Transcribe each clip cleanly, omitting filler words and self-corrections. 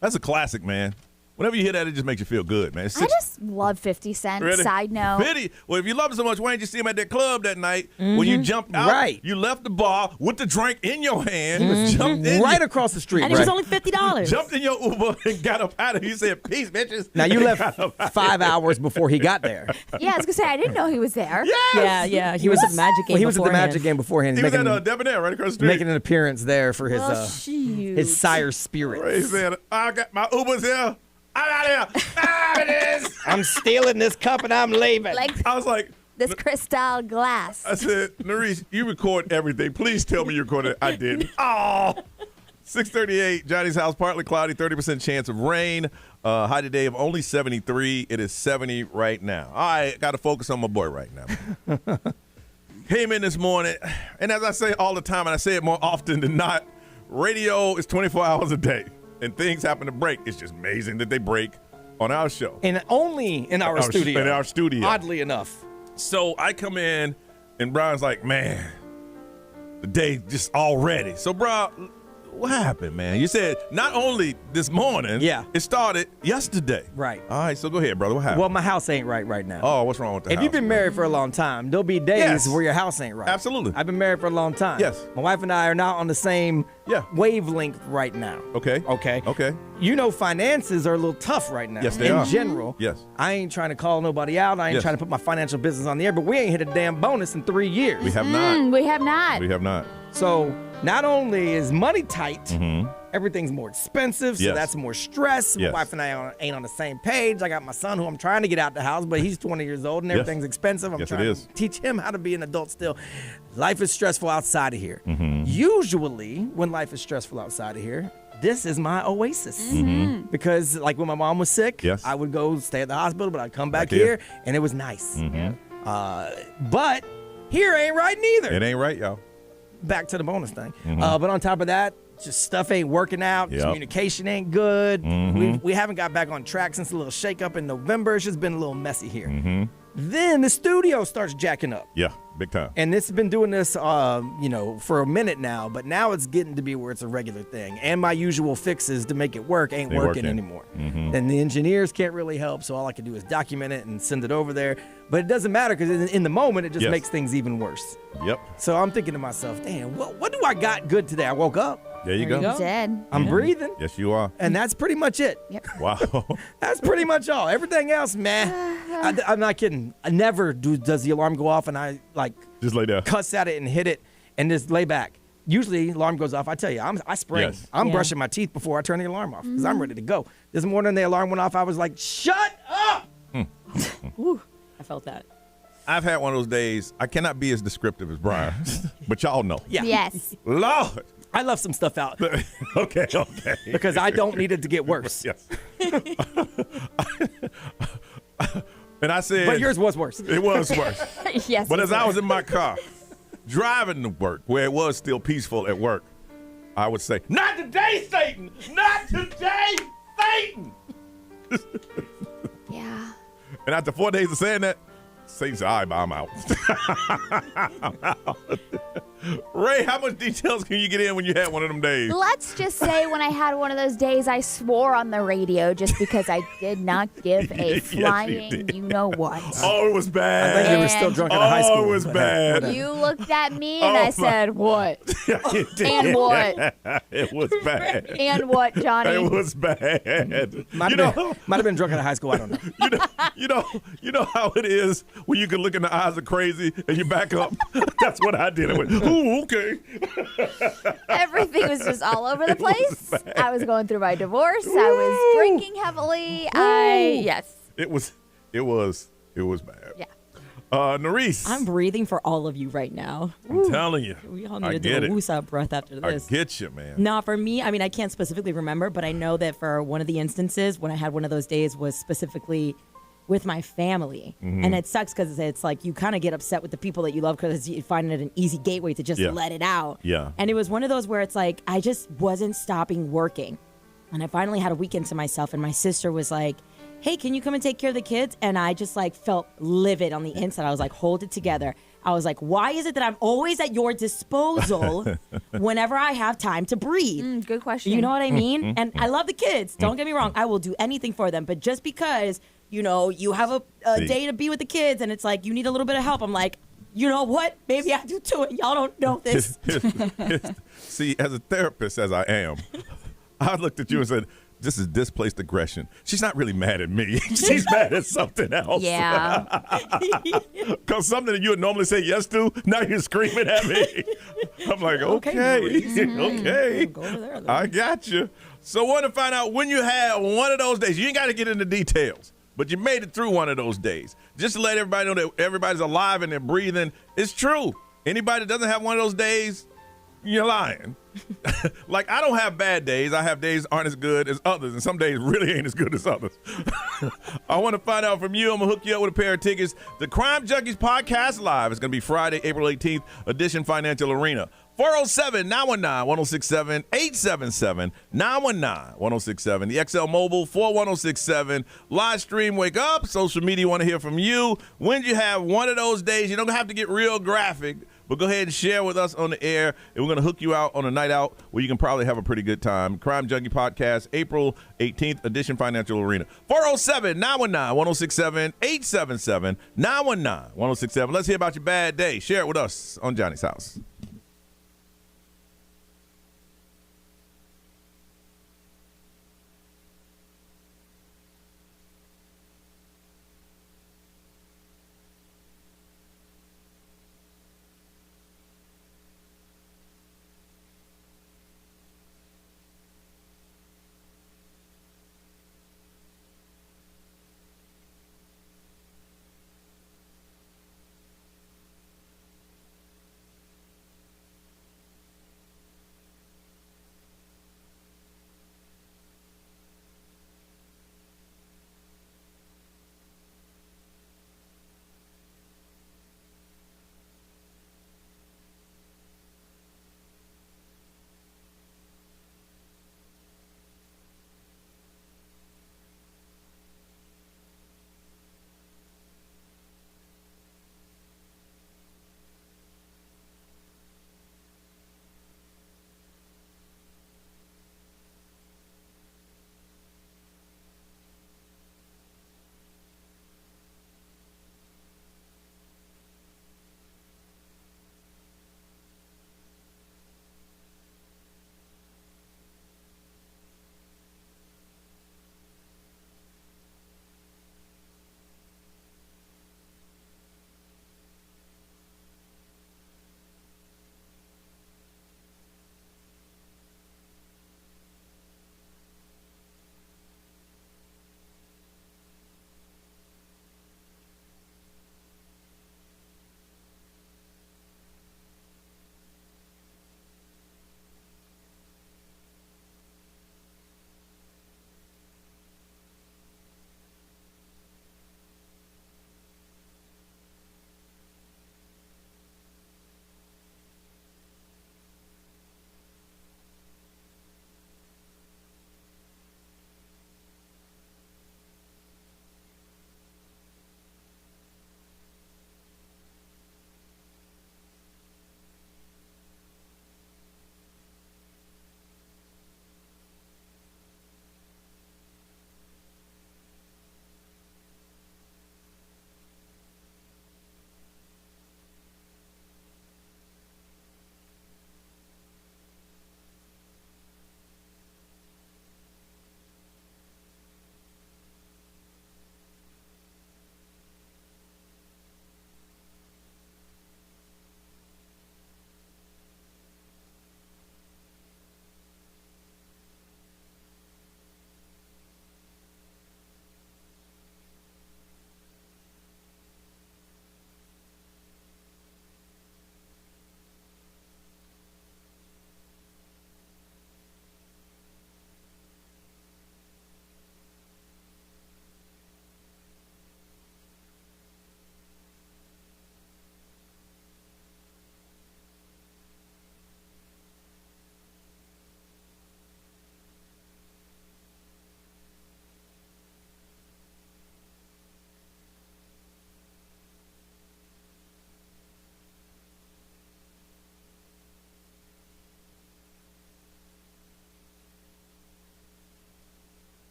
That's a classic, man. Whenever you hear that, it just makes you feel good, man. I just love 50 Cent. Really? Side note. Well, if you love him so much, why didn't you see him at that club that night when you jumped out? Right. You left the bar with the drink in your hand. Jumped in Right across the street. And it was only $50. Jumped in your Uber and got up out of it. You said, peace, bitches. Now, you left 5 hours before he got there. Yeah, I was going to say, I didn't know he was there. Yes! Yeah. He was at the Magic game. Well, he was at the beforehand. Magic game beforehand. He was at Debonair right across the street. Making an appearance there for his shoot. his sire spirit. He said, I got my Uber's here. I'm out of here. It is. I'm stealing this cup and I'm leaving. Like I was like, this crystal glass. I said, Nerese, you record everything. Please tell me you recorded it. I didn't. Oh. 6:38, Johnny's house, partly cloudy, 30% chance of rain. High today of only 73. It is 70 right now. All right, got to focus on my boy right now. Came in this morning, and as I say all the time, and I say it more often than not, radio is 24 hours a day, and things happen to break. It's just amazing that they break on our show. And only in our studio. In our studio. Oddly enough. So I come in, and Brian's like, man, the day just already. So, bro, what happened, man? You said not only this morning. Yeah. It started yesterday. Right. All right, so go ahead, brother. What happened? Well, my house ain't right now. Oh, what's wrong with the house? If you've been married for a long time, there'll be days Yes. where your house ain't right. Absolutely. I've been married for a long time. Yes. My wife and I are not on the same wavelength right now. Okay. Okay. You know, finances are a little tough right now. Yes, they in are. In general. Yes. I ain't trying to call nobody out. I ain't Yes. trying to put my financial business on the air, but we ain't hit a damn bonus in 3 years. We have not. We have not. We have not. So not only is money tight, everything's more expensive, so Yes. that's more stress. Yes. My wife and I ain't on the same page. I got my son who I'm trying to get out the house, but he's 20 years old and Yes. everything's expensive. I'm Yes, it trying is. to teach him how to be an adult still. Life is stressful outside of here. Usually, when life is stressful outside of here, this is my oasis. Because, like, when my mom was sick, Yes. I would go stay at the hospital, but I'd come back Back here, here. and it was nice. But here ain't right neither. It ain't right, y'all. Back to the bonus thing. But on top of that, just stuff ain't working out. Yep. Communication ain't good. We haven't got back on track since a little shakeup in November. It's just been a little messy here. Then the studio starts jacking up. Yeah, big time. And this has been doing this, for a minute now, but now it's getting to be where it's a regular thing. And my usual fixes to make it work ain't working anymore. And the engineers can't really help, so all I can do is document it and send it over there. But it doesn't matter because in the moment, it just Yes. makes things even worse. Yep. So I'm thinking to myself, damn, what do I got good today? I woke up. There you There you go. go. Dead. I'm breathing. Yes, you are. And that's pretty much it. Wow. That's pretty much all. Everything else, man. I'm not kidding. I never does the alarm go off and I Just lay down. cuss at it and hit it and just lay back. Usually, alarm goes off. I tell you, I spring. Yes. I'm Yeah. brushing my teeth before I turn the alarm off because I'm ready to go. This morning, the alarm went off. I was like, shut up. Whew, I felt that. I've had one of those days. I cannot be as descriptive as Brian, but y'all know. Yeah. Yes. Lord. I left some stuff out Okay. because I don't need it to get worse. Yes. And I said. But yours was worse. It was worse. Yes. But it as I was. was in my car, driving to work, where it was still peaceful at work, I would say, "Not today, Satan! Not today, Satan!" Yeah. And after 4 days of saying that, Satan said, "All right, I'm out." I'm out. Ray, how much details can you get in when you had one of them days? Let's just say when I had one of those days, I swore on the radio just because I did not give a Yes, you flying did. you know what. Oh, it was I bad. think you were still drunk in high school. Oh, it was but bad. hey, You looked at me and Oh, I my- said, what? You did. And what? It was bad. And what, Johnny? It was bad. Might have been drunk in high school. I don't know. You know how it is when you can look in the eyes of crazy and you back up. That's what I did. I went, ooh, okay. Everything was just all over the It was place. bad. I was going through my divorce. I was drinking heavily. Yes. It was bad. Yeah. Nerese. I'm breathing for all of you right now. I'm telling you. We all I need to do get a it. woosah breath after I this. get you, man. No, for me, I mean, I can't specifically remember, but I know that for one of the instances when I had one of those days was specifically with my family. And it sucks because it's like you kind of get upset with the people that you love because you find it an easy gateway to just Yeah. let it out. Yeah. And it was one of those where it's like I just wasn't stopping working. And I finally had a weekend to myself, and my sister was like, hey, can you come and take care of the kids? And I just like felt livid on the inside. I was like, hold it together. I was like, why is it that I'm always at your disposal whenever I have time to breathe? Good question. You know what I mean? And I love the kids. Don't get me wrong. I will do anything for them. But just because, you know, you have a day to be with the kids and it's like you need a little bit of help, I'm like, you know what? Maybe I do too. Y'all don't know this. See, as a therapist as I am, I looked at you and said, this is displaced aggression. She's not really mad at me. She's mad at something else. Yeah. Because something that you would normally say yes to, now you're screaming at me. I'm like, okay. Okay. Go over there, I got you. So I want to find out when you had one of those days. You ain't got to get into details, but you made it through one of those days. Just to let everybody know that everybody's alive and they're breathing. It's true. Anybody that doesn't have one of those days, you're lying. Like, I don't have bad days. I have days aren't as good as others, and some days really ain't as good as others. I want to find out from you. I'm going to hook you up with a pair of tickets. The Crime Junkies Podcast Live is going to be Friday, April 18th, Edition Financial Arena. 407-919-1067, 877-919-1067. The XL Mobile, 41067. Live stream, wake up. Social media, want to hear from you. When you have one of those days, you don't have to get real graphic, but go ahead and share with us on the air, and we're going to hook you out on a night out where you can probably have a pretty good time. Crime Junkie Podcast, April 18th, Edition Financial Arena. 407-919-1067, 877-919-1067. Let's hear about your bad day. Share it with us on Johnny's House.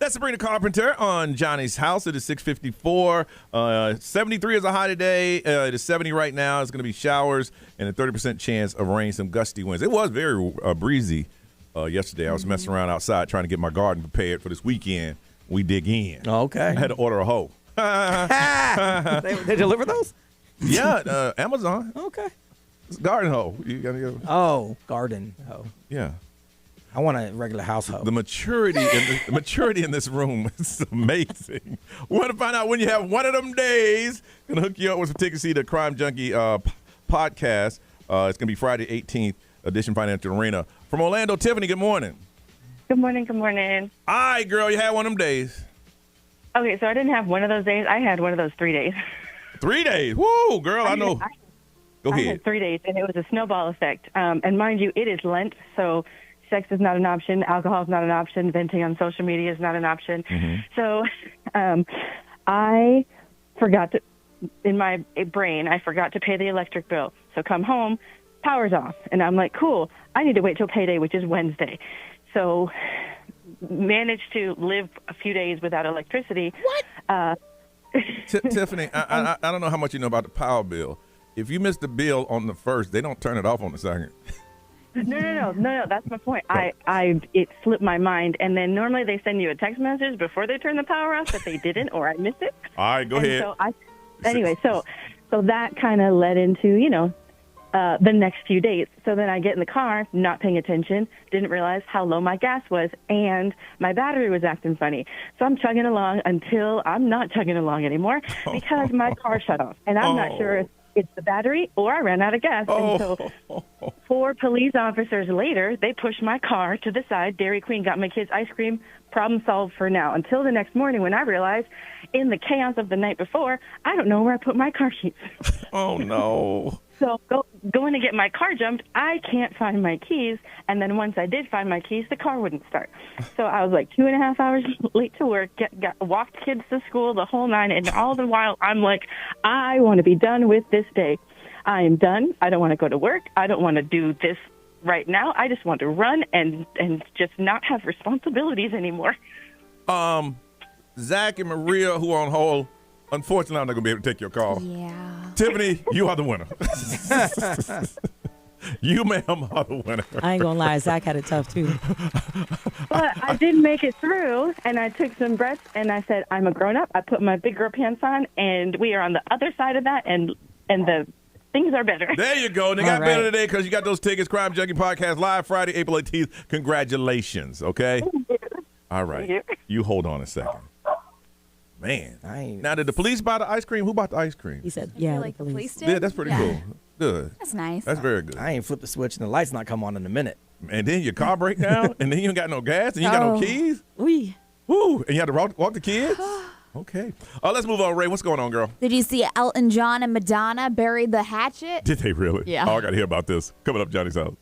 That's Sabrina Carpenter on Johnny's House. It is 6:54. 73 is a high today. It is 70 right now. It's going to be showers and a 30% chance of rain, some gusty winds. It was very breezy yesterday. I was messing around outside trying to get my garden prepared for this weekend. We dig in. Okay. I had to order a hoe. They deliver those? Yeah, Amazon. Okay. It's a garden hoe. You gotta go. Oh, garden hoe. Yeah. I want a regular house hoe. The maturity in this room is amazing. We want to find out when you have one of them days. Gonna hook you up with some tickets to see the Crime Junkie podcast. It's gonna be Friday 18th, Edition Financial Arena. From Orlando, Tiffany, good morning. Good morning, good morning. All right, girl, you had one of them days. Okay, so I didn't have one of those days. I had one of those 3 days. 3 days. Woo, girl, I know. Go I ahead. had 3 days, and it was a snowball effect. And mind you, it is Lent, so sex is not an option. Alcohol is not an option. Venting on social media is not an option. So I forgot to, in my brain, I forgot to pay the electric bill. So come home, power's off. And I'm like, cool, I need to wait till payday, which is Wednesday. So managed to live a few days without electricity. What? Tiffany, I don't know how much you know about the power bill. If you miss the bill on the first, they don't turn it off on the second. No. That's my point. It slipped my mind, and then normally they send you a text message before they turn the power off, but they didn't, or I missed it. All right, go ahead. So that kind of led into the next few days. So then I get in the car, not paying attention, didn't realize how low my gas was, and my battery was acting funny. So I'm chugging along until I'm not chugging along anymore because my car shut off, and I'm not sure if it's the battery or I ran out of gas. And so 4 police officers later, they pushed my car to the side. Dairy Queen got my kids ice cream. Problem solved for now. Until the next morning when I realized in the chaos of the night before, I don't know where I put my car keys. Oh, no. So going to get my car jumped, I can't find my keys. And then once I did find my keys, the car wouldn't start. So I was like 2.5 hours late to work, walked kids to school, the whole nine. And all the while, I'm like, I want to be done with this day. I am done. I don't want to go to work. I don't want to do this right now. I just want to run and just not have responsibilities anymore. Zach and Maria, who are on hold, unfortunately, I'm not going to be able to take your call. Yeah. Tiffany, you are the winner. You, ma'am, are the winner. I ain't gonna lie, Zach had it tough too. But I did make it through, and I took some breaths, and I said, I'm a grown-up. I put my big girl pants on, and we are on the other side of that, and the things are better. There you go. And they got better today because you got those tickets. Crime Junkie Podcast live Friday, April 18th. Congratulations, okay? All right. You hold on a second. Man. Now, did the police buy the ice cream? Who bought the ice cream? He said, yeah, Like the police did? Yeah, that's pretty cool. Good. That's nice. That's very good. I ain't flipped the switch and the lights not come on in a minute. And then your car break down, and then you ain't got no gas, and you ain't got no keys. Oui. Woo! And you had to walk the kids? Okay. Let's move on, Ray. What's going on, girl? Did you see Elton John and Madonna buried the hatchet? Did they really? Yeah. Oh, I got to hear about this. Coming up, Johnny's House.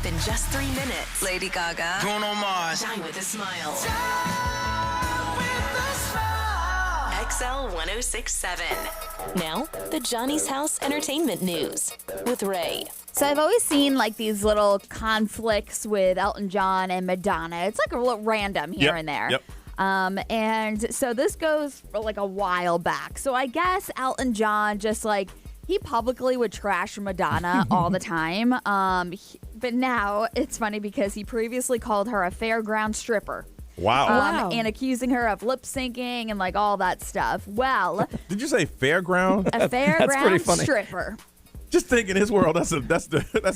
up in just 3 minutes. Lady Gaga. Bruno Mars. Shine with a Smile. XL 106.7. Now, the Johnny's House Entertainment News with Ray. So I've always seen like these little conflicts with Elton John and Madonna. It's like a little random here and there. Yep. And so this goes for like a while back. So I guess Elton John just like, he publicly would trash Madonna all the time. But now it's funny because he previously called her a fairground stripper. Wow. And accusing her of lip syncing and like all that stuff. Well, Did you say fairground? a fairground pretty funny. stripper. Just think in his world, that's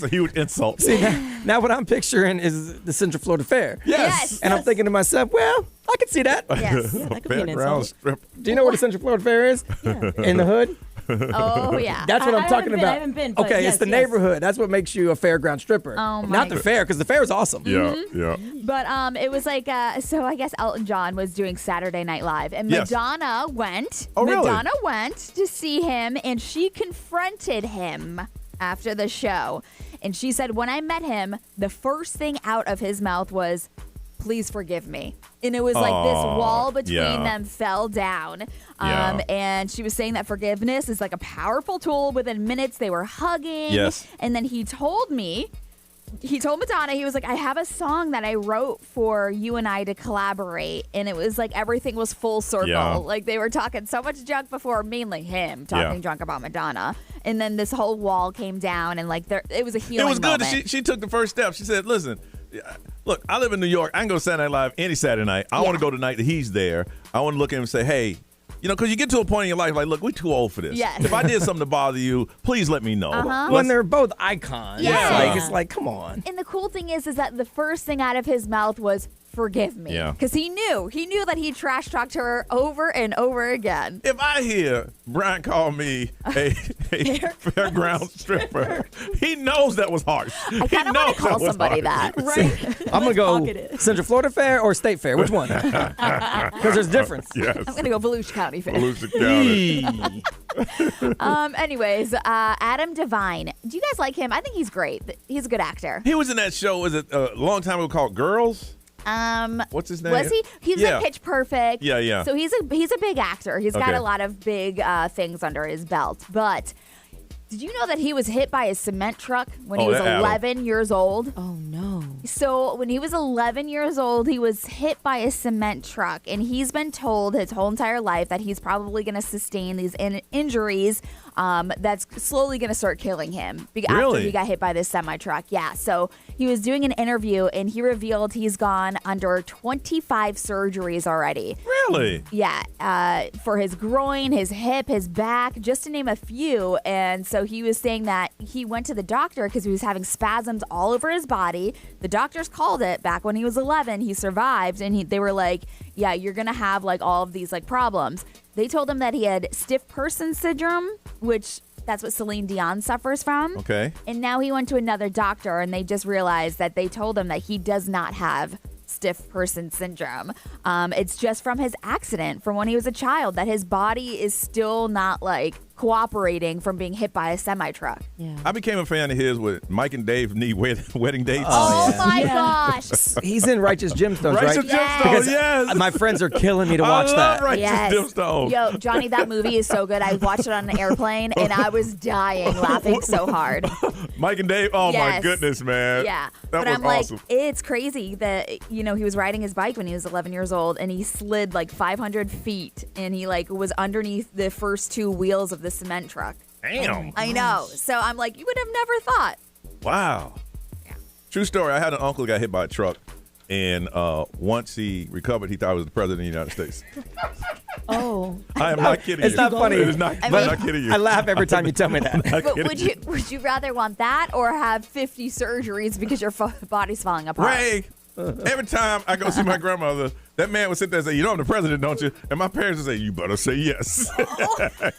a huge insult. See, now what I'm picturing is the Central Florida Fair. Yes. And I'm thinking to myself, well, I can see that. Yes. Yeah, that could be an Fairground insult. stripper. Do you know where the Central Florida Fair is? In the hood? Oh, yeah. That's what I I'm haven't talking been, about. I haven't been, but okay, yes, it's the yes. neighborhood. That's what makes you a fairground stripper. Oh, my Not the fair, because the fair is awesome. Yeah, yeah. But it was like, so I guess Elton John was doing Saturday Night Live, and Yes. Madonna went. Oh, really? Madonna went to see him, and she confronted him after the show. And she said, when I met him, the first thing out of his mouth was, "Please forgive me." And it was like this wall between them fell down. Yeah. And she was saying that forgiveness is like a powerful tool. Within minutes, they were hugging. Yes. And then he told Madonna, he was like, I have a song that I wrote for you and I to collaborate. And it was like everything was full circle. Yeah. Like they were talking so much junk before, mainly him talking drunk about Madonna. And then this whole wall came down and like it was a healing It was good. moment. She took the first step. She said, listen, look, I live in New York. I can go to Saturday Night Live any Saturday night. I want to go the night that he's there. I want to look at him and say, hey, because you get to a point in your life like, look, we're too old for this. Yes. If I did something to bother you, please let me know. When they're both icons. Yeah. It's like, come on. And the cool thing is that the first thing out of his mouth was, forgive me. Yeah. Because he knew that he trash talked her over and over again. If I hear Brian call me a fairground stripper, he knows that was harsh. I kind of want to call somebody that. Right? I'm going to go pocket it. Central Florida Fair or State Fair. Which one? Because there's difference. Yes. I'm going to go Volusia County Fair. Volusia County. Anyways, Adam Devine. Do you guys like him? I think he's great. He's a good actor. He was in that show, was it a long time ago called Girls? What's his name? Was he? He was in Pitch Perfect. Yeah, yeah. So he's a big actor. He's got Okay. a lot of big things under his belt. But did you know that he was hit by a cement truck when he was that 11 years old? Oh, no. So when he was 11 years old, he was hit by a cement truck, and he's been told his whole entire life that he's probably going to sustain these injuries that's slowly going to start killing him after Really? he got hit by this semi-truck. Yeah, so he was doing an interview, and he revealed he's gone under 25 surgeries already. Really? Yeah, for his groin, his hip, his back, just to name a few. And so he was saying that he went to the doctor because he was having spasms all over his body. The doctors called it back when he was 11. He survived, and they were like, yeah, you're going to have like all of these like problems. They told him that he had stiff person syndrome, which that's what Celine Dion suffers from. Okay. And now he went to another doctor, and they just realized that they told him that he does not have stiff person syndrome. It's just from his accident from when he was a child that his body is still not like cooperating from being hit by a semi-truck. Yeah. I became a fan of his with Mike and Dave need wedding dates. Oh my gosh. He's in Righteous Gemstones, Righteous right? Yes. Gemstones, Because yes. my friends are killing me to watch I love that. Righteous Yes. Gemstones. Yo, Johnny, that movie is so good. I watched it on an airplane, and I was dying laughing so hard. Mike and Dave, oh my Yes. goodness, man. Yeah. That But was I'm like, awesome. it's crazy that, he was riding his bike when he was 11 years old, and he slid like 500 feet, and he like was underneath the first two wheels of the cement truck. Damn. I know. So I'm like, you would have never thought. Wow. True story. I had an uncle who got hit by a truck, and once he recovered, he thought he was the president of the United States. Oh. I am not kidding It's you. not funny. It is not, I I'm mean- not kidding you. I laugh every time you tell me that. Not But kidding would you rather want that or have 50 surgeries because your body's falling apart? Ray, every time I go see my grandmother, that man would sit there and say, you know I'm the president, don't you? And my parents would say, you better say yes.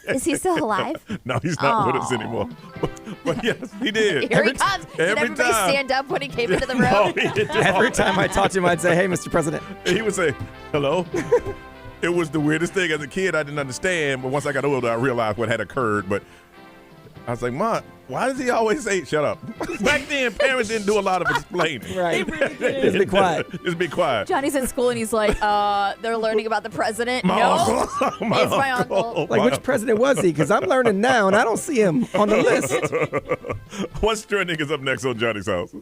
Is he still alive? No, he's not with us anymore. But yes, he did. Here he comes. Did every everybody time. stand up when he came into the room? No, he did not. Every time I talk to him, I'd say, hey, Mr. President. He would say, hello. It was the weirdest thing. As a kid, I didn't understand. But once I got older, I realized what had occurred. But I was like, Ma, Why does he always say, shut up? Back then, parents didn't do a lot of explaining. Right. They really did. Just be quiet. Just be quiet. Johnny's in school and he's like, they're learning about the president. My No, uncle. it's my uncle. Like, which president was he? Because I'm learning now, and I don't see him on the list. What's trending is up next on Johnny's House.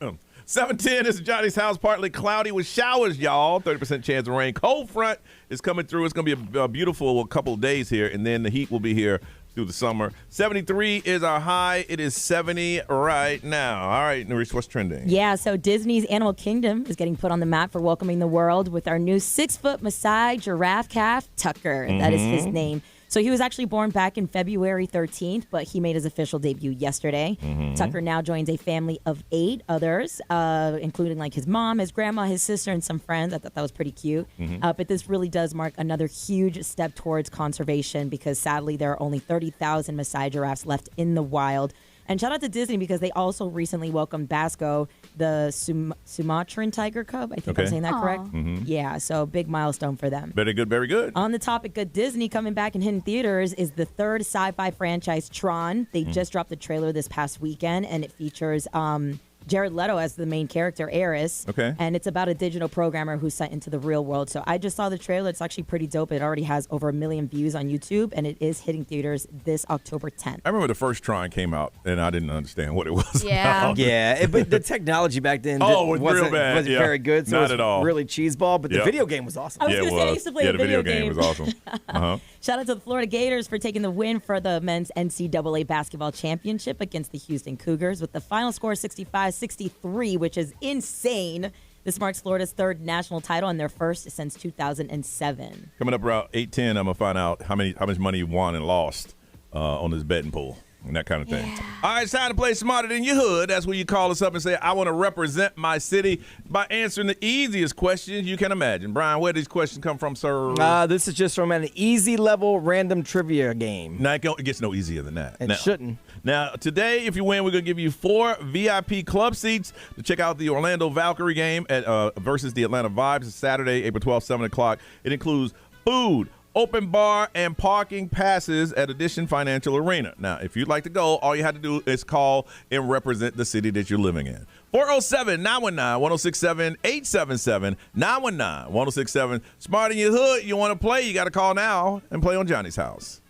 Oh. 7:10 is Johnny's House, partly cloudy with showers, y'all. 30% chance of rain. Cold front is coming through. It's going to be a beautiful couple of days here, and then the heat will be here through the summer. 73 is our high. It is 70 right now. All right, Narish, what's trending? Yeah, so Disney's Animal Kingdom is getting put on the map for welcoming the world with our new 6-foot Maasai giraffe calf, Tucker. That is his name. So he was actually born back in February 13th, but he made his official debut yesterday. Tucker now joins a family of 8 others, including like his mom, his grandma, his sister, and some friends. I thought that was pretty cute. But this really does mark another huge step towards conservation because sadly there are only 30,000 Maasai giraffes left in the wild. And shout out to Disney because they also recently welcomed Basco, the Sumatran tiger cub. I think I'm saying that correct. Mm-hmm. Yeah, so big milestone for them. Very good, very good. On the topic of Disney coming back and hitting theaters is the third sci-fi franchise, Tron. They just dropped the trailer this past weekend, and it features Jared Leto as the main character, Eris. Okay. And it's about a digital programmer who's sent into the real world. So I just saw the trailer. It's actually pretty dope. It already has over 1 million views on YouTube, and it is hitting theaters this October 10th. I remember the first Tron came out, and I didn't understand what it was Yeah. about. Yeah, but the technology back then was wasn't, real bad. wasn't Yeah. very good. So Not it was at all. really cheeseball, but the Yep. video game was awesome. I was Yeah, going it to say, I was. used to play Yeah, the the video game was awesome. Uh-huh. Shout out to the Florida Gators for taking the win for the men's NCAA basketball championship against the Houston Cougars with the final score 65-63, which is insane. This marks Florida's third national title and their first since 2007. Coming up around 8:10, I'm gonna find out how much money you won and lost on this betting pool and that kind of thing. All right, it's time to play Smarter Than Your Hood. That's where you call us up and say, I want to represent my city by answering the easiest questions you can imagine. Brian, where do these questions come from, sir? This is just from an easy level random trivia game. Now, it gets no easier than that. It shouldn't. Now, today, if you win, we're going to give you 4 VIP club seats to check out the Orlando Valkyrie game versus the Atlanta Vibes. It's Saturday, April 12th, 7 o'clock. It includes food, open bar, and parking passes at Edition Financial Arena. Now, if you'd like to go, all you have to do is call and represent the city that you're living in. 407-919-1067, 877-919-1067. Smart in your hood, you want to play, you got to call now and play on Johnny's House.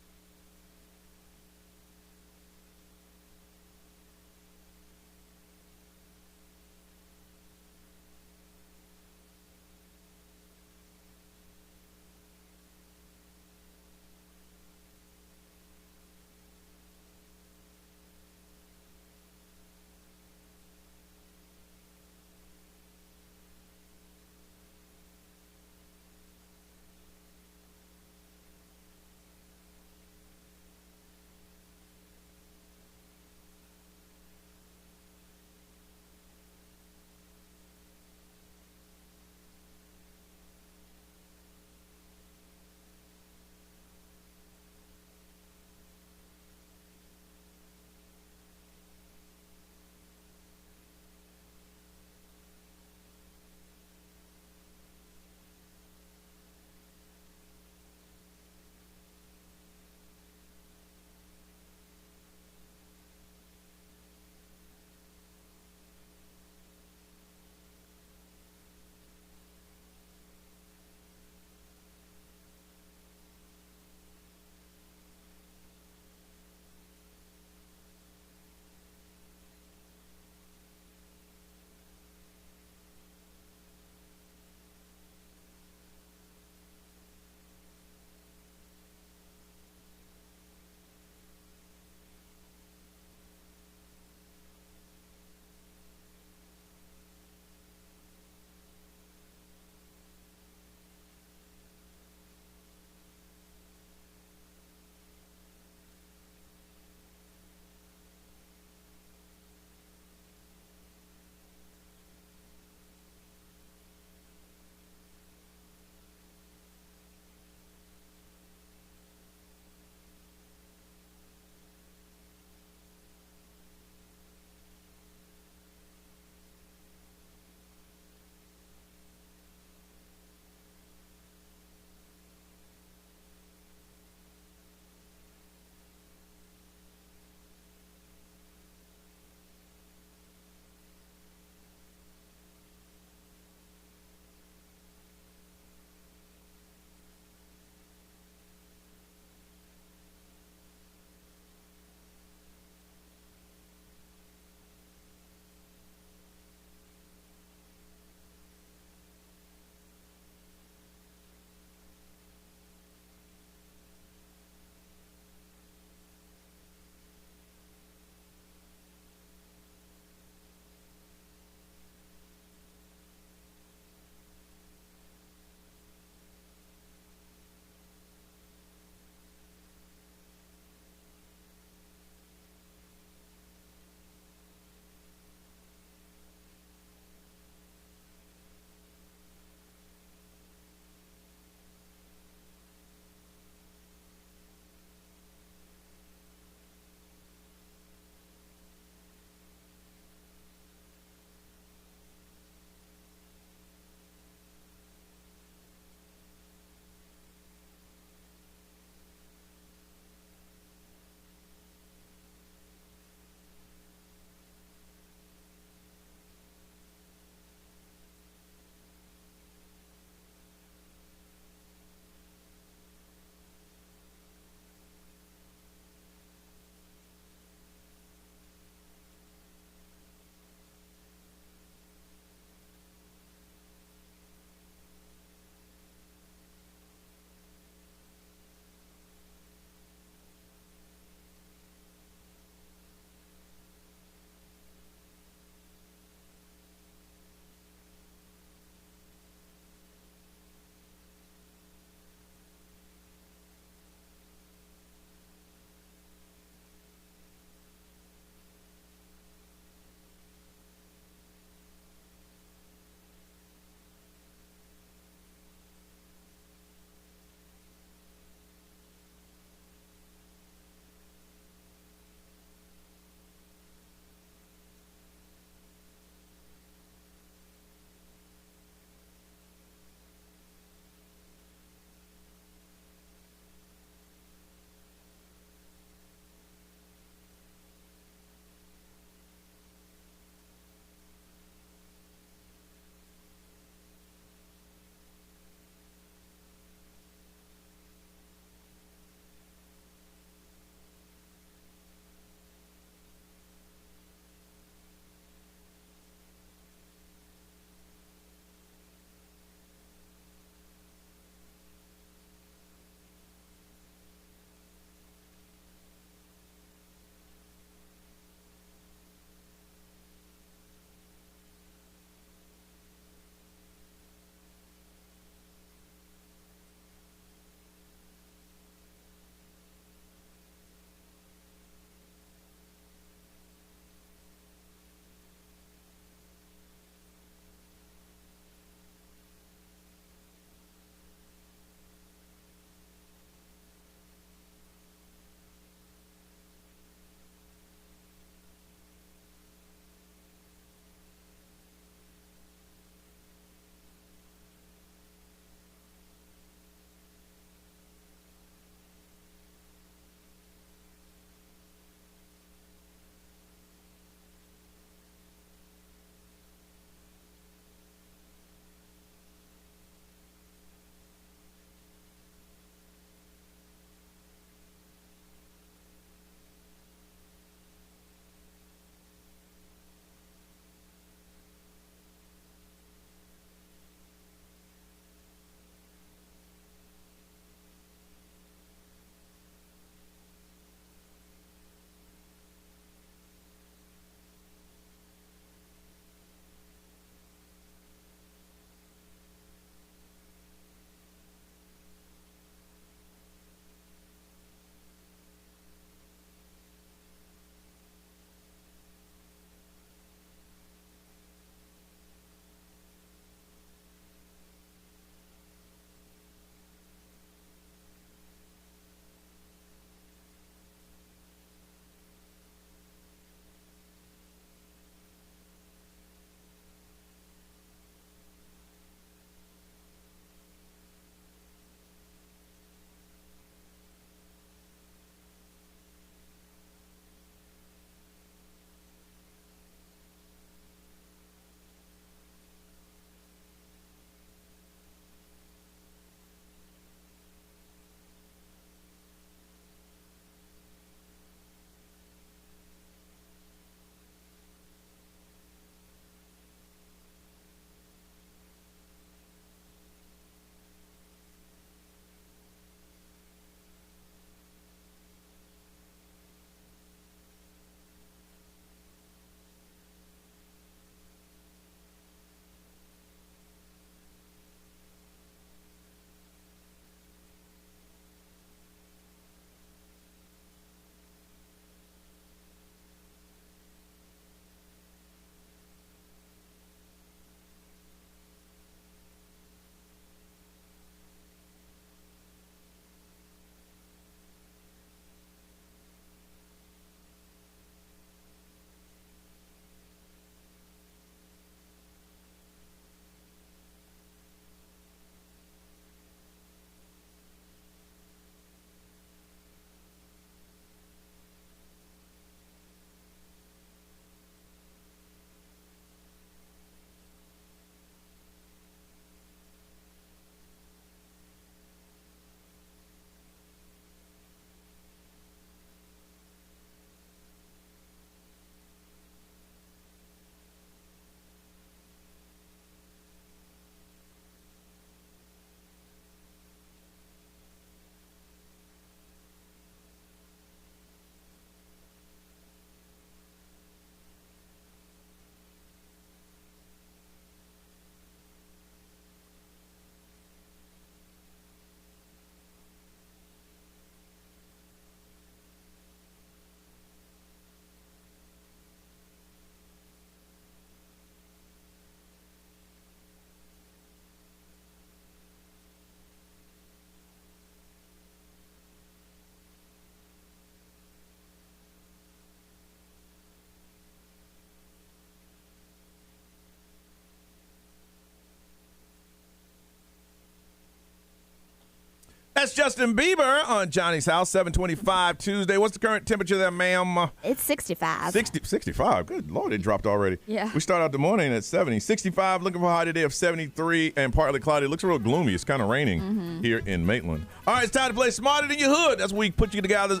That's Justin Bieber on Johnny's House, 725 Tuesday. What's the current temperature there, ma'am? It's 65. 65. Good Lord, it dropped already. Yeah. We start out the morning at 70. 65, looking for a high today of 73 and partly cloudy. It looks real gloomy. It's kind of raining here in Maitland. All right, it's time to play Smarter Than Your Hood. That's where we put you together,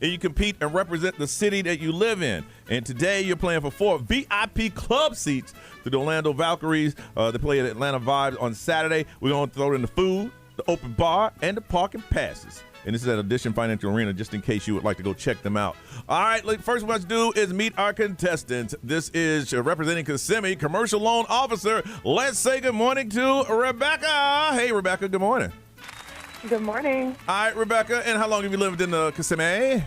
and you compete and represent the city that you live in. And today you're playing for 4 VIP club seats to the Orlando Valkyries. They play at Atlanta Vibes on Saturday. We're going to throw in the food, the open bar, and the parking passes. And this is at Addition Financial Arena, just in case you would like to go check them out. All right, first what we do is meet our contestants. This is representing Kissimmee, Commercial Loan Officer. Let's say good morning to Rebecca. Hey, Rebecca, good morning. Good morning. All right, Rebecca, and how long have you lived in Kissimmee?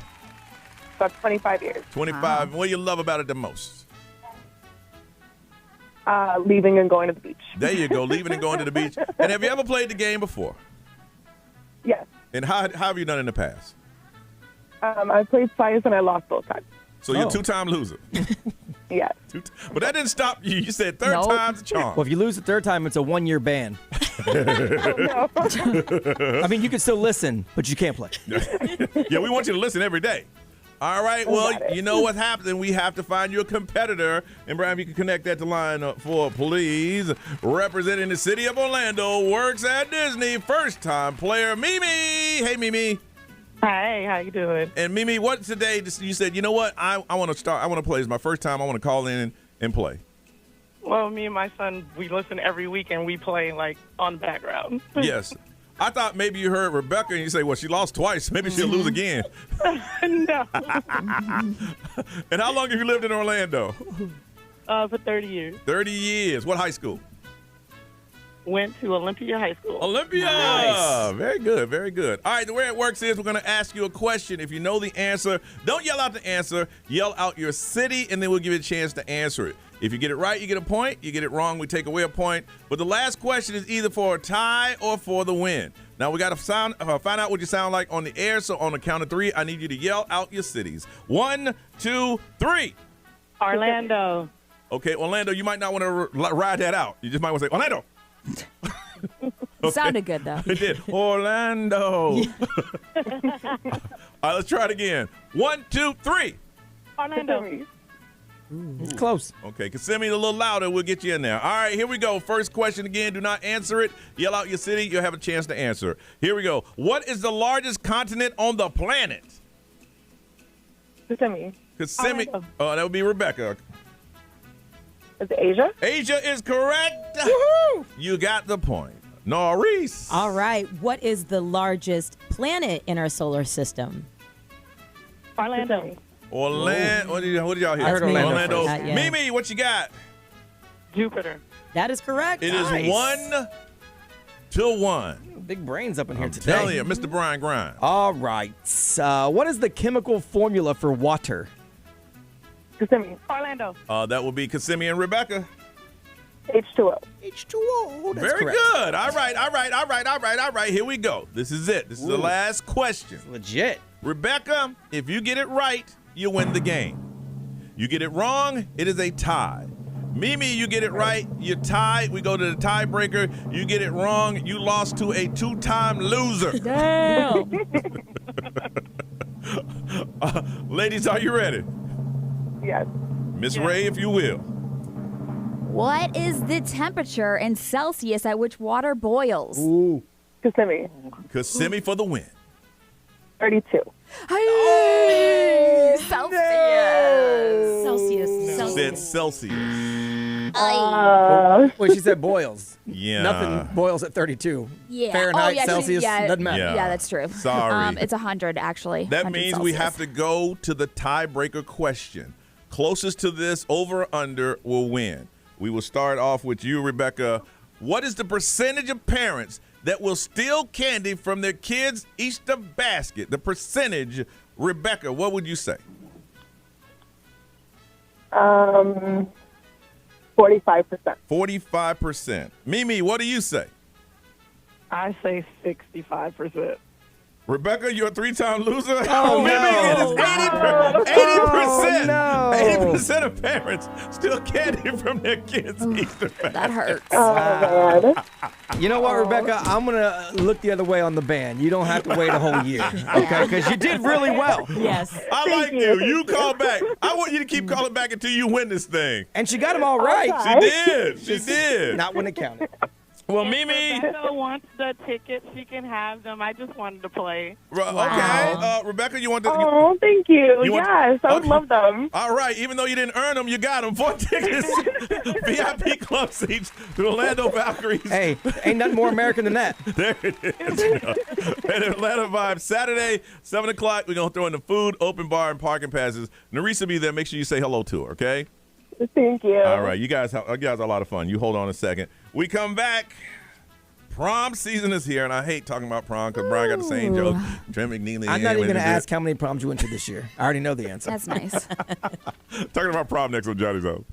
About 25 years. 25. What do you love about it the most? Leaving and going to the beach. There you go, leaving and going to the beach. And have you ever played the game before? Yes. And how have you done in the past? I played twice and I lost both times. So you're a two-time loser. Yes. But that didn't stop you. You said third Nope. time's a charm. Well, if you lose the third time, it's a 1-year ban. No. I mean, you can still listen, but you can't play. Yeah, we want you to listen every day. All right, well, you know what's happening. We have to find you a competitor. And, Brian, if you can connect that to line up for, please. Representing the city of Orlando, works at Disney, first-time player, Mimi. Hey, Mimi. Hi, how you doing? And, Mimi, what today, you said, you know what, I want to start, I want to play. It's my first time. I want to call in and play. Well, me and my son, we listen every week and we play, like, on the background. Yes. I thought maybe you heard Rebecca and you say, well, she lost twice. Maybe she'll lose again. No. And how long have you lived in Orlando? For 30 years. 30 years. What high school? Went to Olympia High School. Olympia. Nice. Very good, very good. All right, the way it works is we're going to ask you a question. If you know the answer, don't yell out the answer. Yell out your city, and then we'll give you a chance to answer it. If you get it right, you get a point. You get it wrong, we take away a point. But the last question is either for a tie or for the win. Now, we got to find out what you sound like on the air. So on the count of 3, I need you to yell out your cities. 1, 2, 3. Orlando. Okay, Orlando, you might not want to ride that out. You just might want to say, Orlando. It sounded good, though. It did. Orlando. All right, let's try it again. 1, 2, 3. Orlando. It's close. Okay, Kissimmee, a little louder. We'll get you in there. All right, here we go. First question again. Do not answer it. Yell out your city. You'll have a chance to answer. Here we go. What is the largest continent on the planet? Kissimmee. Kissimmee. Orlando. Oh, that would be Rebecca. Is it Asia? Asia is correct. Woohoo! You got the point. Norris. All right. What is the largest planet in our solar system? Orlando. Orlando. What did y'all hear? I heard Orlando first. Yeah. Mimi, what you got? Jupiter. That is correct. It Nice. is 1-1. Big brains up in here I'm today. telling you, Mr. Brian Grimes. All right. What is the chemical formula for water? Kissimmee. Orlando. That will be Kissimmee and Rebecca. H2O. H2O. That's Very correct. good. All right. Here we go. This is it. This is the last question. Legit. Rebecca, if you get it right, you win the game. You get it wrong, it is a tie. Mimi, you get it right, you're tied. We go to the tiebreaker. You get it wrong, you lost to a 2-time loser. Damn. Ladies, are you ready? Yes. Miss Ray, if you will. What is the temperature in Celsius at which water boils? Ooh. Kissimmee. Kissimmee for the win. 32. Hey, Celsius. Celsius. She said Celsius. Wait, she said boils. Yeah. Nothing boils at 32. Yeah. Fahrenheit, yeah, Celsius, doesn't matter. Yeah. that's true. Sorry. It's 100, actually. That 100 means we Celsius. have to go to the tiebreaker question. Closest to this, over or under, will win. We will start off with you, Rebecca. What is the percentage of parents that will steal candy from their kids' Easter basket? The percentage, Rebecca, what would you say? 45%. 45%. Mimi, what do you say? I say 65%. Rebecca, you're a 3-time loser. Oh, Mimi, no. it is 80%. Oh, no. 80% of parents still can't hear from their kids' Easter fast. That hurts. Oh, man. You know what, Rebecca? I'm going to look the other way on the ban. You don't have to wait a whole year, okay? Because you did really well. Yes. I like you. You call back. I want you to keep calling back until you win this thing. And she got them all right. She did. She did. Not when it counted. Well, Mimi. Rebecca wants the tickets. She can have them. I just wanted to play. Okay. Rebecca, you want to. Oh, thank you. You want- Yes, I would Okay. love them. All right, even though you didn't earn them, you got them. 4 tickets, VIP club seats to the Orlando Valkyries. Hey, ain't nothing more American than that. There it is. And Atlanta Vibes, Saturday, 7 o'clock. We're going to throw in the food, open bar, and parking passes. Narisa will be there. Make sure you say hello to her, okay? Thank you. All right, you guys are a lot of fun. You hold on a second. We come back. Prom season is here, and I hate talking about prom because Brian got the same joke. Trent McNeely. I'm not even going to ask how many proms you went to this year. I already know the answer. That's nice. Talking about prom next on Johnny's House.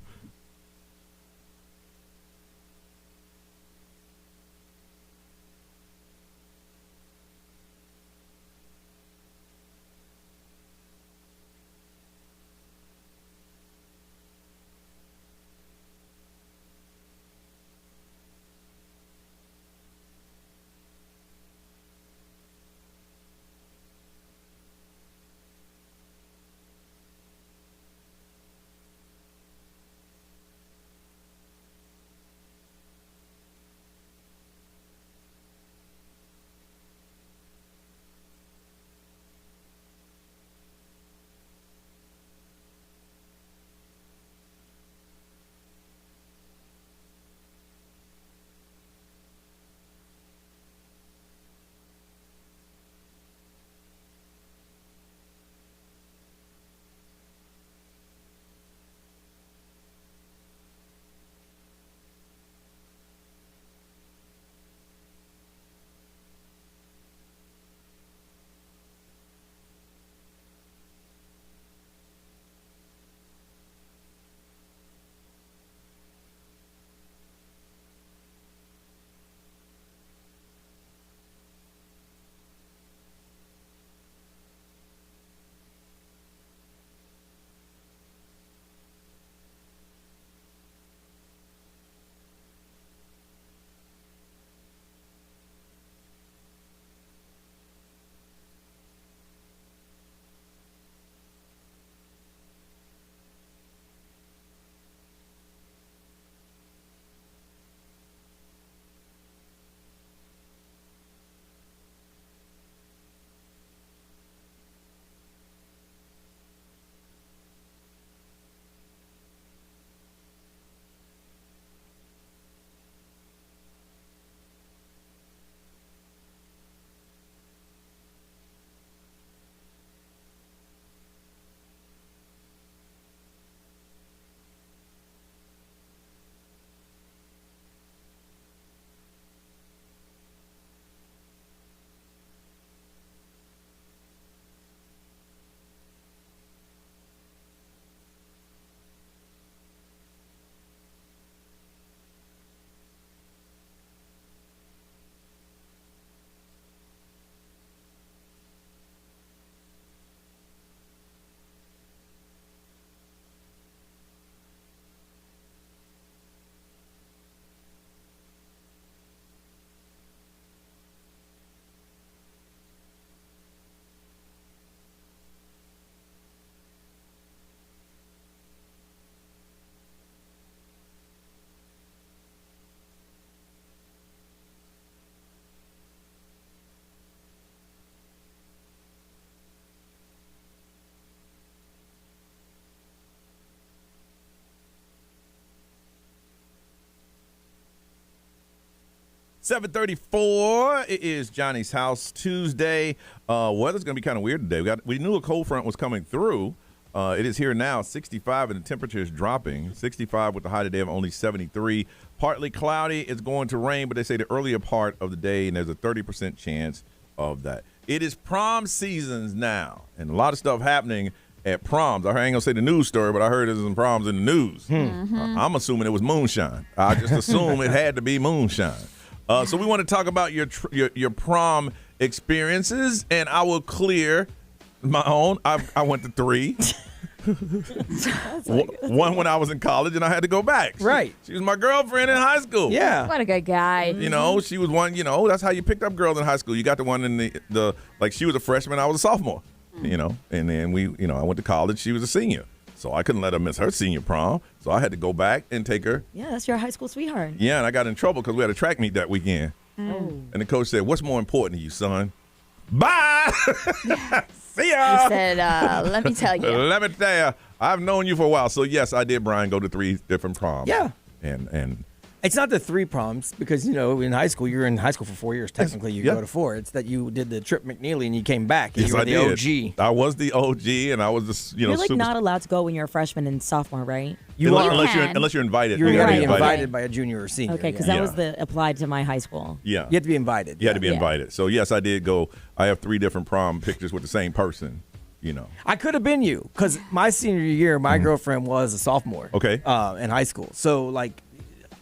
$7:34. It is Johnny's House Tuesday. Weather's going to be kind of weird today. We knew a cold front was coming through. It is here now, 65, and the temperature is dropping. 65 with the high today of only 73. Partly cloudy. It's going to rain, but they say the earlier part of the day, and there's a 30% chance of that. It is prom seasons now, and a lot of stuff happening at proms. I ain't going to say the news story, but I heard there's some proms in the news. I'm assuming it was moonshine. I just assume it had to be moonshine. So we want to talk about your prom experiences, and I will clear my own. I went to 3. One when I was in college, and I had to go back. Right. She was my girlfriend in high school. Yeah. What a good guy. You know, she was one. You know, that's how you picked up girls in high school. You got the one in the like. She was a freshman. I was a sophomore. You know, and then I went to college. She was a senior. So I couldn't let her miss her senior prom. So I had to go back and take her. Yeah, that's your high school sweetheart. Yeah, and I got in trouble because we had a track meet that weekend. Oh. And the coach said, "What's more important to you, son?" Bye. See ya. He said, let me tell you. Let me tell you, I've known you for a while. So yes, I did, Brian, go to 3 different proms. Yeah. And It's not the 3 proms because, in high school, you're in high school for 4 years. Technically, you Yeah. go to 4. It's that you did the Trip McNeely and you came back. And yes, you were I the did. OG. I was the OG, and I was the You're like super not allowed to go when you're a freshman and sophomore, right? You are. unless you're invited. You're You going gotta to be be invited. invited by a junior or senior. Okay, because yeah. that was the applied to my high school. Yeah. You have to be invited. You had to be Yeah. invited. So yes, I did go. I have 3 different prom pictures with the same person. I could have been you because my senior year, my girlfriend was a sophomore. Okay. In high school. So,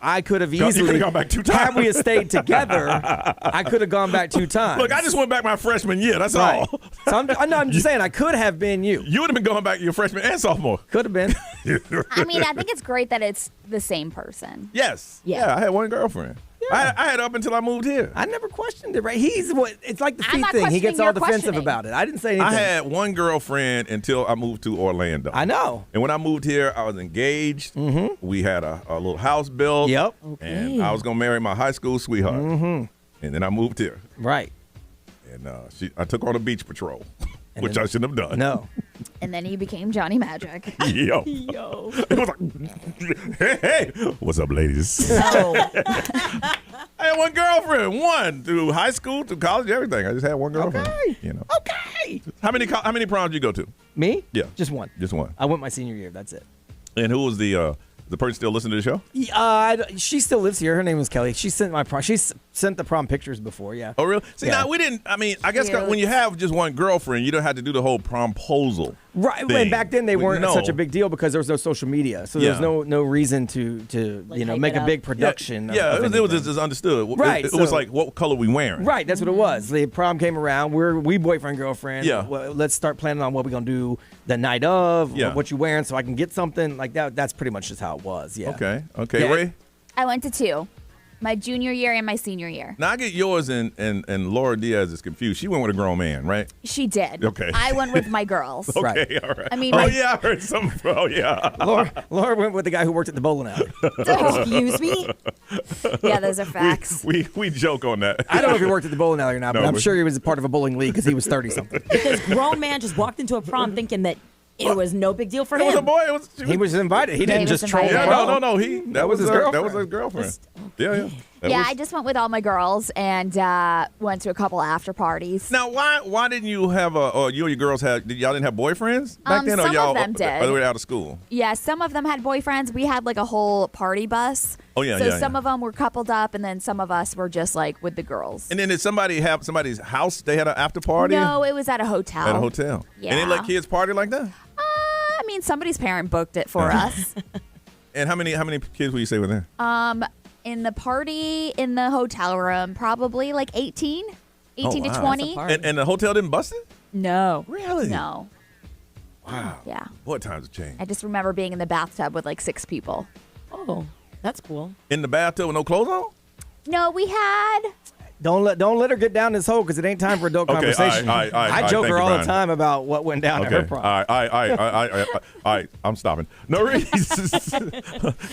I could have You easily could've gone back 2 times. Had we stayed together, I could have gone back 2 times. Look, I just went back my freshman year. That's Right. all. So I'm just saying I could have been you. You would have been going back your freshman and sophomore. Could have been. I mean, I think it's great that it's the same person. Yes. Yeah. Yeah, I had one girlfriend. I had up until I moved here. I never questioned it, right? It's like the I'm feet not thing. He gets questioning all your defensive questioning. about it. I didn't say anything. I had one girlfriend until I moved to Orlando. I know. And when I moved here, I was engaged. Mm-hmm. We had a little house built. Yep. And I was going to marry my high school sweetheart. Mm-hmm. And then I moved here. Right. And I took her on a beach patrol, which then- I shouldn't have done. No. And then you became Johnny Magic. Yo. It was like, hey, what's up, ladies? Oh, I had one girlfriend, one through high school, through college, everything. I just had one girlfriend. Okay. Okay. How many proms did you go to? Me? Yeah. Just one. Just one. I went my senior year. That's it. And who was the person still listening to the show? She still lives here. Her name was Kelly. She sent my prom. She's sent the prom pictures before. Yeah. Oh, really? See, Yeah. now we didn't. I mean, I guess Cute. when you have just one girlfriend, you don't have to do the whole promposal. Right. thing. And back then they weren't No. such a big deal because there was no social media, so there was Yeah. no reason to hype make it a up. big production. Yeah, of it was anything. just understood. Right, It was so- like, what color we wearing? Right, that's what it was. The prom came around. We boyfriend girlfriend. Yeah. Well, let's start planning on what we're gonna do the night of. Yeah. What you wearing so I can get something like that. That's pretty much just how it was. Yeah. Okay. Yeah. Ray? I went to 2. My junior year and my senior year. Now I get yours and Laura Diaz is confused. She went with a grown man, right? She did. Okay. I went with my girls. Right. Okay, all right. I mean, oh my- yeah, I heard something. Oh yeah. Laura went with the guy who worked at the bowling alley. Excuse me? Yeah, those are facts. We joke on that. I don't know if he worked at the bowling alley or not, No, but I'm but- sure he was a part of a bowling league because he was 30 something. This grown man just walked into a prom thinking that it was no big deal for It him. was a boy. He was invited. He didn't he was just troll. invited. the Yeah, prom. no. That was his That girlfriend. was his girlfriend. Yeah. That Yeah, was- I just went with all my girls and went to a couple after parties. Now, why didn't you have or you and your girls y'all didn't have boyfriends back then, or some of y'all them did. or they were out of school? Yeah, some of them had boyfriends. We had like a whole party bus. Oh, yeah, So yeah, some yeah. of them were coupled up, and then some of us were just like with the girls. And then did somebody have somebody's house? They had an after party No, it was at a hotel. at a hotel. And they Yeah. let kids party like that. I mean, somebody's parent booked it for us. And how many kids would you say were there? In the party in the hotel room, probably like 18 wow. to That's a 20. party. And the hotel didn't bust it? No. Really? No. Wow. Yeah. Boy, times have changed. I just remember being in the bathtub with like 6 people. Oh, that's cool. In the bathtub with no clothes on? No, we had. Don't let her get down this hole because it ain't time for adult Okay, conversation. all right, I joke thank her you, all the Brian. time about what went down at her Okay. prom. All right. I'm stopping. No, really.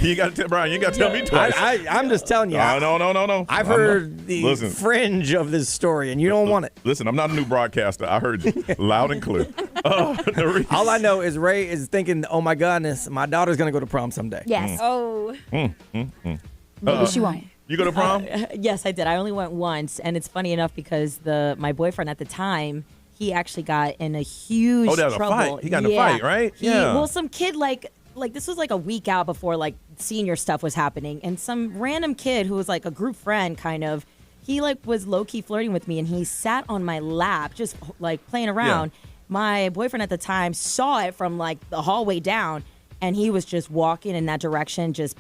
You got to tell Brian. You got to tell me twice. I'm just telling you. No. I've I'm heard not- the Listen. fringe of this story, and you don't want it. Listen, I'm not a new broadcaster. I heard you loud and clear. Nerese. All I know is Ray is thinking, "Oh my goodness, my daughter's gonna go to prom someday." Yes. Oh. Maybe she won't. You go to prom? Yes, I did. I only went once, and it's funny enough because my boyfriend at the time, he actually got in a huge there was a trouble. fight. He got in a fight, right? Yeah. Well, some kid like this was like a week out before like senior stuff was happening, and some random kid who was like a group friend kind of, he like was low key flirting with me, and he sat on my lap just like playing around. Yeah. My boyfriend at the time saw it from like the hallway down, and he was just walking in that direction, just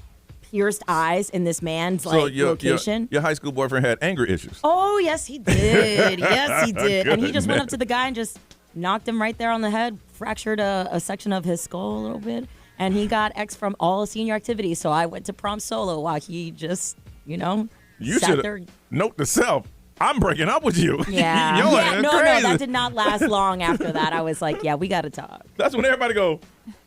pierced eyes in this man's location. Your high school boyfriend had anger issues. Oh, yes, he did. Yes, he did. And he just went Goodness. up to the guy and just knocked him right there on the head, fractured a section of his skull a little bit. And he got X from all senior activities. So I went to prom solo while he just, You sat should there. note to self. I'm breaking up with you. Yeah. Your Yeah, ass no, crazy. that did not last long after that. I was like, yeah, we got to talk. That's when everybody go,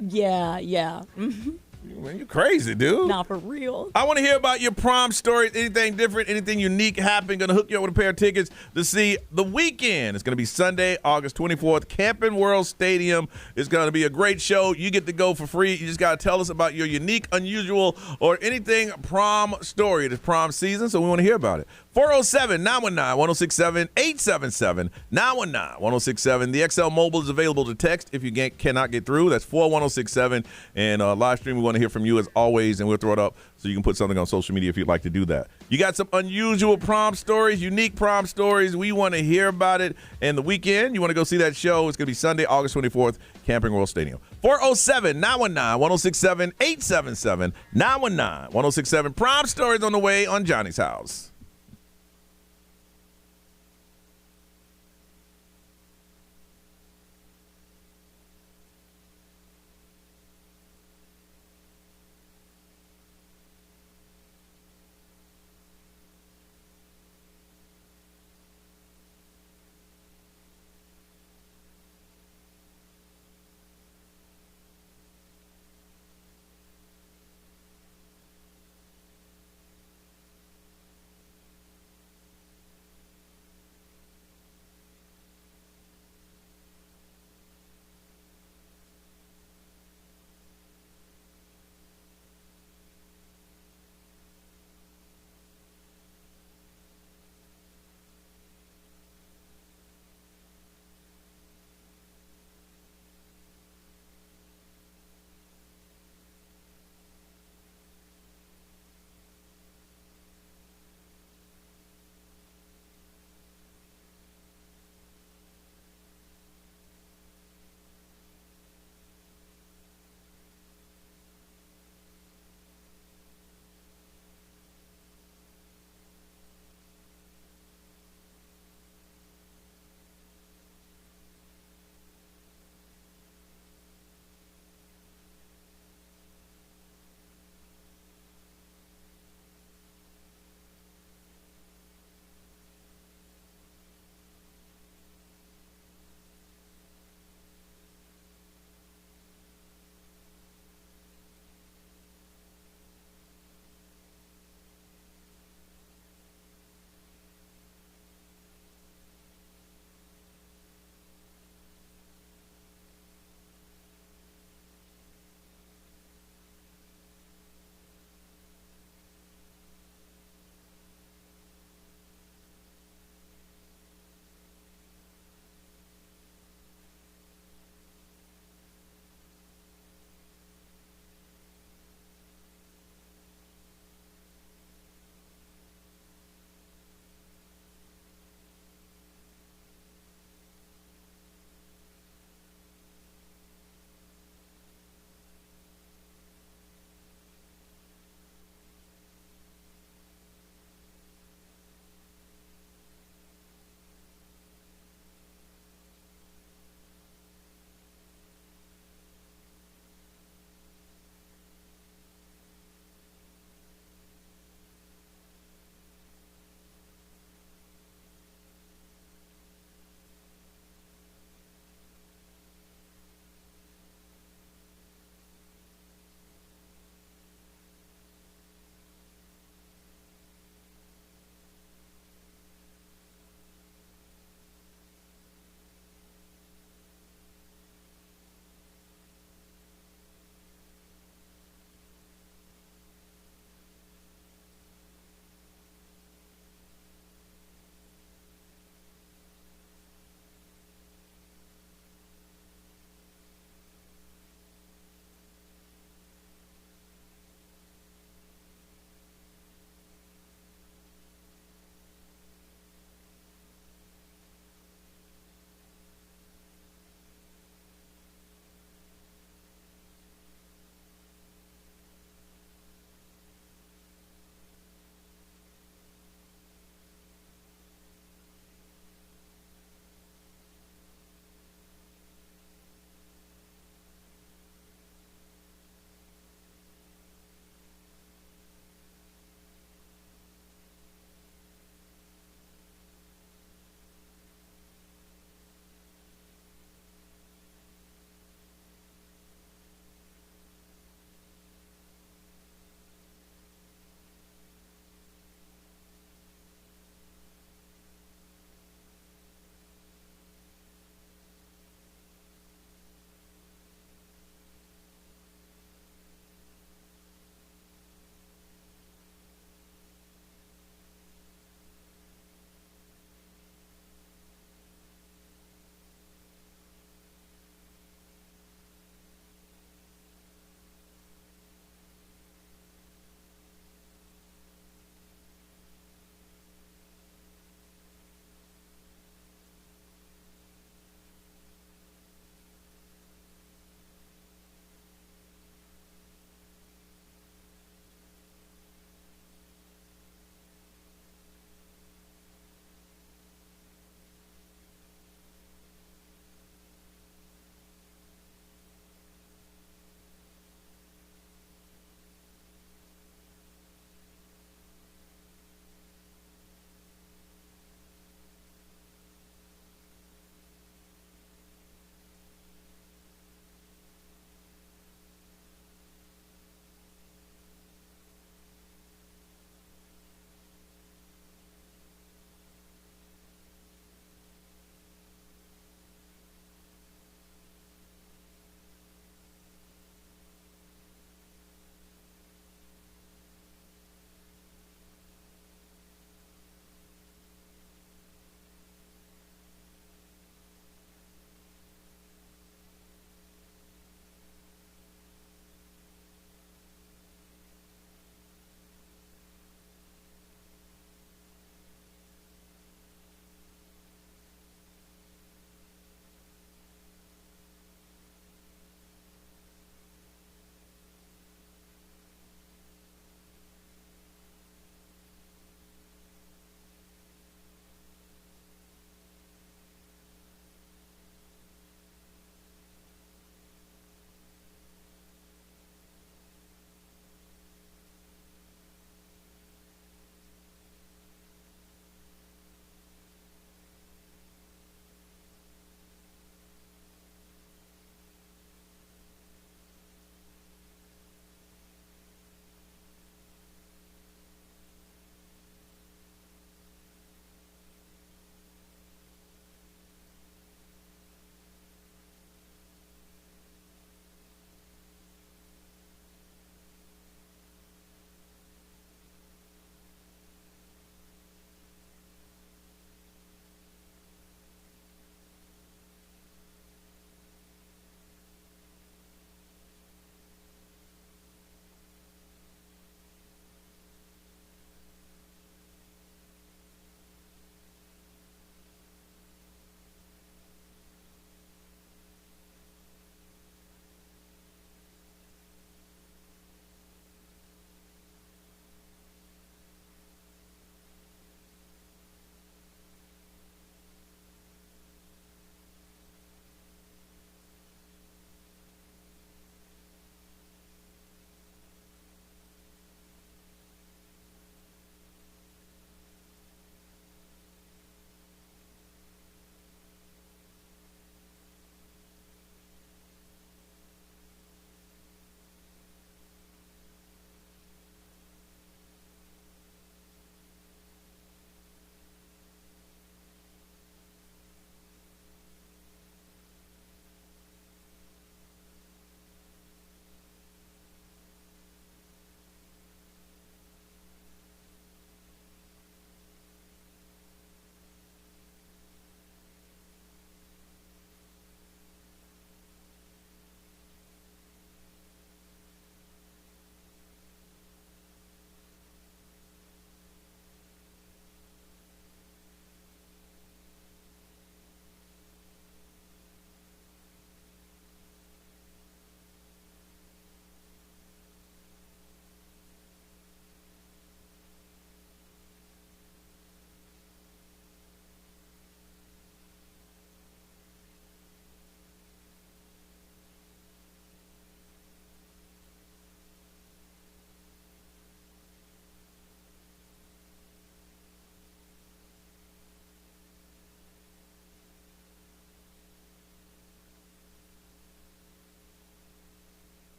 Yeah. man, you crazy, dude. Not for real. I want to hear about your prom stories, anything different, anything unique happened. Going to hook you up with a pair of tickets to see The Weeknd. It's going to be Sunday, August 24th, Camping World Stadium. It's going to be a great show. You get to go for free. You just got to tell us about your unique, unusual, or anything prom story. It is prom season, so we want to hear about it. 407-919-1067, 877-919-1067. The XL Mobile is available to text if you cannot get through. That's 41067. And live stream, we want to hear from you as always, and we'll throw it up so you can put something on social media if you'd like to do that. You got some unusual prom stories, unique prom stories. We want to hear about it. And The Weeknd, you want to go see that show. It's going to be Sunday, August 24th, Camping World Stadium. 407-919-1067, 877-919-1067. Prom stories on the way on Johnny's House.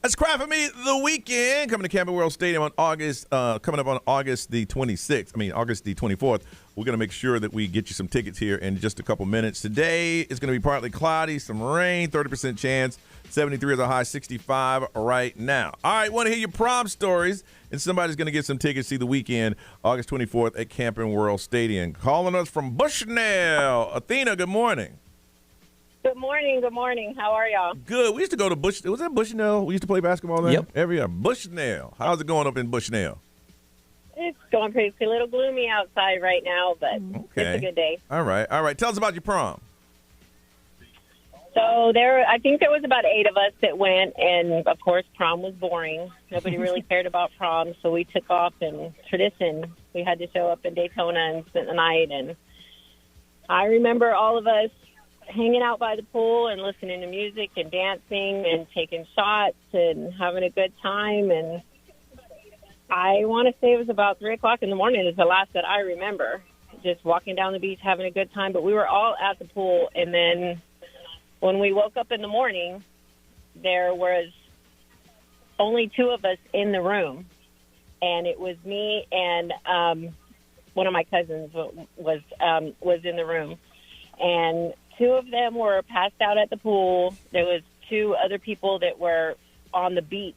That's Cry For Me the Weekend coming to Camping World Stadium on August the 26th. August the 24th. We're going to make sure that we get you some tickets here in just a couple minutes. Today is going to be partly cloudy, some rain, 30% chance, 73 is a high, 65 right now. All right, want to hear your prom stories, and somebody's going to get some tickets to see the weekend, August 24th at Camping World Stadium. Calling us from Bushnell. Athena, good morning. Good morning. Good morning. How are y'all? Good. We used to go to was that Bushnell? We used to play basketball there? Yep. Every year. Bushnell. How's it going up in Bushnell? It's going pretty. It's a little gloomy outside right now, but It's a good day. All right. Tell us about your prom. So I think there was about 8 of us that went, and of course, prom was boring. Nobody really cared about prom, so we took off. And tradition, we had to show up in Daytona and spend the night. And I remember all of us hanging out by the pool and listening to music and dancing and taking shots and having a good time. And I want to say it was about 3 o'clock in the morning is the last that I remember, just walking down the beach, having a good time. But we were all at the pool. And then when we woke up in the morning, there was only 2 of us in the room. And it was me and one of my cousins was in the room. And 2 of them were passed out at the pool. There was 2 other people that were on the beach.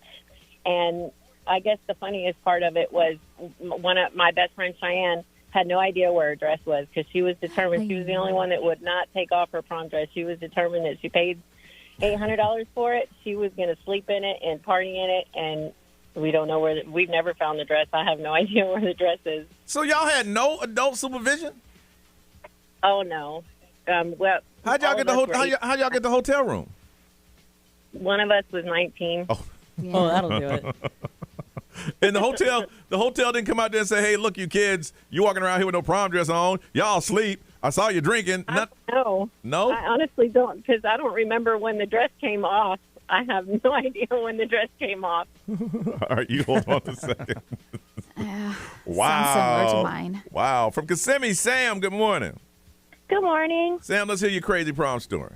And I guess the funniest part of it was one of my best friend, Cheyenne, had no idea where her dress was because she was determined. She was the only one that would not take off her prom dress. She was determined that she paid $800 for it. She was going to sleep in it and party in it. And we don't know we've never found the dress. I have no idea where the dress is. So y'all had no adult supervision? Oh, no. Well, how'd y'all get the hotel room? One of us was 19. Oh, Oh, that'll do it. and the hotel didn't come out there and say, "Hey, look, you kids, you walking around here with no prom dress on. Y'all sleep. I saw you drinking." No. No? I honestly don't, because I don't remember when the dress came off. I have no idea when the dress came off. All right, you hold on a second. Wow. Sounds similar to mine. Wow. From Kissimmee, Sam, good morning. Good morning. Sam, let's hear your crazy prom story.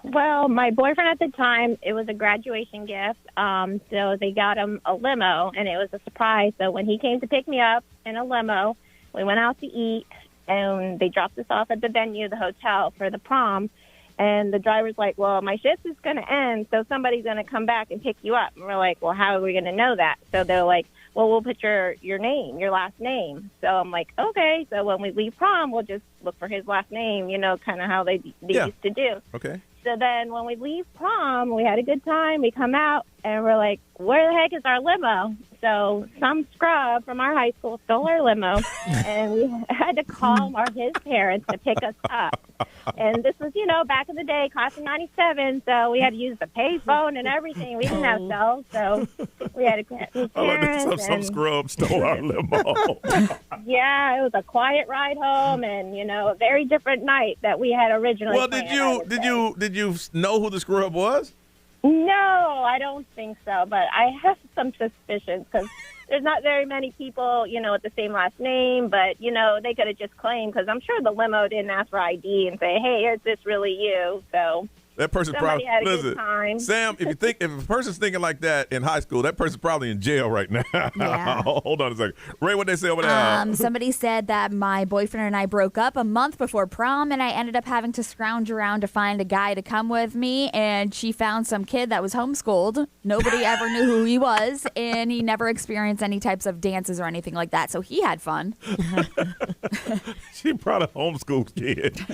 Well, my boyfriend at the time, it was a graduation gift. So they got him a limo, and it was a surprise. So when he came to pick me up in a limo, we went out to eat, and they dropped us off at the venue, the hotel, for the prom. And the driver's like, well, my shift is going to end, so somebody's going to come back and pick you up. And we're like, well, how are we going to know that? So they're like, well, we'll put your name, your last name. So I'm like, okay. So when we leave prom, we'll just look for his last name, kind of how they used to do. Okay. So then when we leave prom, we had a good time. We come out, and we're like, where the heck is our limo? So some scrub from our high school stole our limo, and we had to call his parents to pick us up. And this was, back in the day, class of 97, so we had to use the pay phone and everything. We didn't have cells, so we had to get his parents. Some scrub stole our limo. Yeah, it was a quiet ride home, and, a very different night that we had originally Well, planned, did you know who the scrub was? No, I don't think so, but I have some suspicions because there's not very many people, with the same last name, but, they could have just claimed, because I'm sure the limo didn't ask for ID and say, hey, is this really you? So that person somebody probably had a good time. Sam, if a person's thinking like that in high school, that person's probably in jail right now. Yeah. Hold on a second. Ray, what they say over there? Somebody said that my boyfriend and I broke up a month before prom, and I ended up having to scrounge around to find a guy to come with me, and she found some kid that was homeschooled. Nobody ever knew who he was, and he never experienced any types of dances or anything like that, so he had fun. She brought a homeschooled kid.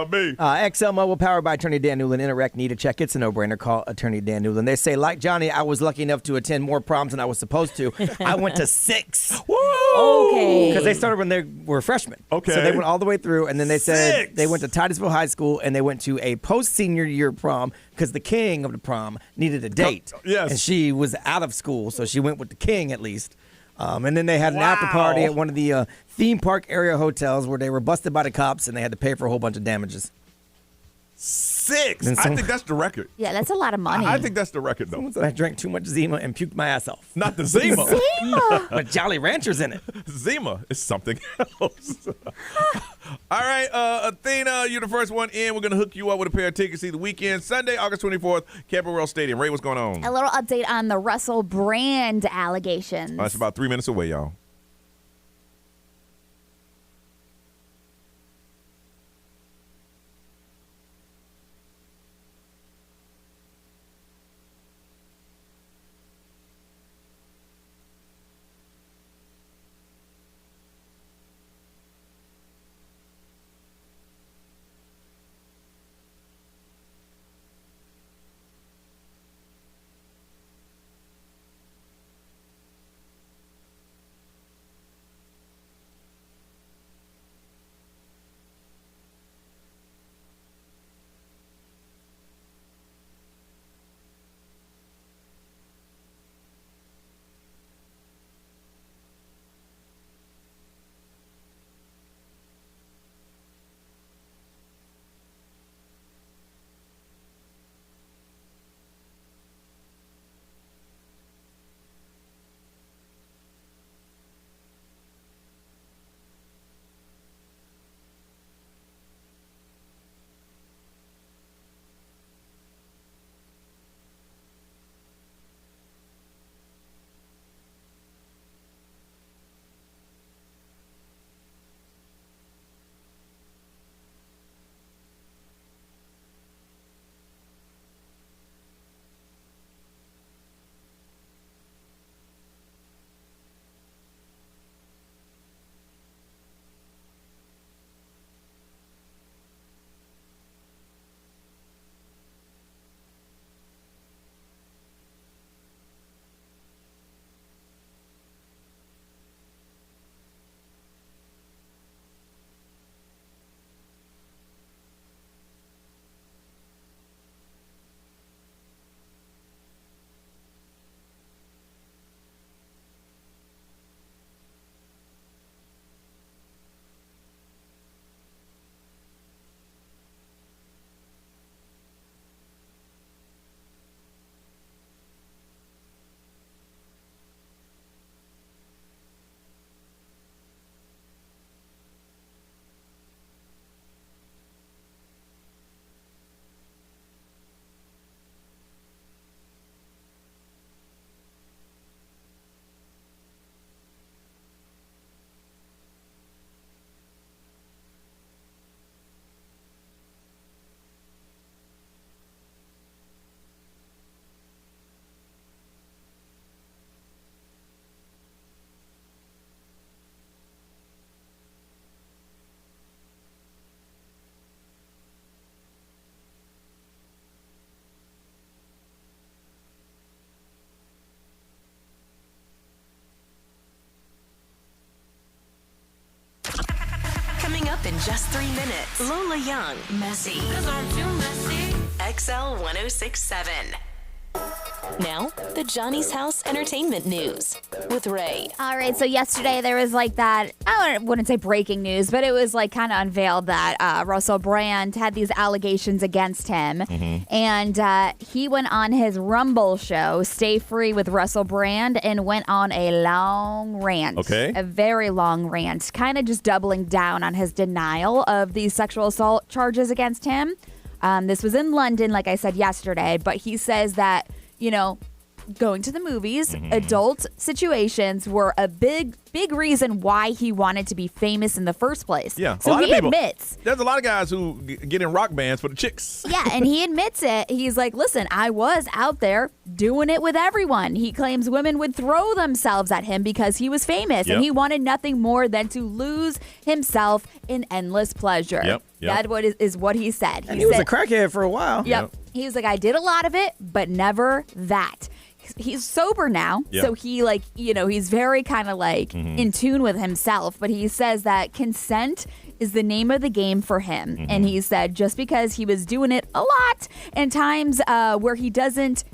Me. XL Mobile, powered by Attorney Dan Newland. Interact, need a check. It's a no-brainer. Call Attorney Dan Newland. They say, like Johnny, I was lucky enough to attend more proms than I was supposed to. I went to 6. Woo! Okay. Because they started when they were freshmen. Okay. So they went all the way through, and then they said 6. they went to Titusville High School, and they went to a post-senior year prom because the king of the prom needed a date. Yes. And she was out of school, so she went with the king at least. And then they had an after party at one of the theme park area hotels where they were busted by the cops, and they had to pay for a whole bunch of damages. 6. And I some- think that's the record. Yeah, that's a lot of money. I think that's the record, though. Someone said I drank too much Zima and puked my ass off. Not the Zima. But Jolly Rancher's in it. Zima is something else. All right, Athena, you're the first one in. We're going to hook you up with a pair of tickets to the weekend, Sunday, August 24th, Campbell World Stadium. Ray, what's going on? A little update on the Russell Brand allegations. It's about 3 minutes away, y'all. Coming up in just 3 minutes, Lola Young, Messy. XL 1067. Now, the Johnny's House Entertainment News with Ray. All right, so yesterday there was like that, I wouldn't say breaking news, but it was like kind of unveiled that Russell Brand had these allegations against him. And he went on his Rumble show, Stay Free with Russell Brand, and went on a long rant. Okay. A very long rant, kind of just doubling down on his denial of these sexual assault charges against him. This was in London, like I said yesterday, but he says that, you know, going to the movies, adult situations were a big reason why he wanted to be famous in the first place. Yeah, so a lot he of people, admits. There's a lot of guys who get in rock bands for the chicks. Yeah, and he admits it. He's like, listen, I was out there doing it with everyone. He claims women would throw themselves at him because he was famous, and he wanted nothing more than to lose himself in endless pleasure. Yep. That is what he said. And he was a crackhead for a while. Yep. He was like, I did a lot of it, but never that. He's sober now, so he he's very kind of like in tune with himself, but he says that consent is the name of the game for him. And he said just because he was doing it a lot and times where he doesn't,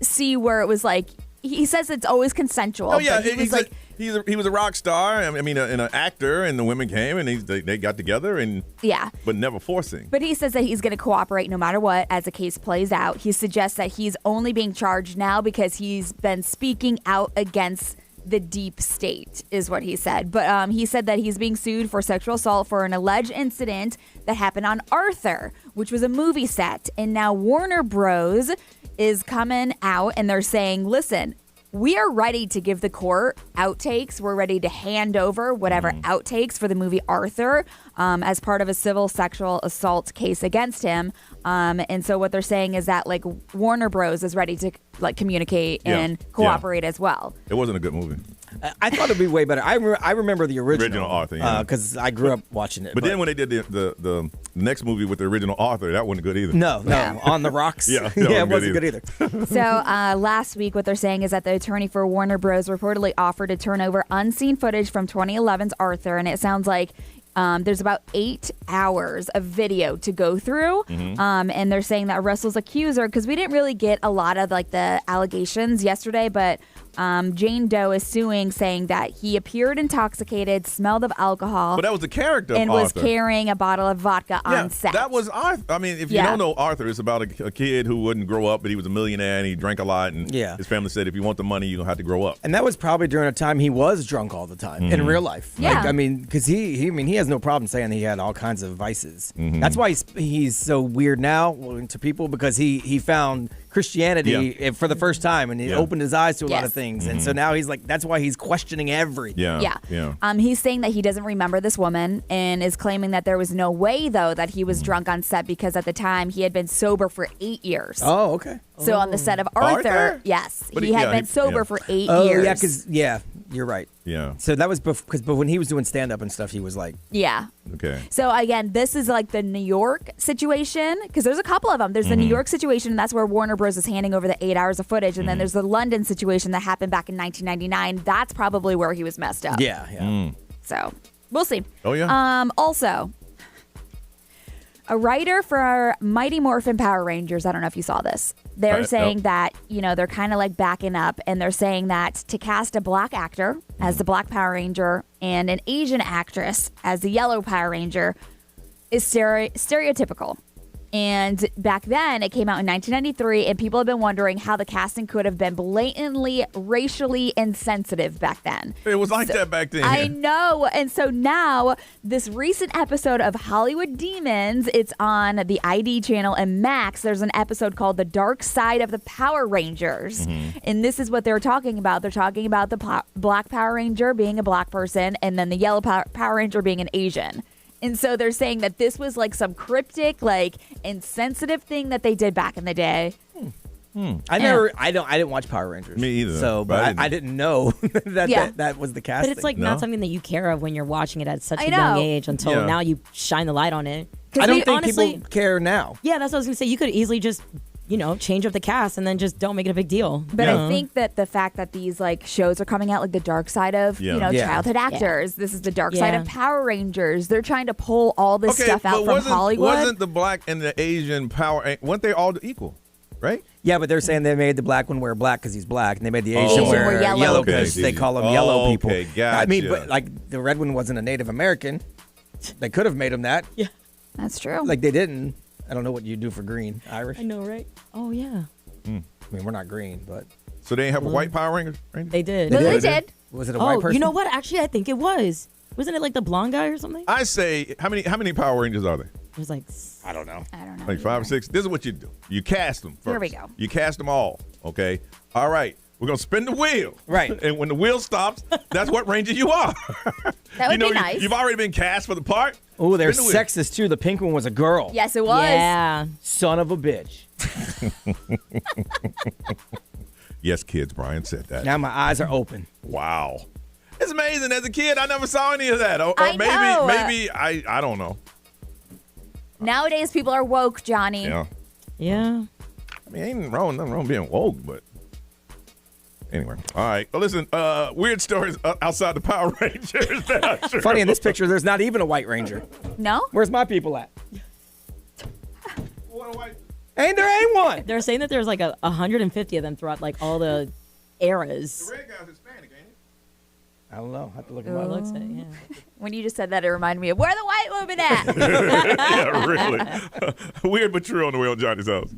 see where it was like, he says it's always consensual. Oh, yeah. But he was like he was a rock star. I mean, and an actor, and the women came and they got together and but never forcing. But he says that he's going to cooperate no matter what as the case plays out. He suggests that he's only being charged now because he's been speaking out against the deep state, is what he said. But he said that he's being sued for sexual assault for an alleged incident that happened on Arthur, which was a movie set. And now Warner Bros. Is coming out and they're saying, listen, we are ready to give the court outtakes. We're ready to hand over whatever outtakes for the movie Arthur as part of a civil sexual assault case against him. And so what they're saying is that like Warner Bros. Is ready to like communicate and cooperate as well. It wasn't a good movie. I thought it'd be way better. I remember the original Arthur, because I grew up watching it. But then when they did the next movie with the original Arthur, that wasn't good either. No, On the Rocks. It wasn't good either. So last week, what they're saying is that the attorney for Warner Bros. Reportedly offered to turn over unseen footage from 2011's Arthur, and it sounds like there's about 8 hours of video to go through. And they're saying that Russell's accuser, because we didn't really get a lot of like the allegations yesterday, but Jane Doe is suing, saying that he appeared intoxicated, smelled of alcohol. But that was the character of and Arthur. Was carrying a bottle of vodka on set. That was Arthur. I mean, if you don't know Arthur, it's about a kid who wouldn't grow up, but he was a millionaire and he drank a lot. And his family said, if you want the money, you're going to have to grow up. And that was probably during a time he was drunk all the time in real life. Yeah. Like, I mean, because he has no problem saying he had all kinds of vices. That's why he's so weird now to people, because he found Christianity for the first time, and he opened his eyes to a lot of things. And so now he's like, that's why he's questioning everything. He's saying that he doesn't remember this woman and is claiming that there was no way, though, that he was drunk on set because at the time he had been sober for 8 years. Oh, okay. So on the set of Arthur? Yes. But he had been sober for 8 years. Oh, yeah, because, you're right. Yeah. So that was because when he was doing stand-up and stuff, he was like... Yeah. Okay. So again, this is like the New York situation, because there's a couple of them. There's the New York situation, and that's where Warner Bros. Is handing over the 8 hours of footage. And then there's the London situation that happened back in 1999. That's probably where he was messed up. Yeah. So we'll see. Oh, yeah. Also, a writer for Mighty Morphin Power Rangers, I don't know if you saw this. They're saying that, they're kind of like backing up, and they're saying that to cast a black actor as the Black Power Ranger and an Asian actress as the Yellow Power Ranger is stereotypical. And back then, it came out in 1993, and people have been wondering how the casting could have been blatantly racially insensitive back then. It was like that back then. I know. And so now, this recent episode of Hollywood Demons, it's on the ID channel and Max. There's an episode called The Dark Side of the Power Rangers. And this is what they're talking about. They're talking about the Black Power Ranger being a black person, and then the Yellow Power Ranger being an Asian. And so they're saying that this was like some cryptic, like insensitive thing that they did back in the day. I didn't watch Power Rangers. Me either. So, but I didn't know that was the casting. But it's like not something that you care of when you're watching it at such a young age until now you shine the light on it. I don't think people care now. Yeah, that's what I was going to say. You could easily just change up the cast and then just don't make it a big deal. But I think that the fact that these like shows are coming out, like the dark side of childhood actors, this is the dark side of Power Rangers. They're trying to pull all this stuff out from Hollywood. Wasn't the black and the Asian weren't they all equal, right? Yeah, but they're saying they made the black one wear black because he's black, and they made the Asian wear yellow because they call them yellow people. Gotcha. I mean, but like the red one wasn't a Native American. They could have made him that. Yeah, that's true. Like they didn't. I don't know what you do for green, Irish. I know, right? Oh, yeah. I mean, we're not green, but... So they didn't have a white Power Ranger? They did. They did. Was it a white person? You know what? Actually, I think it was. Wasn't it like the blonde guy or something? I say, how many Power Rangers are there? It was like... I don't know. Like 5 or 6? This is what you do. You cast them first. Here we go. You cast them all, okay? All right. We're going to spin the wheel. Right. And when the wheel stops, that's what Ranger you are. That would be nice. You've already been cast for the part. Oh, they're sexist, too. The pink one was a girl. Yes, it was. Yeah. Son of a bitch. Yes, kids, Brian said that. Now my eyes are open. Wow. It's amazing. As a kid, I never saw any of that. Or I know. maybe I don't know. Nowadays, people are woke, Johnny. Yeah. Yeah. I mean, ain't nothing wrong being woke, but anyway. All right. Well, listen, weird stories outside the Power Rangers. Funny, in this picture, there's not even a white ranger. No? Where's my people at? There ain't one. They're saying that there's like 150 of them throughout like all the eras. The red guy's Hispanic, ain't I don't know. I have to look It him up. looks it, yeah. When you just said that, it reminded me of where the white woman at. Yeah, really. Weird but true on the way on Johnny's house.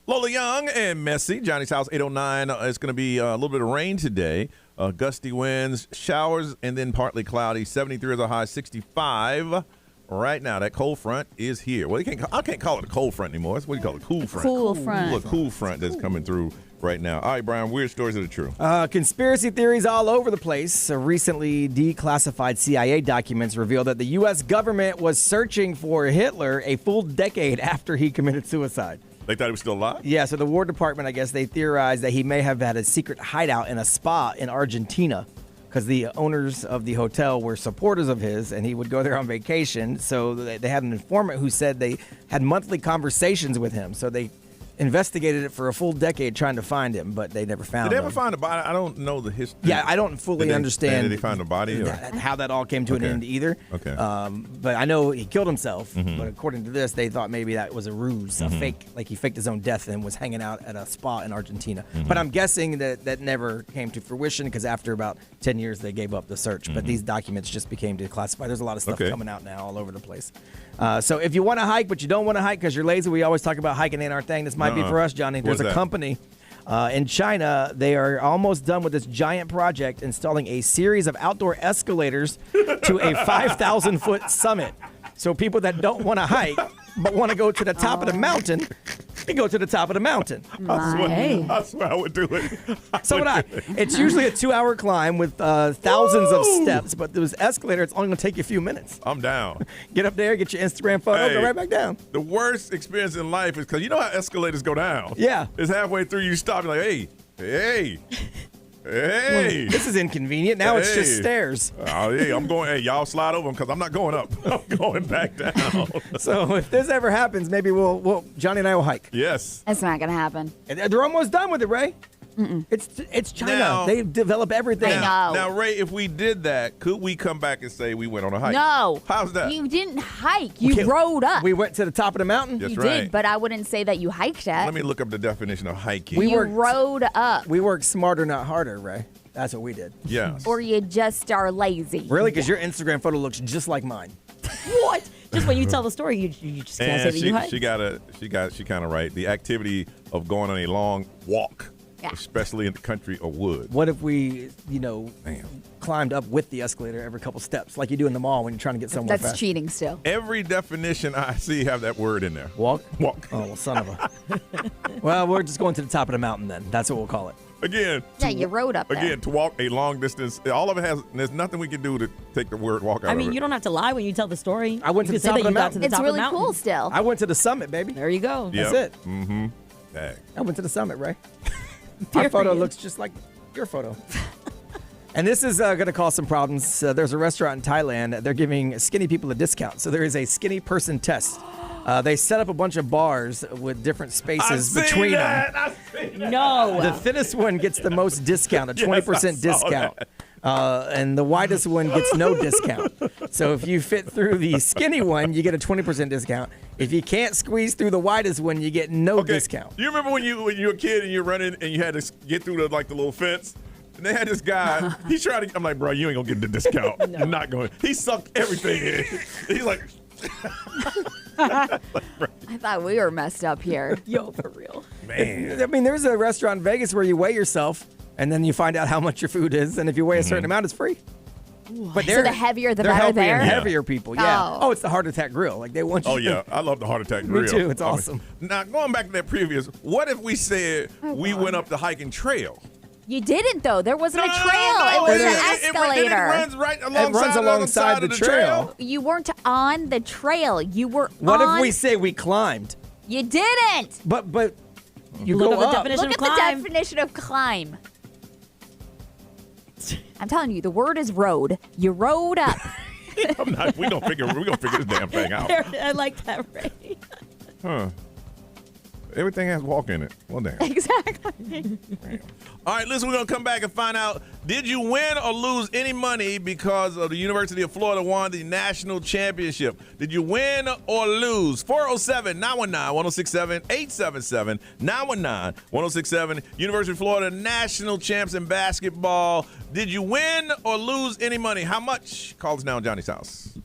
Lola Young and Messy. Johnny's house, 809. It's going to be a little bit of rain today. Gusty winds, showers, and then partly cloudy. 73 is a high, 65. Right now, that cold front is here. Well, I can't call it a cold front anymore. It's what do you call it? Cool front. Cool front. A cool front that's coming through right now. All right, Brian, weird stories that are true. Conspiracy theories all over the place. Recently declassified CIA documents reveal that the U.S. government was searching for Hitler a full decade after he committed suicide. They thought he was still alive? Yeah, so the War Department, I guess, they theorized that he may have had a secret hideout in a spa in Argentina because the owners of the hotel were supporters of his, and he would go there on vacation. So they had an informant who said they had monthly conversations with him. So they investigated it for a full decade trying to find him, but they never found him. Did they ever find a body? I don't know the history. Yeah, I don't fully understand. Did they find a body? How that all came to an end either. Okay. But I know he killed himself. But according to this, they thought maybe that was a ruse, a fake, like he faked his own death and was hanging out at a spa in Argentina. But I'm guessing that never came to fruition because after about 10 years, they gave up the search. But these documents just became declassified. There's a lot of stuff coming out now all over the place. So if you want to hike, but you don't want to hike because you're lazy, we always talk about hiking ain't our thing. This might be for us, Johnny. There's a company in China. They are almost done with this giant project installing a series of outdoor escalators to a 5,000-foot summit. So people that don't want to hike but want to go to the top of the mountain We go to the top of the mountain. I swear I would do it. So would I. It's usually a 2-hour climb with thousands of steps, but those escalator, it's only going to take you a few minutes. I'm down. Get up there, get your Instagram photo, go right back down. The worst experience in life is because you know how escalators go down. Yeah. It's halfway through, you stop, you're like, hey. This is inconvenient. Now it's just stairs. Oh, yeah, I'm going, hey, y'all slide over them because I'm not going up. I'm going back down. So if this ever happens, maybe Johnny and I will hike. Yes. It's not going to happen. And they're almost done with it, Ray. It's China. Now- they develop everything. I know. Now, Ray, if we did that, could we come back and say we went on a hike? No. How's that? You didn't hike. You Okay, rode up. We went to the top of the mountain. That's you right. did, but I wouldn't say that you hiked it. Let me look up the definition of hiking. you rode up. We work smarter, not harder, Ray. That's what we did. Yes. Or you just are lazy. Really? Because your Instagram photo looks just like mine. What? Just when you tell the story, you just can't say And that you hiked. she kind of right. The activity of going on a long walk, Yeah. especially in the country or woods. What if we, climbed up with the escalator every couple steps, like you do in the mall when you're trying to get somewhere That's fast? cheating still. Every definition I see have that word in there. Walk? Walk. Oh, well, son of a. Well, we're just going to the top of the mountain then. That's what we'll call it. Again. Yeah, you rode up there. Again, to walk a long distance. All of it has. There's nothing we can do to take the word walk out I mean, of it. you don't have to lie when you tell the story. I went to You the can top say of that the you got mountain. to the It's top really of the mountain. cool still. I went to the summit, baby. There you go. Yep. That's it. Mm-hmm. Dang. I went to the summit, Ray. Our photo looks just like your photo. And this is going to cause some problems. There's a restaurant in Thailand. They're giving skinny people a discount. So there is a skinny person test. They set up a bunch of bars with different spaces between them. No. The thinnest one gets the most discount, a 20% Yes, I saw discount. And the widest one gets no discount. So if you fit through the skinny one, you get a 20% discount. If you can't squeeze through the widest one, you get no discount. You remember when you were a kid and you're running and you had to get through the little fence? And they had this guy. He tried to. I'm like, bro, you ain't gonna get the discount. You're not going. He sucked everything in. He's like. I thought we were messed up here. Yo, for real. Man. I mean, there's a restaurant in Vegas where you weigh yourself, and then you find out how much your food is, and if you weigh a certain amount, it's free. But So the heavier, the they're better healthier there? and heavier people, yeah. Oh. Oh, it's the heart attack grill. Like they want you. Oh yeah, I love the heart attack Me grill. too, it's awesome. Now going back to that previous, what if we said we went up the hiking trail? You didn't, though. There wasn't a No, trail. no, It was it- an it escalator. runs right It runs alongside alongside the the trail. You weren't on the trail. You were What on. if we say we climbed? You didn't. But you Look go up the up. definition. Look at climb. the definition of climb. I'm telling you, the word is road. You rode up. We gonna figure this damn thing out. I like that, Ray. Huh. Everything has walk in it. Well, damn. Exactly. All right, listen, we're going to come back and find out, did you win or lose any money because of the University of Florida won the national championship? Did you win or lose? 407-919-1067, 877-919-1067. University of Florida national champs in basketball. Did you win or lose any money? How much? Call us now on Johnny's house.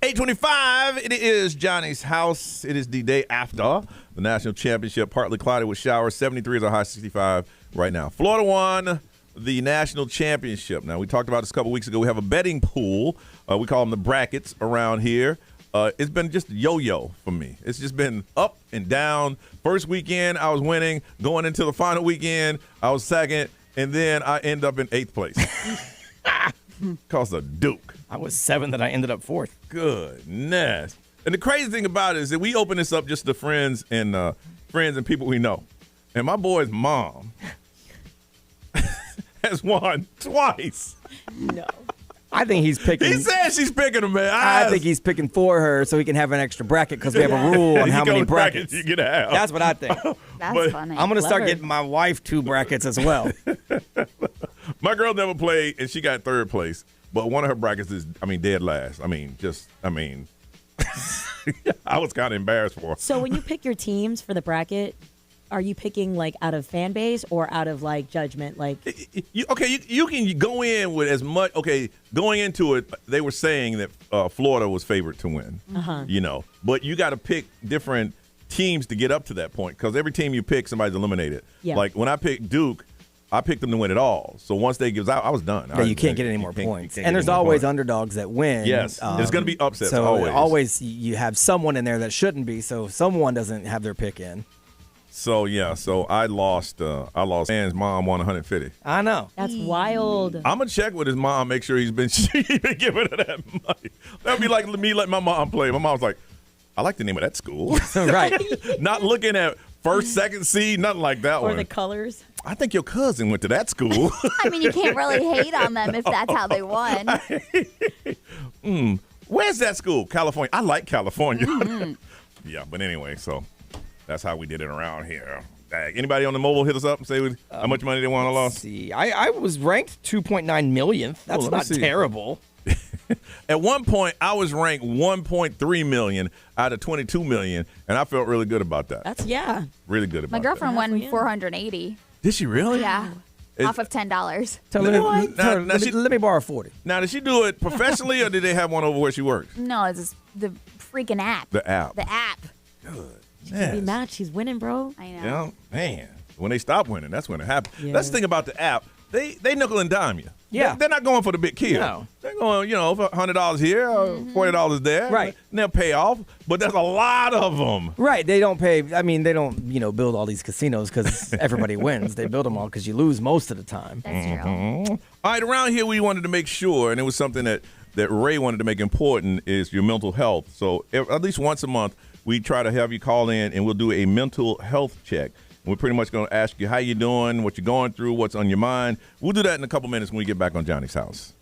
8:25. It is Johnny's house. It is the day after the national championship. Partly cloudy with showers. 73 is our high. 65 right now. Florida won the national championship. Now, we talked about this a couple weeks ago. We have a betting pool. We call them the brackets around here. It's been just yo-yo for me. It's just been up and down. First weekend, I was winning. Going into the final weekend, I was second. And then I end up in 8th place. Cost a Duke. I was 7th and I ended up 4th. Goodness. And the crazy thing about it is that we open this up just to friends and people we know. And my boy's mom has won twice. No. I think he's picking. He says she's picking him, man. I think he's picking for her so he can have an extra bracket because we have a rule on how many brackets you can have. That's what I think. That's funny. I'm going to start getting my wife 2 brackets as well. My girl never played, and she got 3rd place. But one of her brackets is, dead last. I was kind of embarrassed for her. So when you pick your teams for the bracket, are you picking like out of fan base or out of like judgment? Like, you can go in with as much. Okay, going into it, they were saying that Florida was favored to win. But you got to pick different teams to get up to that point because every team you pick, somebody's eliminated. Yeah. Like when I picked Duke, I picked them to win it all. So once they gives out, I was done. Yeah, you can't get any more points. And there's always underdogs that win. Yes, there's going to be upsets. So always you have someone in there that shouldn't be. So someone doesn't have their pick in. So I lost. Man's mom won 150. I know. That's wild. I'm gonna check with his mom, make sure he's been giving her that money. That'd be like me letting my mom play. My mom's like, I like the name of that school. Right. Not looking at first, second seed, nothing like that Or one. the colors. I think your cousin went to that school. You can't really hate on them if that's how they won. Where's that school? California. I like California. Yeah, but anyway, so that's how we did it around here. Anybody on the mobile hit us up and say how much money they won or lost? See, I was ranked 2.9 millionth. That's not terrible. At one point, I was ranked 1.3 million out of 22 million, and I felt really good about that. That's really good about My girlfriend that. won 480. Did she really? Yeah. Off of $10. Let me borrow 40. Now, did she do it professionally, or did they have one over where she works? No, it's just the freaking app. The app. The app. Good. Be matched. She's winning, bro. I know. Yeah, man. When they stop winning, that's when it happens. Yeah. That's the thing about the app. They nickel and dime you. Yeah. They're not going for the big kill. No. They're going, for $100 here, $40 there. Right. And they'll pay off, but there's a lot of them. Right. They don't pay. They don't, build all these casinos because everybody wins. They build them all because you lose most of the time. That's true. All right, around here we wanted to make sure, and it was something that Ray wanted to make important, is your mental health. So at least once a month, we try to have you call in, and we'll do a mental health check. We're pretty much going to ask you how you're doing, what you're going through, what's on your mind. We'll do that in a couple minutes when we get back on Johnny's house.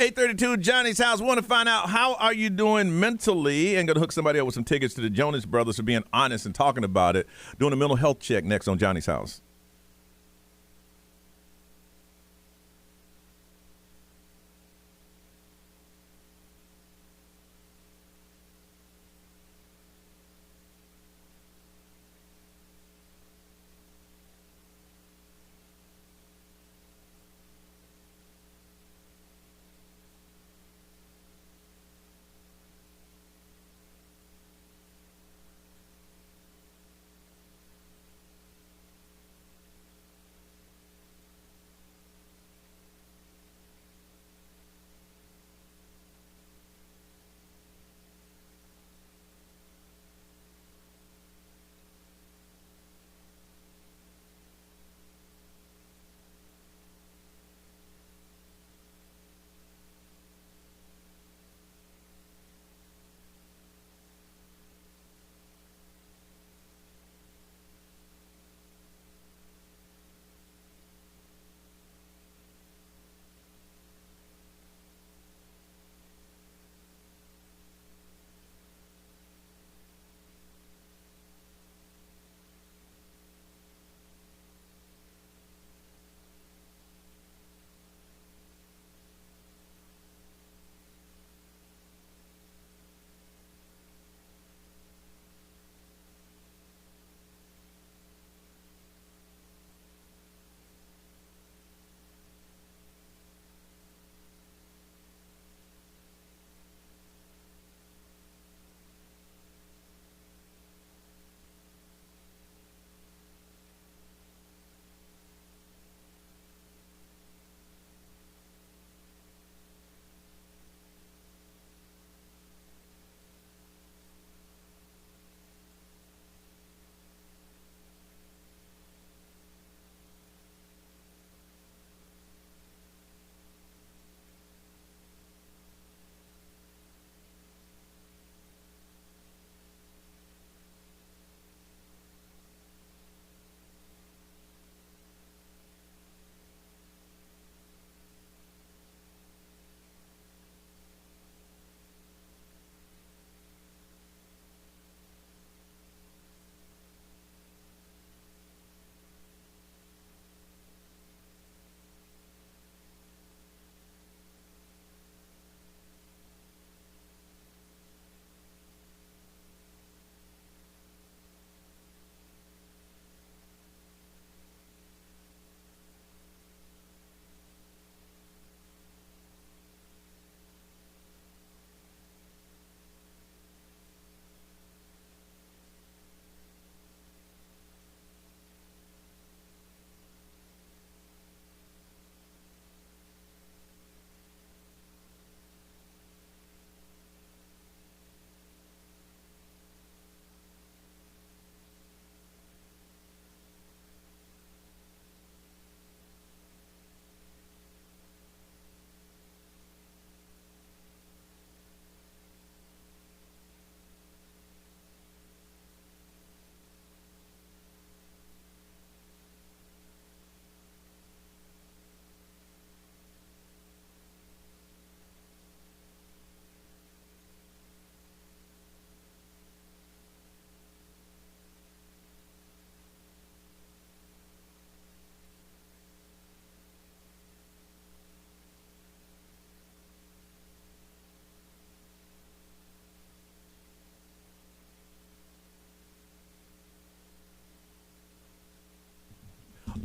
832 Johnny's House. Want to find out how are you doing mentally, and going to hook somebody up with some tickets to the Jonas Brothers for being honest and talking about it. Doing a mental health check next on Johnny's House.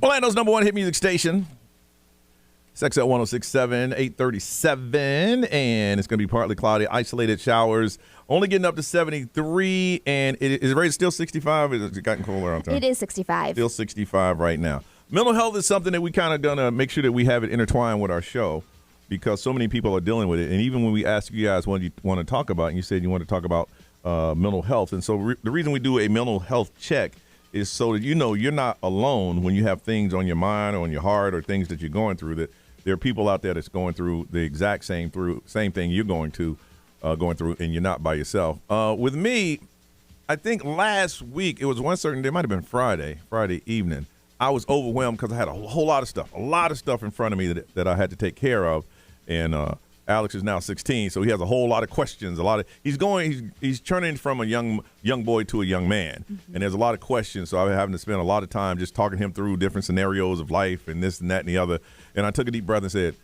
Orlando's number one hit music station. XL 1067, 837, and it's going to be partly cloudy, isolated showers, only getting up to 73, and is it still 65? Is it gotten cooler out there? It is 65. Still 65 right now. Mental health is something that we kind of going to make sure that we have it intertwined with our show because so many people are dealing with it. And even when we ask you guys what you want to talk about, and you said you want to talk about mental health. And so the reason we do a mental health check is so that you know you're not alone when you have things on your mind or on your heart or things that you're going through, that there are people out there that's going through the exact same thing you're going through, and you're not by yourself. With me, I think last week, it was one certain day, it might have been Friday evening, I was overwhelmed because I had a whole lot of stuff in front of me that I had to take care of. And Alex is now 16, so he has a whole lot of questions. He's turning from a young boy to a young man, and there's a lot of questions. So I'm having to spend a lot of time just talking him through different scenarios of life and this and that and the other. And I took a deep breath and said,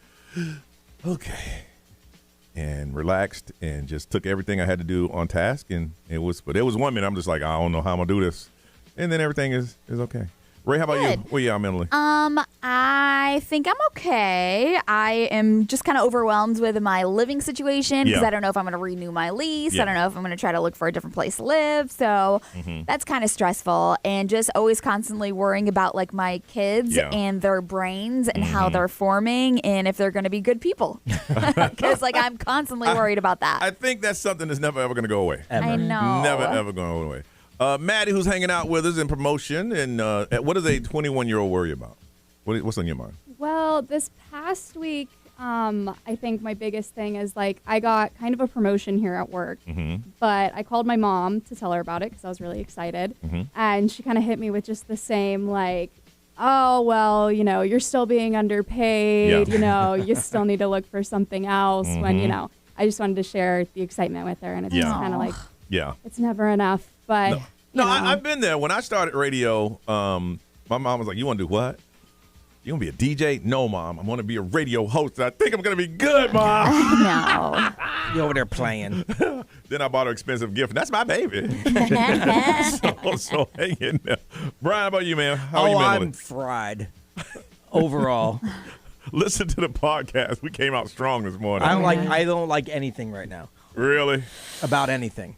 "Okay," and relaxed and just took everything I had to do on task. And it was 1 minute I'm just like, I don't know how I'm gonna do this, and then everything is okay. Ray, how about you? Where you at mentally? I think I'm okay. I am just kind of overwhelmed with my living situation because I don't know if I'm going to renew my lease. I don't know if I'm going to try to look for a different place to live. So that's kind of stressful, and just always constantly worrying about like my kids and their brains and how they're forming and if they're going to be good people. Because like I'm constantly worried about that. I think that's something that's never ever going to go away. Ever. I know. Never ever going to go away. Maddie, who's hanging out with us in promotion, and what does a 21-year-old worry about? What's on your mind? Well, this past week, I think my biggest thing is like I got kind of a promotion here at work, but I called my mom to tell her about it because I was really excited, and she kind of hit me with just the same like, oh, well, you're still being underpaid, you still need to look for something else when, I just wanted to share the excitement with her, and it's just kind of like, it's never enough. But I've been there. When I started radio, my mom was like, "You want to do what? You want to be a DJ?" "No, Mom. I want to be a radio host. I think I'm going to be good, Mom." No. You over there playing. Then I bought her an expensive gift, and that's my baby. so hang in there. Brian, how about you, man? How are you mentally? I'm fried overall. Listen to the podcast. We came out strong this morning. I don't like anything right now. Really? About anything.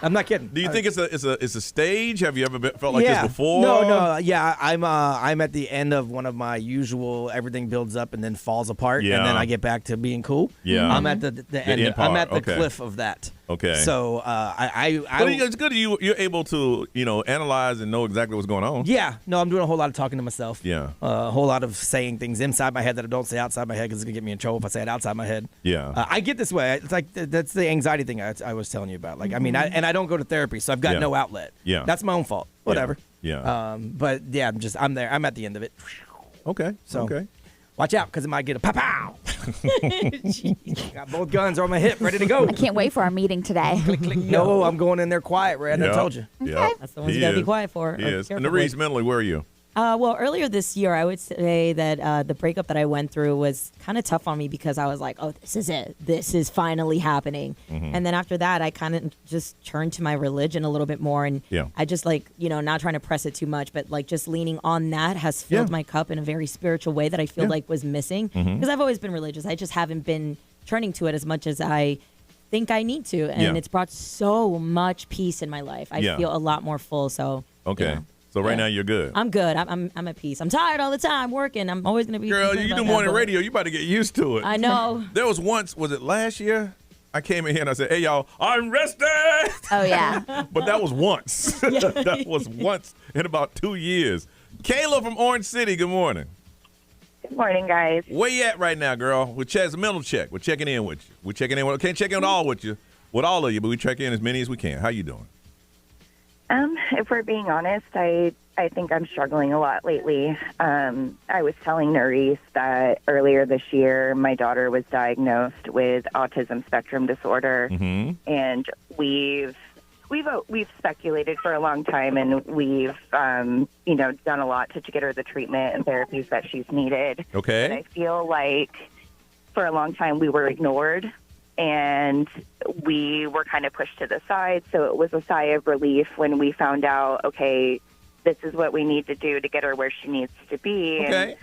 I'm not kidding. Do you think it's a stage? Have you ever felt like this before? No. Yeah, I'm at the end of one of my usual everything builds up and then falls apart, and then I get back to being cool. Yeah. I'm at the end. part. I'm at the cliff of that. Okay. So But it's good you're able to analyze and know exactly what's going on. Yeah. No, I'm doing a whole lot of talking to myself. Yeah. A whole lot of saying things inside my head that I don't say outside my head because it's gonna get me in trouble if I say it outside my head. Yeah. I get this way. It's like that's the anxiety thing I was telling you about. Like I mean, I don't go to therapy, so I've got no outlet. Yeah. That's my own fault. Whatever. Yeah. But yeah, I'm there. I'm at the end of it. Okay. So okay. Watch out, because it might get a pow-pow. Got both guns on my hip, ready to go. I can't wait for our meeting today. No, I'm going in there quiet, Red. I told you. Yeah. That's the ones you gotta be quiet for. Yes. And Nerese, mentally, where are you? Well, earlier this year, I would say that the breakup that I went through was kind of tough on me because I was like, oh, this is it. This is finally happening. And then after that, I kind of just turned to my religion a little bit more. And I just not trying to press it too much, but like just leaning on that has filled my cup in a very spiritual way that I feel like was missing. Because I've always been religious. I just haven't been turning to it as much as I think I need to. And it's brought so much peace in my life. I feel a lot more full. So, okay. So right now you're good. I'm good. I'm at peace. I'm tired all the time working. I'm always going to be. Girl, you do morning radio. You about to get used to it. I know. There was once, was it last year? I came in here and I said, "Hey y'all, I'm rested." Oh yeah. But that was once. That was once in about 2 years. Kayla from Orange City. Good morning. Good morning, guys. Where you at right now, girl? It's a mental check. We're checking in with you. We're checking in. Can't check in with all of you, but we check in as many as we can. How you doing? If we're being honest, I think I'm struggling a lot lately. I was telling Nerese that earlier this year, my daughter was diagnosed with autism spectrum disorder, and we've speculated for a long time, and we've done a lot to get her the treatment and therapies that she's needed. Okay. But I feel like for a long time we were ignored. And we were kind of pushed to the side, so it was a sigh of relief when we found out, okay, this is what we need to do to get her where she needs to be. Okay.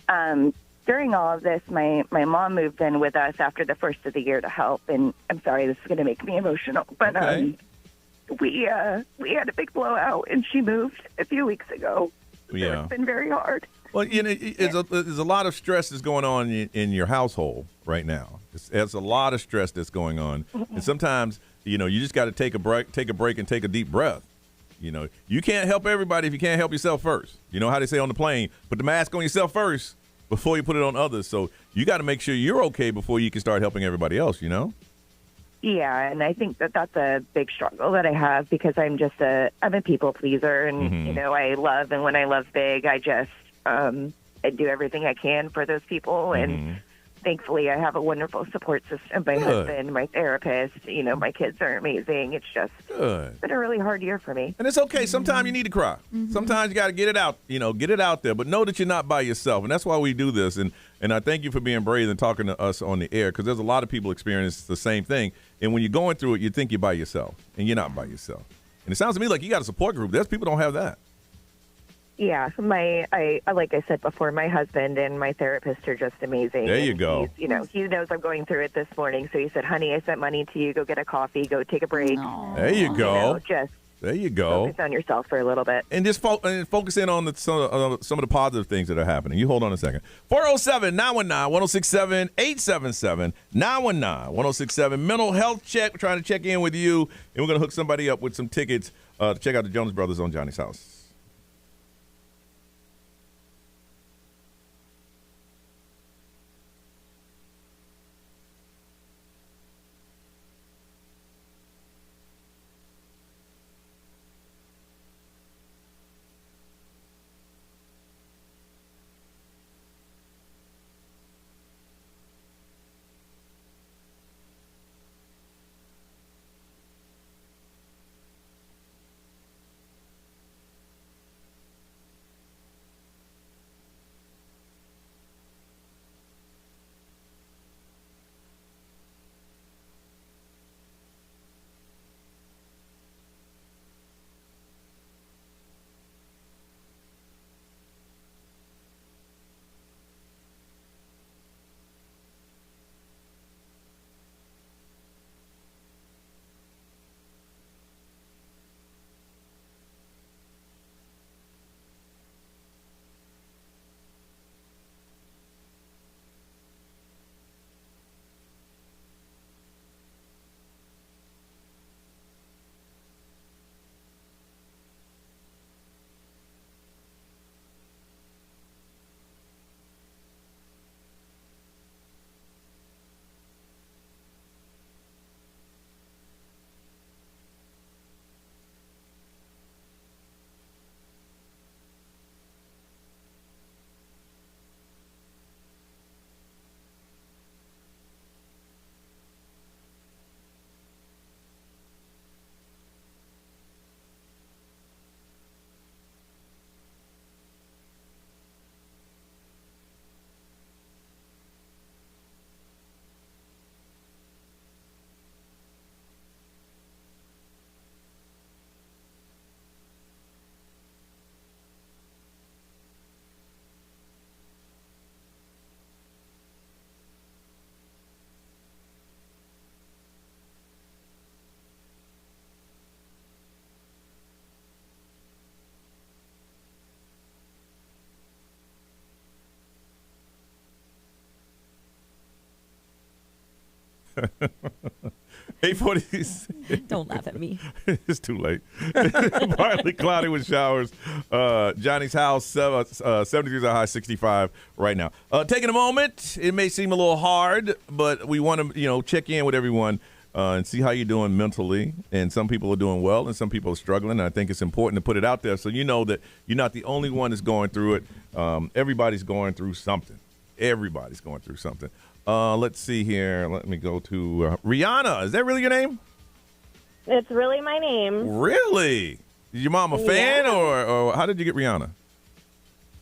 And during all of this, my mom moved in with us after the first of the year to help. And I'm sorry, this is going to make me emotional, but we had a big blowout, and she moved a few weeks ago. Yeah. So it's been very hard. Well, there's a lot of stress that's going on in your household right now. There's a lot of stress that's going on, and sometimes you just got to take a break, and take a deep breath. You can't help everybody if you can't help yourself first. You know how they say on the plane, put the mask on yourself first before you put it on others. So you got to make sure you're okay before you can start helping everybody else. Yeah, and I think that's a big struggle that I have because I'm a people pleaser, and I love, and when I love big, I just I do everything I can for those people, and thankfully, I have a wonderful support system. My husband, my therapist, my kids are amazing. It's just been a really hard year for me. And it's okay. Sometimes you need to cry. Sometimes you got to get it out, get it out there. But know that you're not by yourself. And that's why we do this. And I thank you for being brave and talking to us on the air, because there's a lot of people experience the same thing. And when you're going through it, you think you're by yourself, and you're not by yourself. And it sounds to me like you got a support group. There's people don't have that. Yeah, like I said before, my husband and my therapist are just amazing. There you go. He knows I'm going through it this morning, so he said, "Honey, I sent money to you. Go get a coffee. Go take a break." There you go. There you go. Focus on yourself for a little bit. And just focus in on some of the positive things that are happening. You hold on a second. 407-919-1067, 877-919-1067. Mental health check. We're trying to check in with you, and we're going to hook somebody up with some tickets to check out the Jonas Brothers on Johnny's House. Don't laugh at me. It's too late. Partly cloudy with showers. Johnny's house, 73 is a high, 65 right now. Taking a moment. It may seem a little hard, but we want to, check in with everyone and see how you're doing mentally. And some people are doing well, and some people are struggling. And I think it's important to put it out there so you know that you're not the only one that's going through it. Everybody's going through something. Everybody's going through something. Let's see here. Let me go to Rihanna. Is that really your name? It's really my name. Really? Is your mom a fan, or how did you get Rihanna?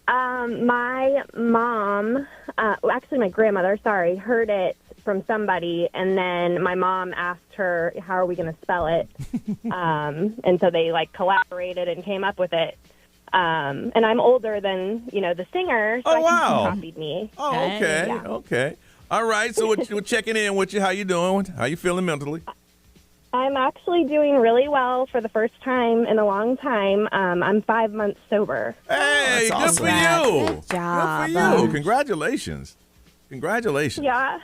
My mom, actually my grandmother, heard it from somebody, and then my mom asked her, how are we going to spell it? And so they, collaborated and came up with it. And I'm older than, the singer, so I think she copied me. Oh, okay, okay. All right, so we're checking in with you. How you doing? How you feeling mentally? I'm actually doing really well for the first time in a long time. I'm 5 months sober. Hey, good awesome. for you. Good job. Good for you. Congratulations. Congratulations. Yeah.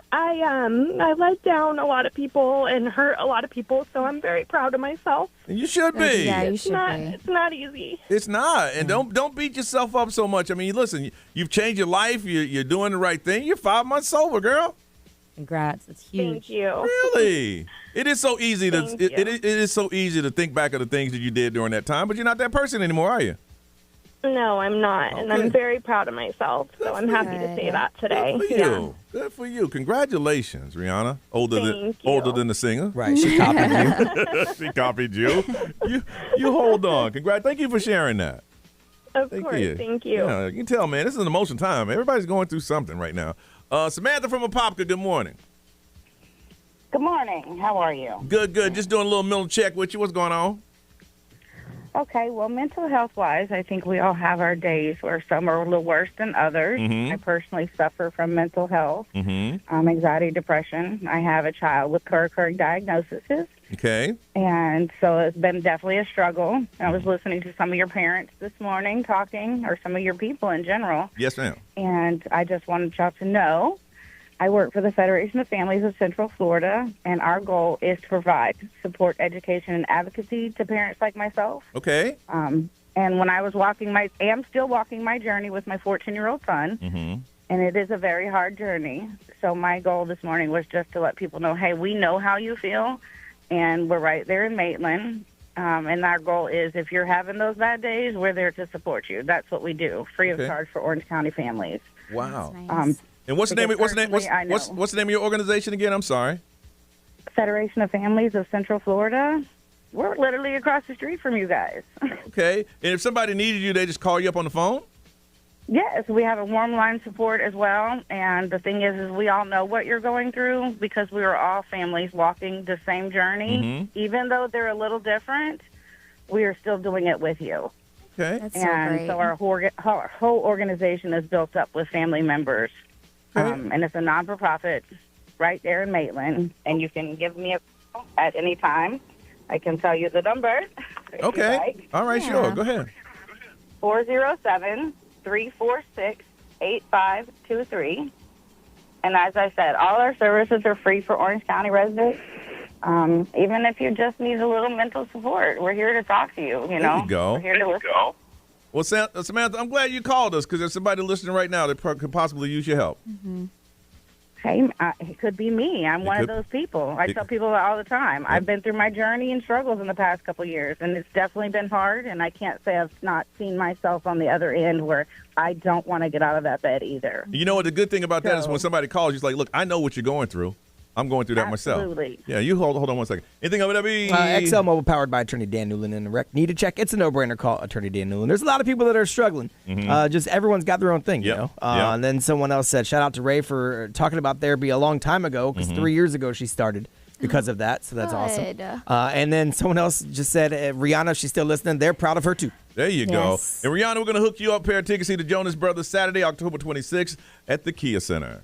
I let down a lot of people and hurt a lot of people, so I'm very proud of myself. And you should be. Yeah, you should be. It's not easy. It's not. And don't beat yourself up so much. I mean, listen, you've changed your life. You're doing the right thing. You're 5 months sober, girl. Congrats. That's huge. Thank you. Really? It is so easy to it is so easy to think back of the things that you did during that time, but you're not that person anymore, are you? No, I'm not, and I'm very proud of myself. So I'm happy to say that today. Good for you. Good for you. Congratulations, Rihanna. Older than the singer. Right. She copied you. She copied you. You hold on. Thank you for sharing that. Of course. Thank you. Yeah, you can tell, man. This is an emotional time. Everybody's going through something right now. Samantha from Apopka, good morning. Good morning. How are you? Good. Just doing a little mental check with you. What's going on? Okay, well, mental health-wise, I think we all have our days where some are a little worse than others. Mm-hmm. I personally suffer from mental health, anxiety, depression. I have a child with co-occurring diagnoses. Okay. And so it's been definitely a struggle. I was listening to some of your parents this morning talking, or some of your people in general. Yes, ma'am. And I just wanted y'all to know I work for the Federation of Families of Central Florida, and our goal is to provide support, education, and advocacy to parents like myself. Okay. And when I was am still walking my journey with my 14-year-old son, and it is a very hard journey. So my goal this morning was just to let people know, hey, we know how you feel, and we're right there in Maitland. And our goal is if you're having those bad days, we're there to support you. That's what we do, free of charge for Orange County families. Wow. Nice. And what's the name of your organization again? I'm sorry. Federation of Families of Central Florida. We're literally across the street from you guys. Okay. And if somebody needed you, they just call you up on the phone? Yes, we have a warm line support as well. And the thing is we all know what you're going through because we are all families walking the same journey. Even though they're a little different, we are still doing it with you. Okay. That's So our whole organization is built up with family members. And it's a non-for-profit right there in Maitland. And you can give me a call at any time. I can tell you the number. Okay. All right, sure. Go ahead. 407-346-8523. And as I said, all our services are free for Orange County residents. Even if you just need a little mental support, we're here to talk to you. You know, there you go. We're here to listen. Well, Samantha, I'm glad you called us because there's somebody listening right now that could possibly use your help. Hey, it could be me. I'm one of those people. I tell people that all the time. I've been through my journey and struggles in the past couple of years, and it's definitely been hard, and I can't say I've not seen myself on the other end where I don't want to get out of that bed either. You know what? The good thing about that is when somebody calls, you're like, look, I know what you're going through. I'm going through that myself. Absolutely. Yeah, you hold on one second. Anything over there? XL Mobile powered by Attorney Dan Newland in the rec. Need to check? It's a no-brainer. Call Attorney Dan Newland. There's a lot of people that are struggling. Just everyone's got their own thing, you know. And then someone else said, shout out to Ray for talking about therapy a long time ago because 3 years ago she started because of that. So that's awesome. And then someone else just said, Rihanna, she's still listening. They're proud of her too. There you go. And Rihanna, we're going to hook you up. Pair of tickets to the Jonas Brothers Saturday, October 26th at the Kia Center.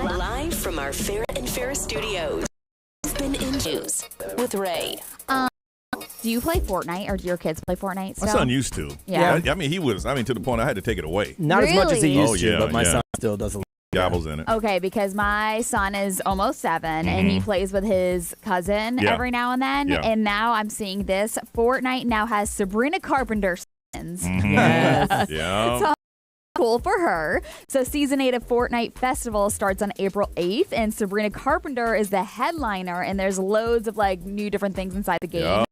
Live from our Farrah and Farrah studios. You've been in news with Ray. Do you play Fortnite, or do your kids play Fortnite still? My son used to. Yeah. I mean, to the point I had to take it away. Not as much as he Really? used to, but my son still does a lot. Gobbles in it. Okay, because my son is almost 7, and he plays with his cousin every now and then. Yeah. And now I'm seeing this. Fortnite now has Sabrina Carpenter skins. Yes. Yeah. So cool for her. So season 8 of Fortnite Festival starts on April 8th, and Sabrina Carpenter is the headliner, and there's loads of like new different things inside the game. Yep.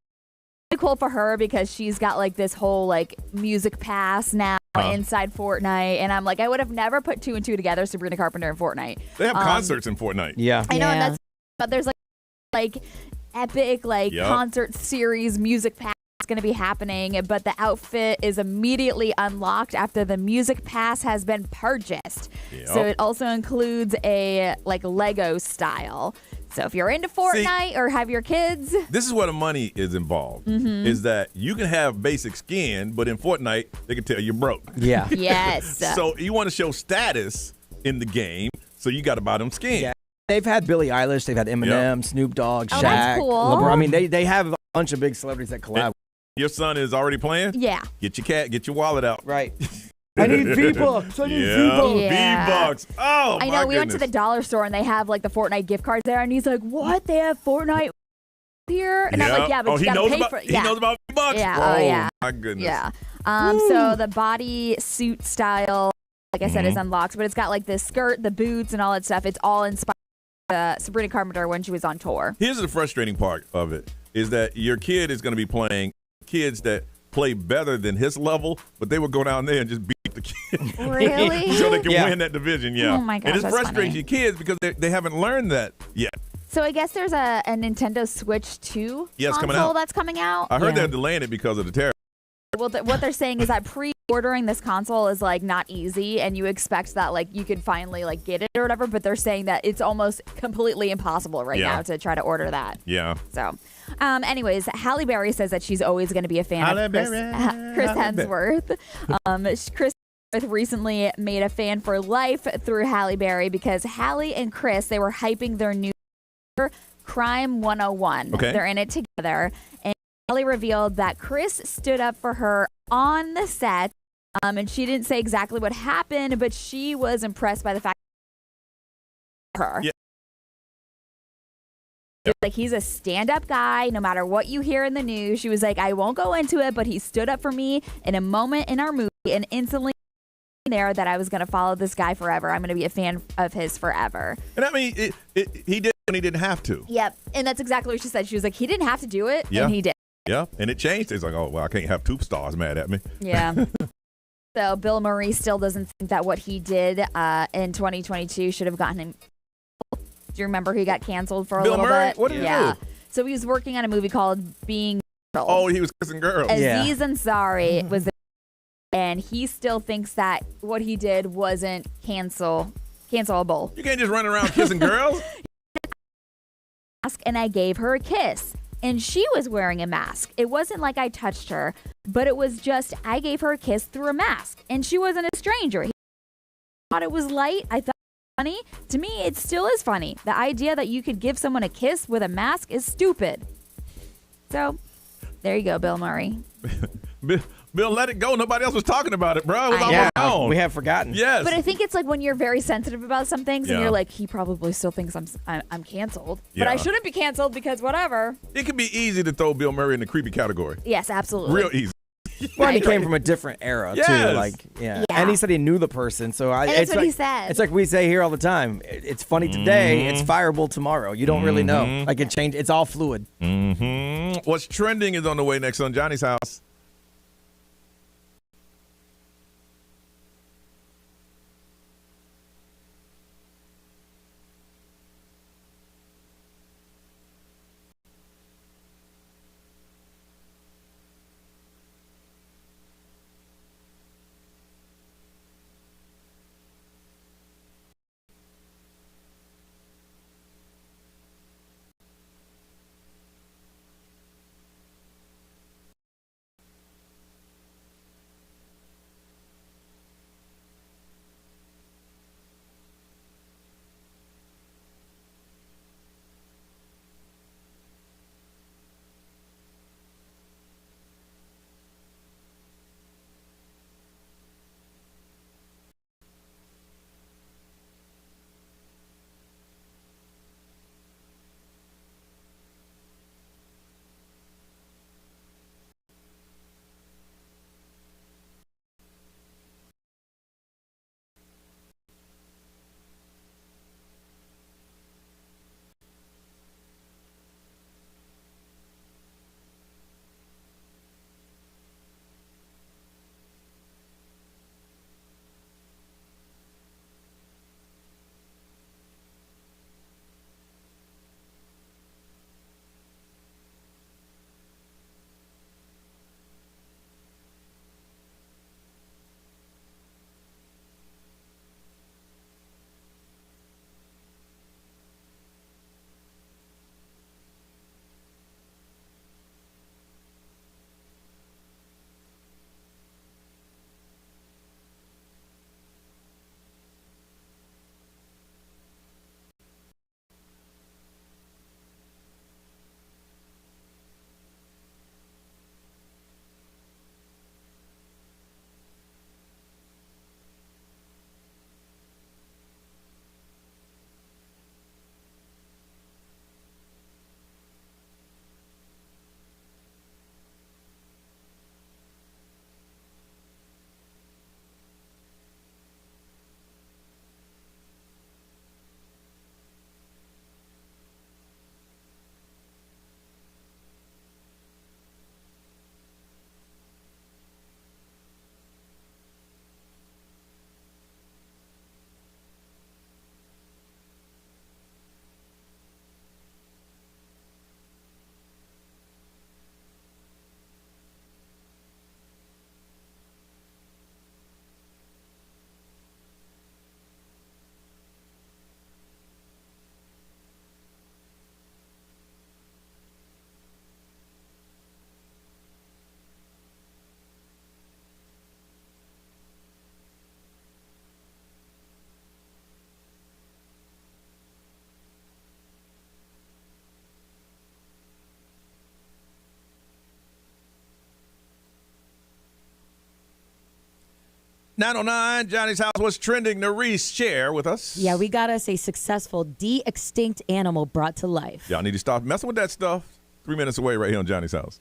Cool for her because she's got like this whole like music pass now inside Fortnite, and I'm like, I would have never put 2 and 2 together, Sabrina Carpenter and Fortnite. They have concerts in Fortnite. Yeah. I know, and but there's like epic concert series music pass going to be happening, but the outfit is immediately unlocked after the music pass has been purchased. Yep. So it also includes a like Lego style. So if you're into Fortnite or have your kids, this is where the money is involved. Is that you can have basic skin, but in Fortnite they can tell you're broke. Yeah. yes. So you want to show status in the game, so you got to buy them skin. Yeah. They've had Billie Eilish, they've had Eminem, Snoop Dogg, Shaq, that's cool. LeBron. I mean, they have a bunch of big celebrities that collab. Your son is already playing? Yeah. Get your wallet out. Right. I need V-Bucks. I need V-Bucks. Yeah. V-Bucks. Oh, I my know we went to the goodness. dollar store and they have like the Fortnite gift cards there, and he's like, "What? They have Fortnite here?" And I'm like, "Yeah, but you gotta pay for it." He knows about V-Bucks? Yeah. Oh, yeah. my goodness. Yeah. So the body suit style, like I said, is unlocked, but it's got like the skirt, the boots, and all that stuff. It's all inspired by Sabrina Carpenter when she was on tour. Here's the frustrating part of it, is that your kid is going to be playing kids that play better than his level, but they will go down there and just beat the kid. Really? So they can win that division, yeah. Oh my gosh, and it's that's frustrating funny. your kids because they haven't learned that yet. So I guess there's a Nintendo Switch 2 Yeah, it's console coming out. that's coming out. I heard they're delaying it because of the tariff. Well, what they're saying is that pre-ordering this console is like not easy, and you expect that like you could finally like get it or whatever. But they're saying that it's almost completely impossible right now to try to order that. Yeah. So, anyways, Halle Berry says that she's always going to be a fan of Chris Hemsworth. Chris Hemsworth recently made a fan for life through Halle Berry because Halle and Chris, they were hyping their new Crime 101. Okay. They're in it together, and Halle revealed that Chris stood up for her on the set, and she didn't say exactly what happened, but she was impressed by the fact her. Yeah. Like, he's a stand-up guy, no matter what you hear in the news. She was like, I won't go into it, but he stood up for me in a moment in our movie and instantly there that I was going to follow this guy forever. I'm going to be a fan of his forever. And I mean, he did when he didn't have to. Yep. And that's exactly what she said. She was like, he didn't have to do it, Yeah. and he did. Yeah, and it changed. It's like, oh, well, I can't have two stars mad at me. Yeah. So Bill Murray still doesn't think that what he did in 2022 should have gotten him. Do you remember he got canceled for a Bill little Murray? bit? What did he do? So he was working on a movie called Being Girl. Oh, he was kissing girls. Aziz Ansari was the, and he still thinks that what he did wasn't cancelable. You can't just run around kissing girls. And I gave her a kiss, and she was wearing a mask. It wasn't like I touched her, but it was just I gave her a kiss through a mask, and she wasn't a stranger. He thought it was light. I thought it was funny. To me, it still is funny. The idea that you could give someone a kiss with a mask is stupid. So, there you go, Bill Murray. Bill, let it go. Nobody else was talking about it, bro. It was all Yeah, around. we have forgotten. Yes. But I think it's like when you're very sensitive about some things, and Yeah. you're like, he probably still thinks I'm canceled, but I Yeah. shouldn't be canceled because whatever. It can be easy to throw Bill Murray in the creepy category. Yes, absolutely. Real easy. Well, he came from a different era Yes. too. Like, yeah. And he said he knew the person. So And that's it's what like, he said. It's like we say here all the time. It's funny today. It's fireable tomorrow. You don't really know. Like it changed. It's all fluid. What's trending is on the way next on Johnny's House. 909, Johnny's house. What's trending? Nerese, share with us. Yeah, we got us a successful de-extinct animal brought to life. Y'all need to stop messing with that stuff. 3 minutes away right here on Johnny's house.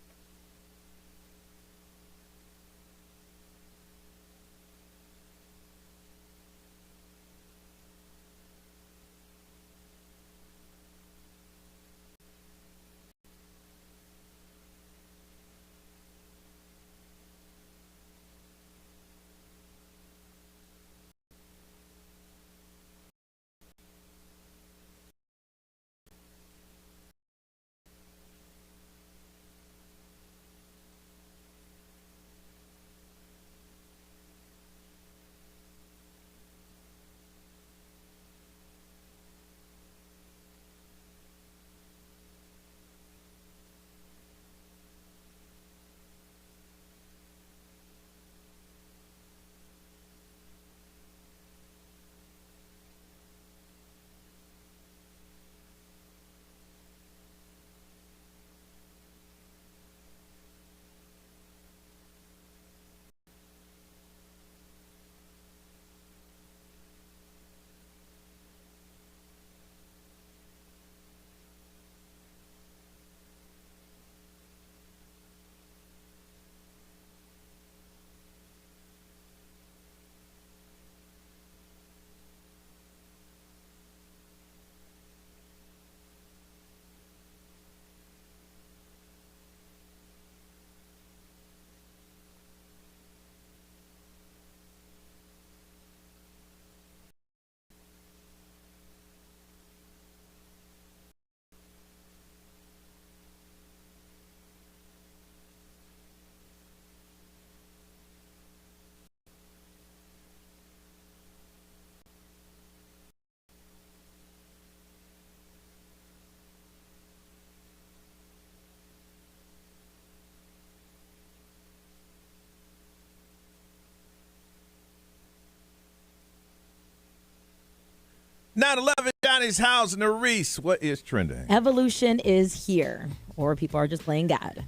Nine 11, Johnny's house. Nerese, what is trending? Evolution is here, or people are just playing God.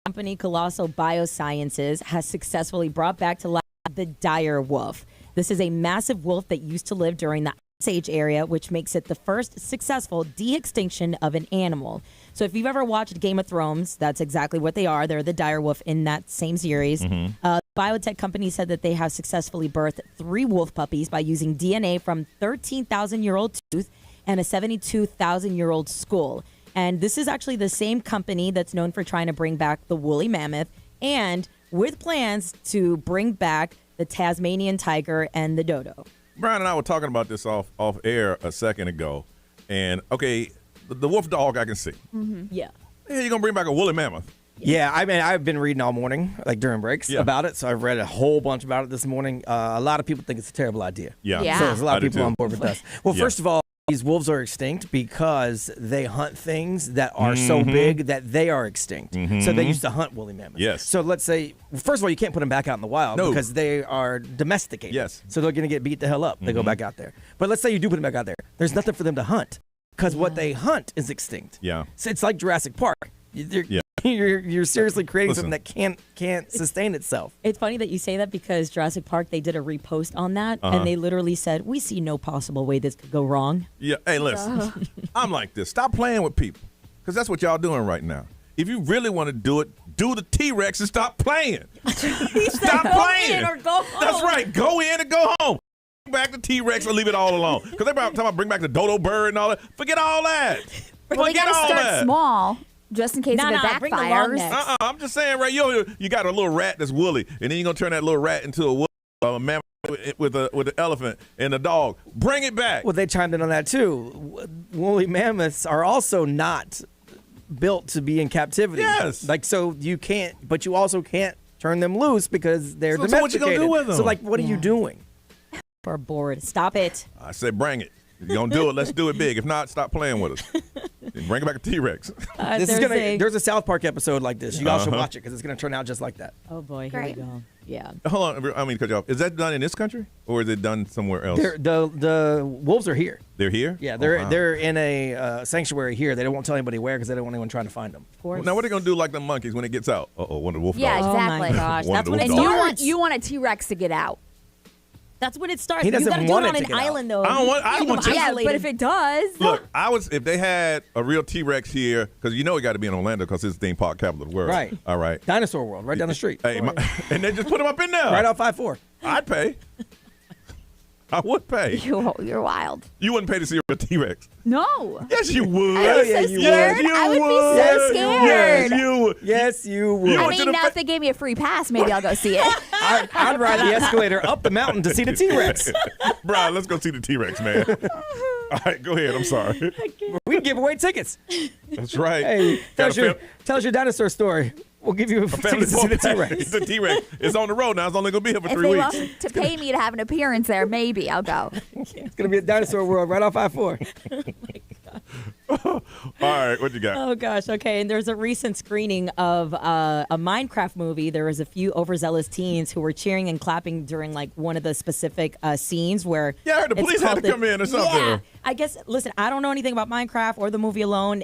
Company Colossal Biosciences has successfully brought back to life the dire wolf. This is a massive wolf that used to live during the Ice Age area, which makes it the first successful de-extinction of an animal. So if you've ever watched Game of Thrones, that's exactly what they are. They're the dire wolf in that same series. Biotech company said that they have successfully birthed 3 wolf puppies by using DNA from 13,000-year-old tooth and a 72,000-year-old skull. And this is actually the same company that's known for trying to bring back the woolly mammoth and with plans to bring back the Tasmanian tiger and the dodo. Brian and I were talking about this off air a second ago. And, okay, the wolf dog I can see. Yeah. Yeah, you're going to bring back a woolly mammoth. Yeah, I mean, I've been reading all morning, like during breaks, about it. So I've read a whole bunch about it this morning. A lot of people think it's a terrible idea. Yeah. So there's a lot of people on board with us. Well, first of all, these wolves are extinct because they hunt things that are so big that they are extinct. So they used to hunt woolly mammoths. Yes. So let's say, first of all, you can't put them back out in the wild because they are domesticated. Yes. So they're going to get beat the hell up. They go back out there. But let's say you do put them back out there. There's nothing for them to hunt because what they hunt is extinct. Yeah. So it's like Jurassic Park. You're seriously creating something that can't sustain itself. It's funny that you say that because Jurassic Park, they did a repost on that, and they literally said, we see no possible way this could go wrong. Yeah. Hey, listen, I'm like this. Stop playing with people because that's what y'all doing right now. If you really want to do it, do the T-Rex and stop playing. Stop playing. Or go home. That's right. Go in and go home. Bring back the T-Rex or leave it all alone. Because they're talking about bring back the dodo bird and all that. Forget all that. Well, they gotta start small. Just in case if it bring the long backfires. necks. I'm just saying, right? You got a little rat that's woolly, and then you're gonna turn that little rat into a mammoth with an elephant and a dog. Bring it back. Well, they chimed in on that too. Woolly mammoths are also not built to be in captivity. Yes. Like so you can't, but you also can't turn them loose because they're So domesticated. what you gonna do with them? So like, what are you doing? We're bored. Stop it. I said, bring it. If you're gonna do it, let's do it big. If not, stop playing with us. Bring back a T-Rex. There's a South Park episode like this. You all should watch it because it's gonna turn out just like that. Oh boy, here we go. Yeah. Hold on, I mean, cut you off. Is that done in this country or is it done somewhere else? The wolves are here. They're here? Yeah, they're in a sanctuary here. They won't tell anybody where because they don't want anyone trying to find them. Of course. Now, what are they going to do like the monkeys when it gets out? One of the wolf Yeah, dogs. exactly. Oh my gosh, One of that's the what wolf it And dogs. you want a T-Rex to get out. That's when it starts. He You doesn't gotta do want it it on to an get out. island, though. I don't want- I Keep don't want them to- Yeah, isolated. but if it does, Look, if they had a real T-Rex here, because you know it got to be in Orlando because it's the theme park capital of the world. Right. All right. Dinosaur World, right down the street. Hey, and they just put them up in there. Right off 5-4. I'd pay. I would pay. you're wild. You wouldn't pay to see a real T-Rex. No. Yes, you would. I would be so you scared. Yes, you I would be would. so scared. Yes, you would. Yes, you would. You I went to mean, the now if they gave me a free pass, maybe I'll go see it. I'd ride the escalator up the mountain to see the T-Rex. Brian, let's go see the T-Rex, man. All right, go ahead. I'm sorry. We give away tickets. That's right. Hey, Got a tell us your dinosaur story. We'll give you family tickets to see the pack. T-Rex. The T-Rex is on the road now. It's only going to be here for If 3 they weeks. want to pay me to have an appearance there, maybe I'll go. It's going to be a Dinosaur World right off I-4. All right, what you got? Oh gosh, okay. And there's a recent screening of a Minecraft movie. There was a few overzealous teens who were cheering and clapping during like one of the specific scenes where Yeah, I heard the it's police had called to come in or something. Yeah, I guess. Listen, I don't know anything about Minecraft or the movie alone.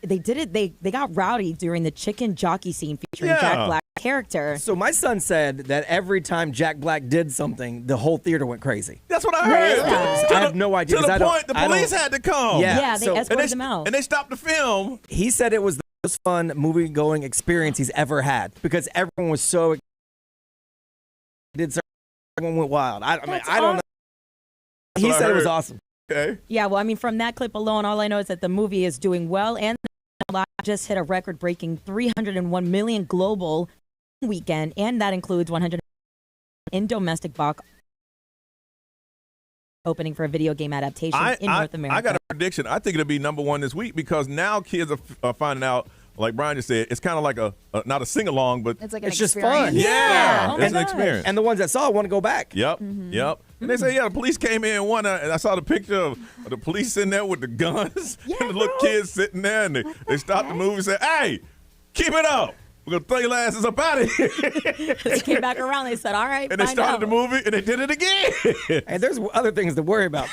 They did it. They got rowdy during the chicken jockey scene featuring Jack Black's character. So my son said that every time Jack Black did something, the whole theater went crazy. That's what I heard. I have no idea. To 'cause the I don't- point, the I don't- police had to come. Yeah, they escorted them out. And they stopped the film. He said it was the most fun movie-going experience he's ever had because everyone was so everyone went wild. I don't know. He what I said it was heard. awesome. Okay. Yeah, well, I mean, from that clip alone, all I know is that the movie is doing well and just hit a record-breaking 301 million global weekend, and that includes 100 in domestic box opening for a video game adaptation in North America. I got a prediction. I think it'll be #1 this week because now kids are finding out, like Brian just said, it's kind of like not a sing-along, but It's like an It's just experience. fun. yeah, Oh my it's an gosh. experience. And the ones that saw it want to go back. Yep, Mm-hmm. yep. And they say, yeah, the police came in one, and I saw the picture of the police sitting there with the guns and the little kids sitting there, and they stopped the movie and said, hey, keep it up. We're going to throw your asses up out of here. They came back around. They said, "All right." And they find started out. the movie, and they did it again. And there's other things to worry about.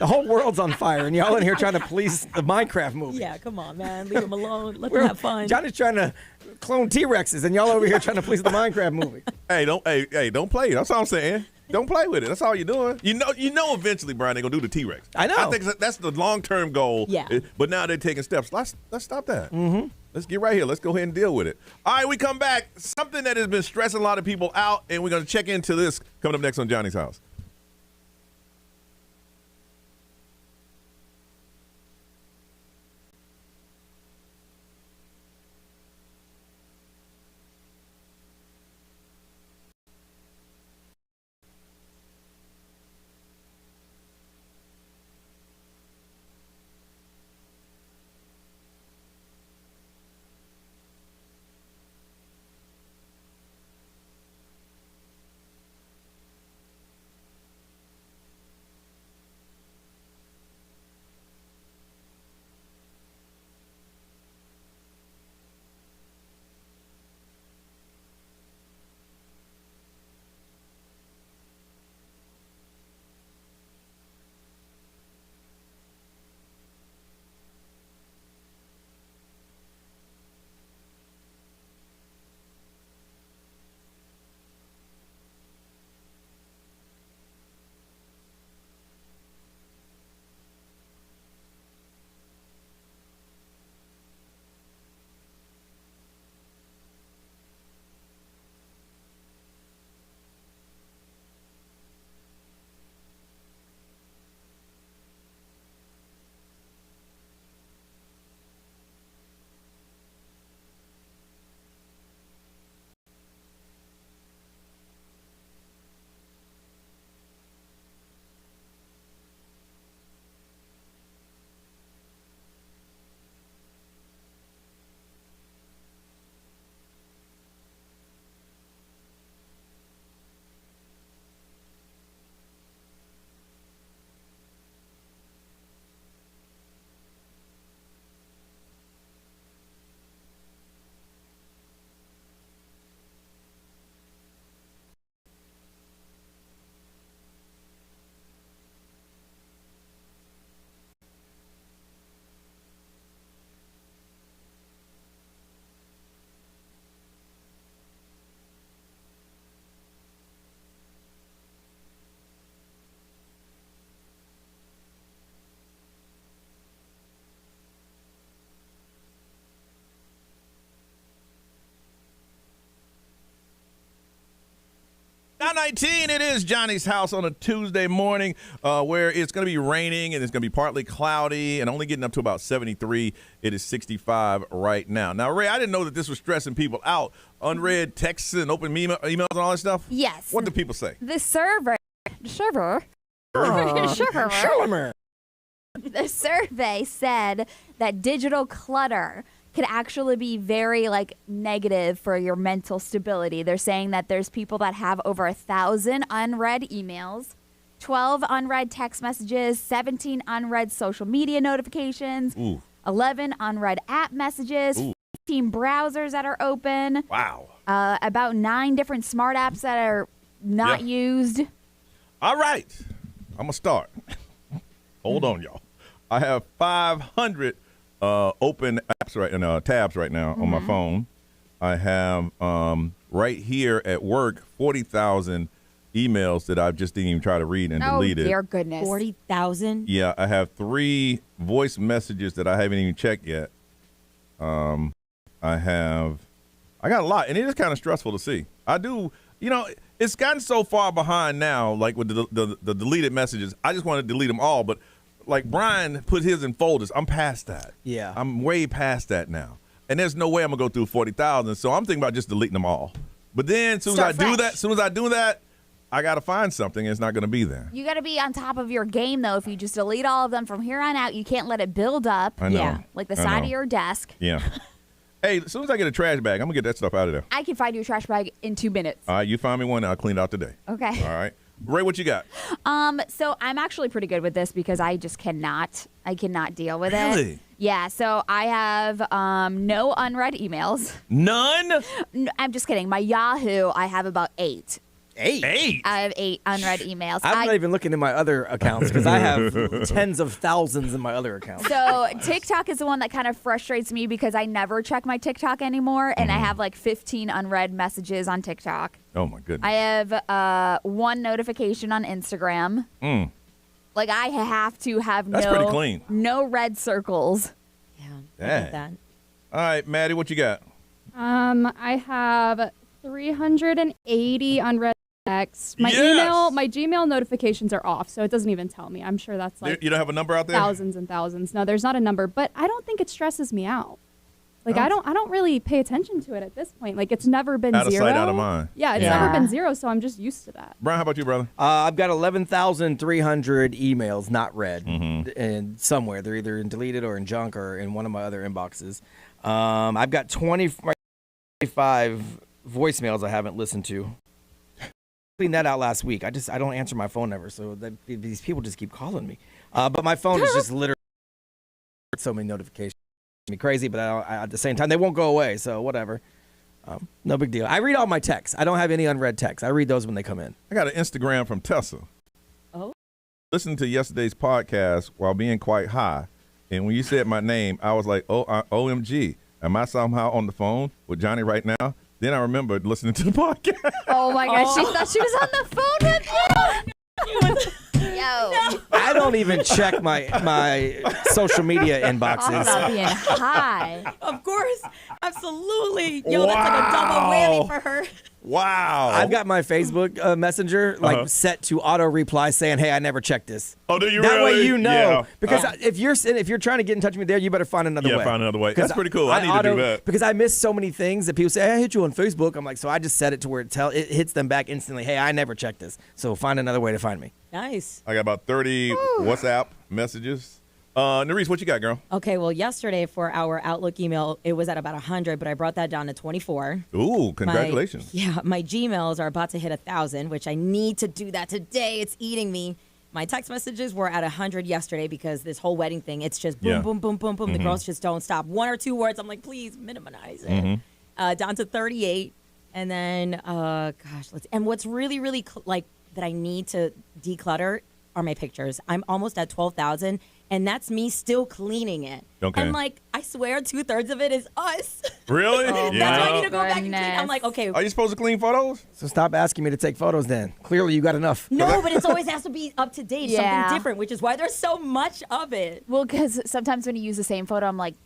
The whole world's on fire, and y'all in here trying to police the Minecraft movie. Yeah, come on, man. Leave them alone. Let them have fun. Johnny's trying to clone T-Rexes, and y'all over here trying to police the Minecraft movie. Hey, don't play it. That's all I'm saying. Don't play with it. That's all you're doing. You know eventually, Brian, they're going to do the T-Rex. I know. I think that's the long-term goal. Yeah. But now they're taking steps. Let's stop that. Mm-hmm. Let's get right here. Let's go ahead and deal with it. All right, we come back. Something that has been stressing a lot of people out, and we're going to check into this coming up next on Johnny's House. 9:19, it is Johnny's house on a Tuesday morning where it's going to be raining and it's going to be partly cloudy and only getting up to about 73. It is 65 right now. Now, Ray, I didn't know that this was stressing people out. Unread texts and open emails and all that stuff? Yes. What do people say? The server. The survey said that digital clutter could actually be very negative for your mental stability. They're saying that there's people that have over 1,000 unread emails, 12 unread text messages, 17 unread social media notifications, 11 unread app messages, 15 browsers that are open. Wow. About 9 different smart apps that are not used. All right. I'm going to start. Hold on, y'all. I have 500 open apps right now, tabs right now on my phone. I have right here at work 40,000 emails that I just didn't even try to read and deleted. Oh, dear goodness. 40,000? Yeah, I have 3 voice messages that I haven't even checked yet. I got a lot, and it is kind of stressful to see. I do, it's gotten so far behind now, like with the deleted messages. I just want to delete them all, but like Brian put his in folders. I'm past that. Yeah. I'm way past that now. And there's no way I'm going to go through 40,000. So I'm thinking about just deleting them all. But then as soon as I do that, I got to find something. And it's not going to be there. You got to be on top of your game, though. If you just delete all of them from here on out, you can't let it build up. I know. Yeah. Like the side of your desk. Yeah. Hey, as soon as I get a trash bag, I'm going to get that stuff out of there. I can find you a trash bag in 2 minutes. All right. You find me one, and I'll clean it out today. Okay. All right. Ray, what you got? So I'm actually pretty good with this because I just cannot deal with it. Really? Yeah, so I have no unread emails. None? I'm just kidding. My Yahoo, I have about 8. 8? I have 8 unread emails. I'm not even looking in my other accounts because I have tens of thousands in my other accounts. So TikTok is the one that kind of frustrates me because I never check my TikTok anymore, and I have 15 unread messages on TikTok. Oh, my goodness. I have 1 notification on Instagram. Like, I have to have That's pretty clean. No red circles. Yeah, Dang. I get that. All right, Maddie, what you got? I have 380 unread texts. My Gmail notifications are off, so it doesn't even tell me. I'm sure that's You don't have a number out there? thousands and thousands. No, there's not a number, but I don't think it stresses me out. Like, I don't really pay attention to it at this point. Like, it's never been Out of zero. sight, out of mind. Yeah, it's never been zero, so I'm just used to that. Brian, how about you, brother? I've got 11,300 emails not read, and somewhere they're either in deleted or in junk or in one of my other inboxes. I've got 25 voicemails I haven't listened to. Cleaned that out last week. I don't answer my phone ever, so these people just keep calling me. But my phone is just literally so many notifications. Me crazy, but at the same time they won't go away, so whatever. No big deal. I read all my texts. I don't have any unread texts. I read those when they come in. I got an Instagram from Tessa. Oh. Listening to yesterday's podcast while being quite high, and when you said my name, I was like, OMG, am I somehow on the phone with Johnny right now? Then I remembered listening to the podcast. Oh my gosh, she thought she was on the phone with you. Yo. I don't even check my social media inboxes. All about being high. Of course. Absolutely. Yo, that's like a double whammy for her. Wow. I've got my Facebook Messenger set to auto reply saying, "Hey, I never checked this." Oh, do you that really? way you know. Yeah. Because if you're trying to get in touch with me there, you better find another way. Yeah, find another way. That's pretty cool. I need to do that. Because I miss so many things that people say, "Hey, I hit you on Facebook." I'm like, so I just set it to where it hits them back instantly. Hey, I never checked this. So find another way to find me. Nice. I got about 30 WhatsApp messages. Nerese, what you got, girl? Okay, well, yesterday for our Outlook email, it was at about 100, but I brought that down to 24. Ooh, congratulations. My Gmails are about to hit 1,000, which I need to do that today. It's eating me. My text messages were at 100 yesterday because this whole wedding thing, it's just boom, boom, boom, boom, boom. The girls just don't stop. 1 or 2 words, I'm like, please minimize it. Down to 38. And then, and what's really, really that I need to declutter are my pictures. I'm almost at 12,000, and that's me still cleaning it. Okay. And I swear 2/3 of it is us. Really? Oh, yeah. That's why I need to go back and clean. I'm like, okay. Are you supposed to clean photos? So stop asking me to take photos then. Clearly you got enough. No, but it always has to be up to date, something different, which is why there's so much of it. Well, because sometimes when you use the same photo, I'm like,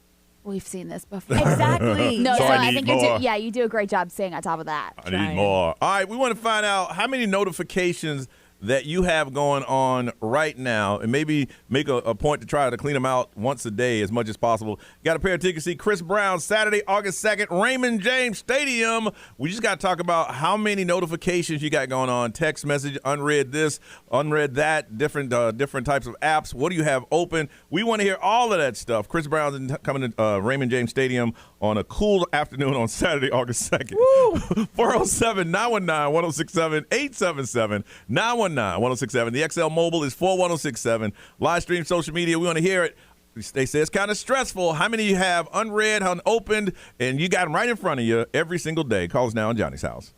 We've seen this before. Exactly. No, So so I I need think more. you do a great job staying on top of that. I need more. All right, we want to find out how many notifications that you have going on right now, and maybe make a point to try to clean them out once a day as much as possible. Got a pair of tickets to see Chris Brown Saturday, August 2nd, Raymond James Stadium. We just got to talk about how many notifications you got going on. Text message, unread this, unread that, different types of apps. What do you have open? We want to hear all of that stuff. Chris Brown's coming to Raymond James Stadium on a cool afternoon on Saturday, August 2nd. 407-919-1067, 877-919-1067. The XL Mobile is 41067. Live stream social media. We want to hear it. They say it's kind of stressful. How many you have unread, unopened, and you got them right in front of you every single day? Call us now on Johnny's House.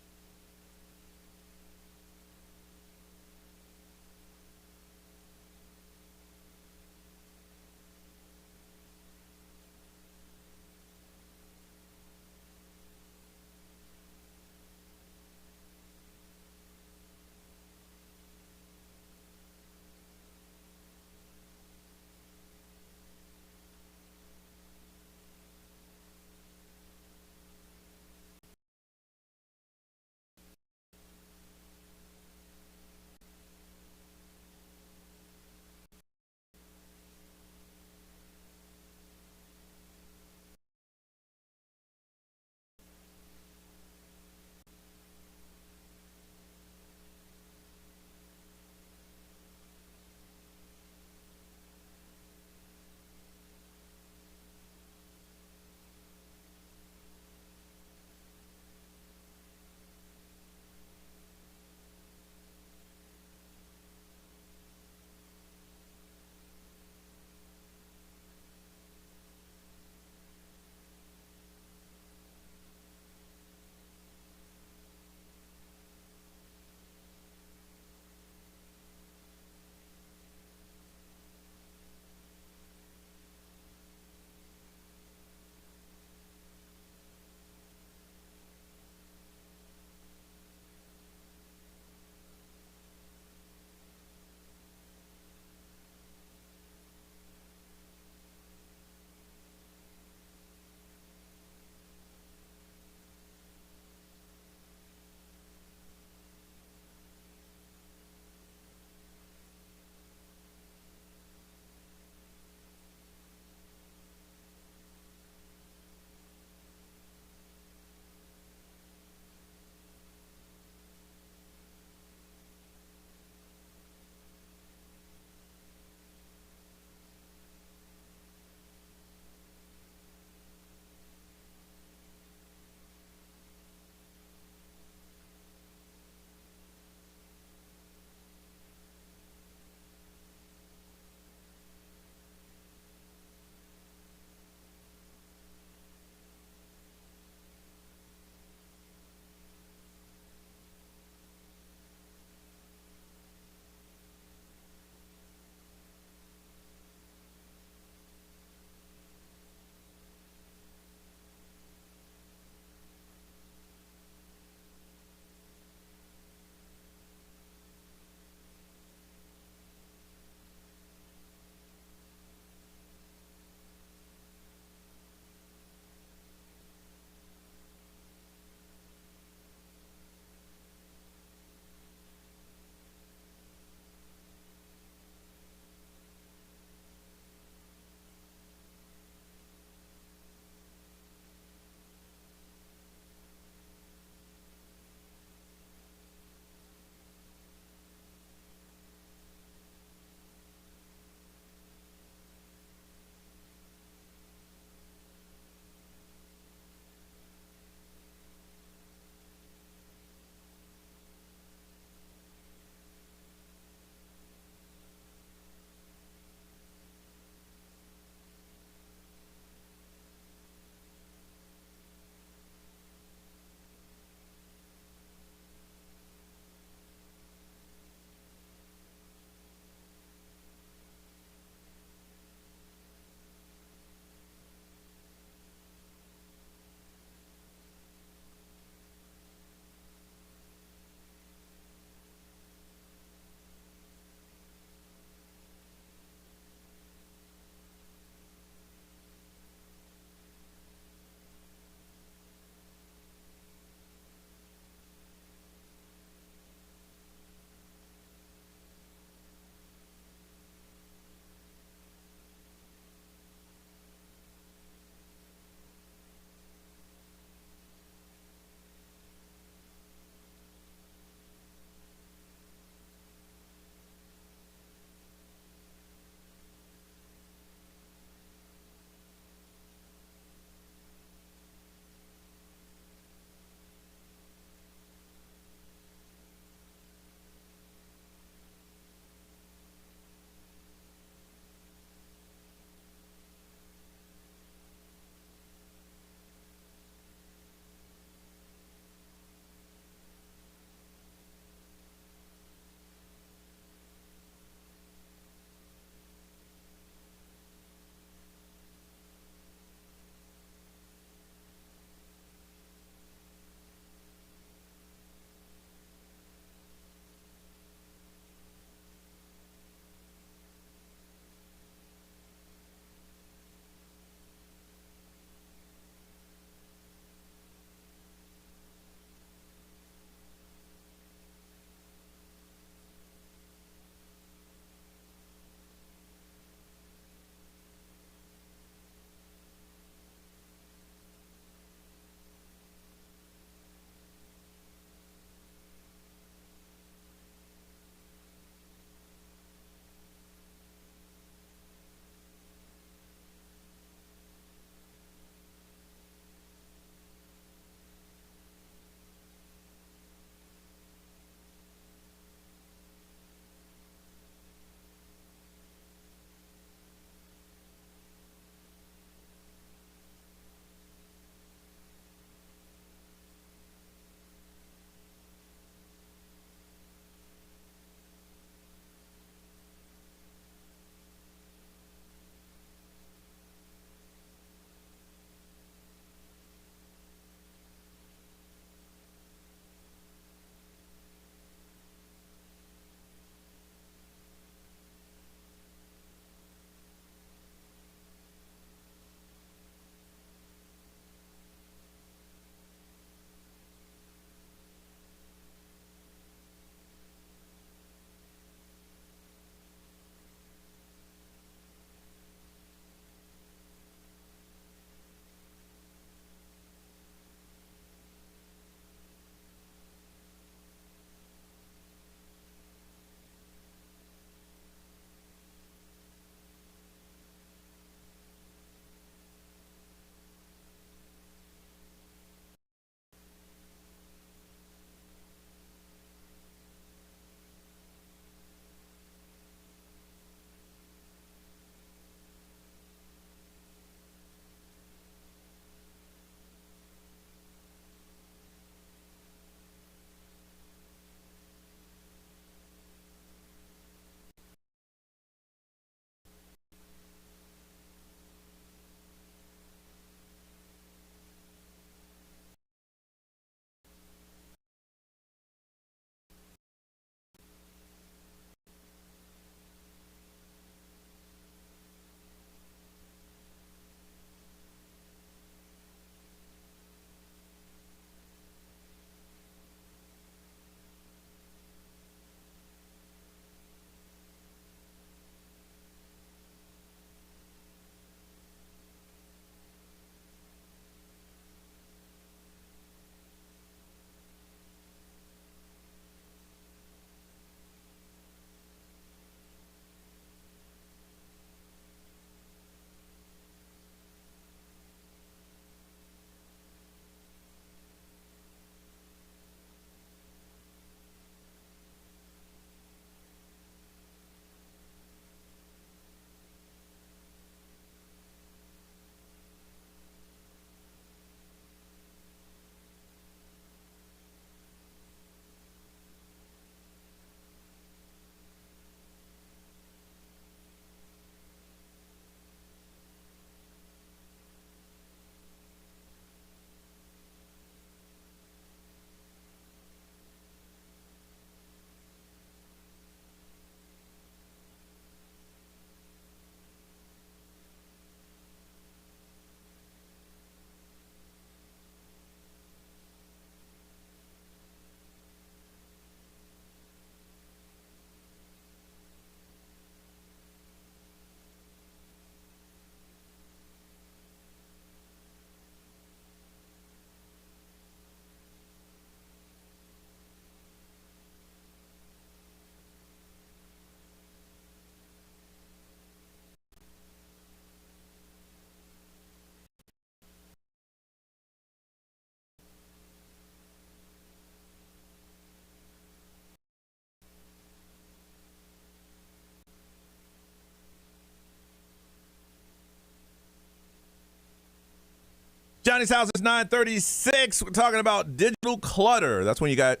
Johnny's House is 936. We're talking about digital clutter. That's when you got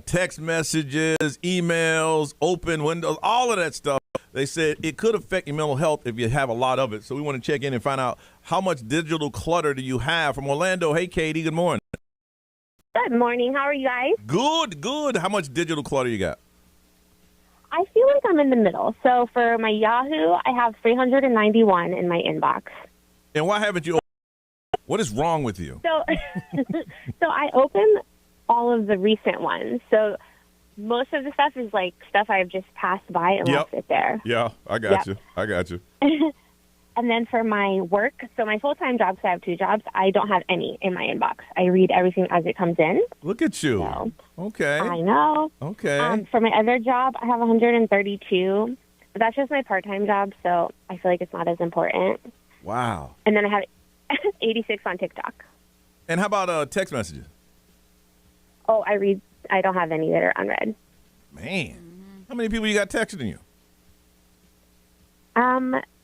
text messages, emails, open windows, all of that stuff. They said it could affect your mental health if you have a lot of it. So we want to check in and find out how much digital clutter do you have. From Orlando, hey, Katie, good morning. Good morning. How are you guys? Good, good. How much digital clutter you got? I feel like I'm in the middle. So for my Yahoo, I have 391 in my inbox. And why haven't you? What is wrong with you? So, so I open all of the recent ones. So most of the stuff is like stuff I've just passed by and left it there. Yeah, I got you. I got you. And then for my work, so my full-time job, because I have 2 jobs, I don't have any in my inbox. I read everything as it comes in. Look at you. So, okay. I know. Okay. For my other job, I have 132. But that's just my part-time job, so I feel like it's not as important. Wow. And then I have 86 on TikTok. And how about text messages? Oh, I don't have any that are unread. Man. How many people you got texting you?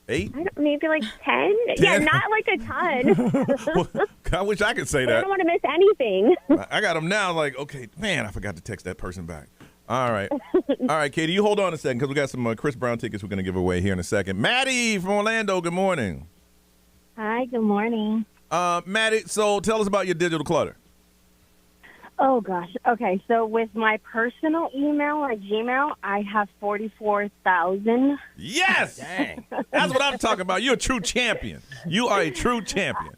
8? Maybe like 10. Yeah, not like a ton. Well, I wish I could say But I that. don't want to miss anything. I got them now. Like, okay, man, I forgot to text that person back. All right. All right, Katie, you hold on a second because we got some Chris Brown tickets we're going to give away here in a second. Maddie from Orlando, good morning. Hi, good morning. Maddie, so tell us about your digital clutter. Oh, gosh. Okay, so with my personal email, like Gmail, I have 44,000. Yes! Dang. That's what I'm talking about. You're a true champion. You are a true champion.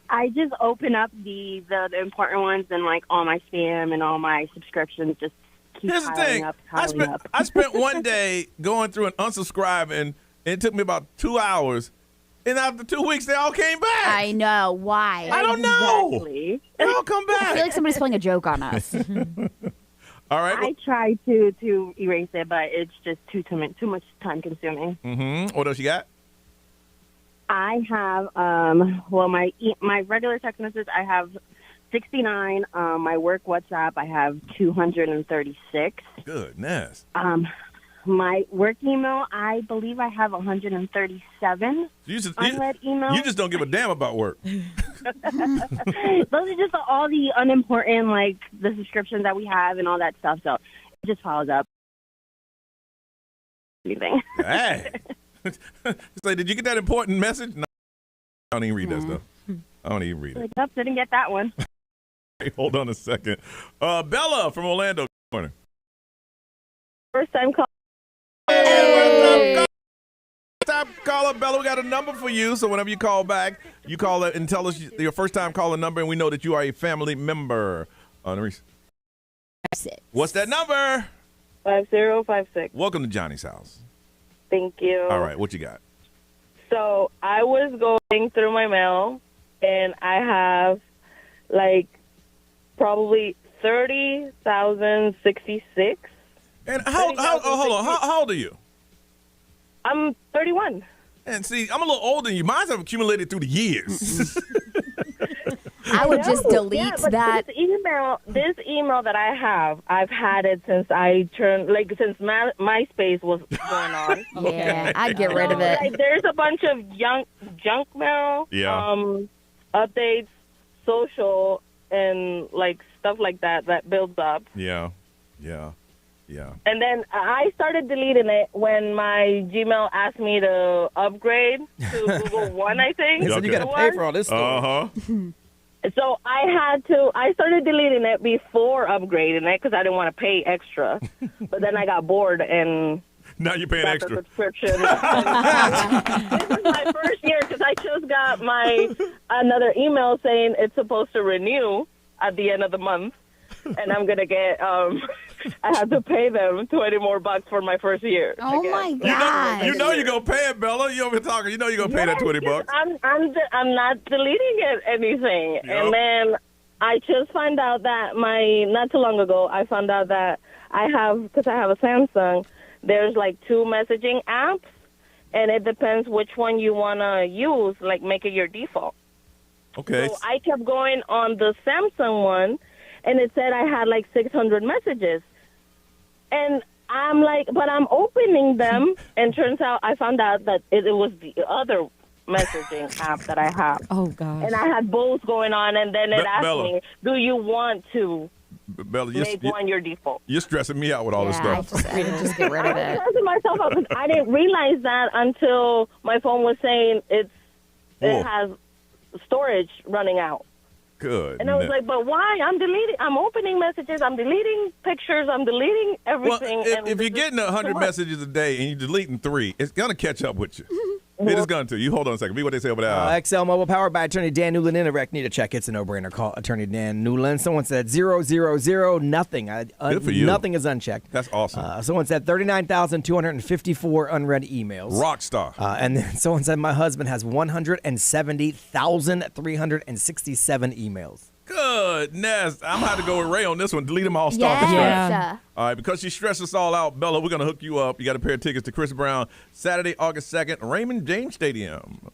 I just open up the important ones and, like, all my spam and all my subscriptions just keep Here's the piling thing. up, I spent one day going through and unsubscribing, and it took me about 2 hours. And after 2 weeks, they all came back. I know. Why? I don't know. Exactly. They all come back. I feel like somebody's playing a joke on us. All right. I try to erase it, but it's just too much time consuming. Mm-hmm. What else you got? I have my regular text message, I have 69. My work WhatsApp, I have 236. Goodness. My work email, I believe I have 137 unread emails. You just don't give a damn about work. Those are just all the unimportant, like the subscriptions that we have and all that stuff. So it just piles up. Anything. Hey. It's like, did you get that important message? No, I don't even read that stuff. I don't even read it. Like, nope, didn't get that one. Hey, hold on a second. Bella from Orlando. Good morning. First time call. Hey, time caller, Bella. We got a number for you. So whenever you call back, you call it and tell us your first time calling number, and we know that you are a family member. What's that number? 5056. Welcome to Johnny's house. Thank you. All right, what you got? So I was going through my mail, and I have like probably 30,066. And hold on. How old are you? I'm 31. And see, I'm a little older than you. Mine have accumulated through the years. I would just delete that. This email that I have, I've had it since I turned, since MySpace was going on. Yeah, I'd get rid of it. Like, there's a bunch of junk mail, updates, social, and stuff like that builds up. Yeah. And then I started deleting it when my Gmail asked me to upgrade to Google One, I think. So you got to pay for all this stuff. Uh-huh. So I started deleting it before upgrading it because I didn't want to pay extra. But then I got bored and now you're paying got extra. the subscription. This is my first year because I just got another email saying it's supposed to renew at the end of the month. And I'm going to get, I have to pay them $20 more for my first year. Oh, my God. You know you're going to pay it, Bella. You over here talking. You know you're going to pay that $20. I'm not deleting anything. Yep. And then I just found out that not too long ago, I found out that because I have a Samsung, there's 2 messaging apps, and it depends which one you want to use, make it your default. Okay. So I kept going on the Samsung one, and it said I had 600 messages. And I'm but I'm opening them, and turns out I found out that it was the other messaging app that I have. Oh, gosh. And I had both going on, and then it asked Bella. me, do you want to Bella, make one your default? You're stressing me out with all this stuff. I would just get rid of I was it. stressing myself out because I didn't realize that until my phone was saying it has storage running out. Good. And I was like, but why? I'm opening messages, I'm deleting pictures, I'm deleting everything. Well, if you're getting 100 messages a day and you're deleting 3, it's going to catch up with you. It is going to. You hold on a second. Be what they say over there. XL Mobile powered by attorney Dan Newland. Interact. Need a check. It's a no-brainer. Call attorney Dan Newland. Someone said 000 nothing. Good for you. Nothing is unchecked. That's awesome. Someone said 39,254 unread emails. Rock star. And then someone said my husband has 170,367 emails. Goodness. I'm going to have to go with Ray on this one. Delete them all. Start from Yes. scratch. All right, because she stressed us all out, Bella, we're going to hook you up. You got a pair of tickets to Chris Brown Saturday, August 2nd, Raymond James Stadium.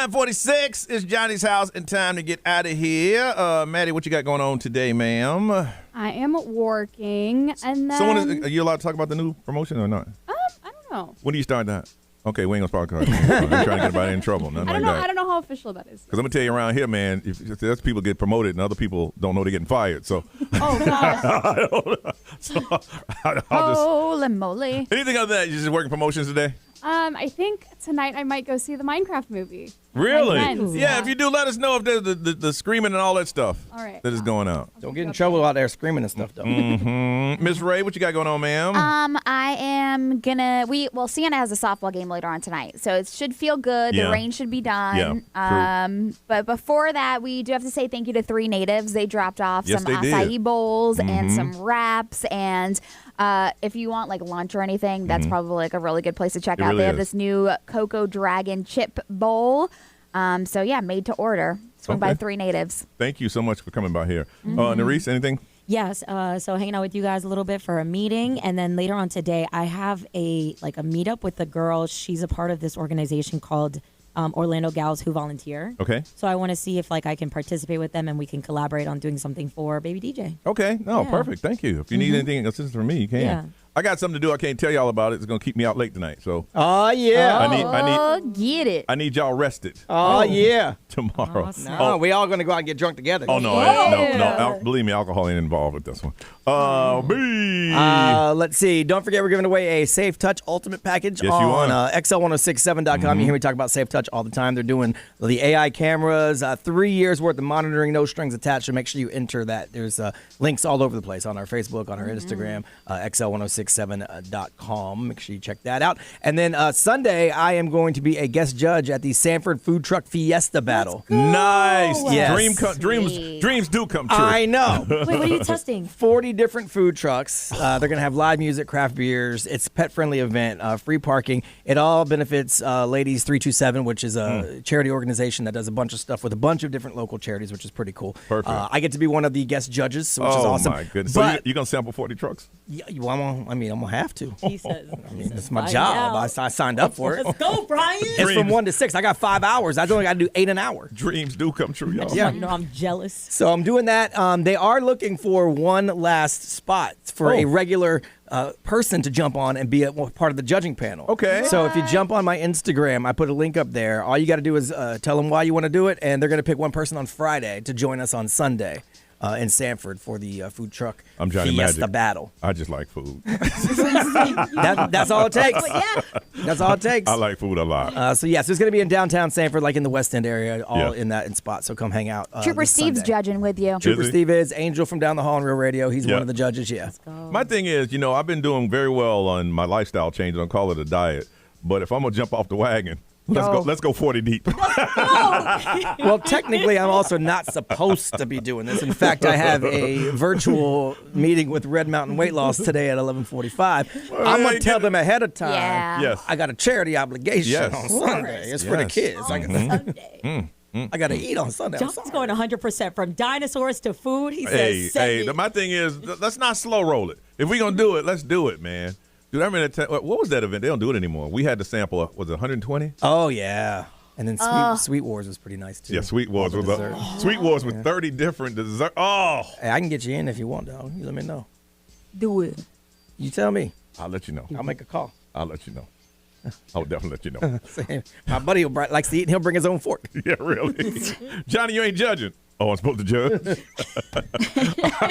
9:46 is Johnny's house and time to get out of here. Maddie, what you got going on today, ma'am? I am working, and then Are you allowed to talk about the new promotion or not? I don't know. When do you start that? Okay, we ain't gonna start. I'm trying to get anybody in trouble. Nothing I like don't know. that. I don't know how official that is. Because I'm gonna tell you around here, man, if there's people get promoted and other people don't know they're getting fired. So, Oh God. I'll Holy moly. anything other than that, you just working promotions today? I think tonight I might go see the Minecraft movie. Really? My friends, Yeah. If you do, let us know if there's the screaming and all that stuff. All right. That is going out. Don't get in trouble out there screaming and stuff, though. Miss Ray, what you got going on, ma'am? I am gonna. Sienna has a softball game later on tonight, so it should feel good. Yeah. The rain should be done. Yeah, But before that, we do have to say thank you to 3 natives. They dropped off Yes, some they acai did. bowls and some wraps, and if you want like lunch or anything, that's probably like a really good place to check It out. really They have is. this new Cocoa Dragon chip bowl. So yeah, made to order. Swing by Okay. 3 natives. Thank you so much for coming by here. Nerese, anything? Yes. So hanging out with you guys a little bit for a meeting, and then later on today, I have a meetup with a girl. She's a part of this organization called Orlando Gals Who Volunteer. Okay. So I want to see if I can participate with them and we can collaborate on doing something for Baby DJ. Okay. No, Yeah. perfect. Thank you. If you need anything assistance from me, you can. Yeah. I got something to do. I can't tell y'all about it. It's gonna keep me out late tonight. So Oh, yeah. Get it. I need y'all rested Oh, yeah. tomorrow. Awesome. No, we all going to go out and get drunk together. Oh no, believe me, alcohol ain't involved with this one. B. Let's see. Don't forget, we're giving away a Safe Touch Ultimate package Yes, you on are. XL1067.com. You hear me talk about Safe Touch all the time. They're doing the AI cameras, 3 years worth of monitoring, no strings attached. So make sure you enter that. There's links all over the place on our Facebook, on our Instagram, XL1067.com. Make sure you check that out. And then Sunday, I am going to be a guest judge at the Sanford Food Truck Fiesta Battle. Nice. Yes. Dreams do come true. I know. Wait, what are you testing? 40 different food trucks. They're going to have live music, craft beers. It's a pet-friendly event, free parking. It all benefits Ladies 327, which is a charity organization that does a bunch of stuff with a bunch of different local charities, which is pretty cool. Perfect. I get to be one of the guest judges, which is awesome. Oh, my goodness. But, So you're going to sample 40 trucks? yeah, well, I'm going to have to. He says, It's my find job. out. I signed up for it. Let's go, Brian. It's from 1 to 6. I got 5 hours. I only got to do 8 an hour. Dreams do come true, y'all. Yeah. You know, I'm jealous. So I'm doing that. They are looking for one last spot for a regular person to jump on and be a part of the judging panel. Okay. So if you jump on my Instagram, I put a link up there. All you got to do is tell them why you want to do it, and they're going to pick one person on Friday to join us on Sunday in Sanford for the food truck I'm Johnny Fiesta Magic. battle. I just like food. That's all it takes. That's all it takes. I like food a lot. So yes, it's going to be in downtown Sanford, like in the West End area, all Yeah. in that spot. So come hang out. Trooper this Steve's Sunday. judging with you. Trooper Is he? Steve is Angel from down the hall on Real Radio. He's Yeah. one of the judges. Yeah. My thing is, I've been doing very well on my lifestyle change. I don't call it a diet. But if I'm going to jump off the wagon, let's go 40 deep. Well, technically, I'm also not supposed to be doing this. In fact, I have a virtual meeting with Red Mountain Weight Loss today at 11:45. I'm going to tell them ahead of time. Yeah. Yes. I got a charity obligation Yes. on Sunday. It's for the Yes. kids. Sunday. I got to eat on Sunday. I'm John's sorry. going 100% from dinosaurs to food. He Hey, says, send me. my thing is, let's not slow roll it. If we're going to do it, let's do it, man. Dude, I remember what was that event? They don't do it anymore. We had the sample, was it 120? Oh, yeah. And then Sweet Wars was pretty nice, too. Yeah, Sweet Wars All with the desserts. Sweet Wars with 30 different desserts. Oh, Hey, I can get you in if you want, dog. You let me know. Do it. You tell me. I'll let you know. I'll make a call. I'll let you know. I'll definitely let you know. My buddy likes to eat, and he'll bring his own fork. Yeah, really. Johnny, you ain't judging. Oh, I'm supposed to judge? All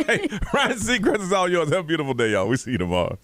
right. Ryan Seacrest is all yours. Have a beautiful day, y'all. We see you tomorrow.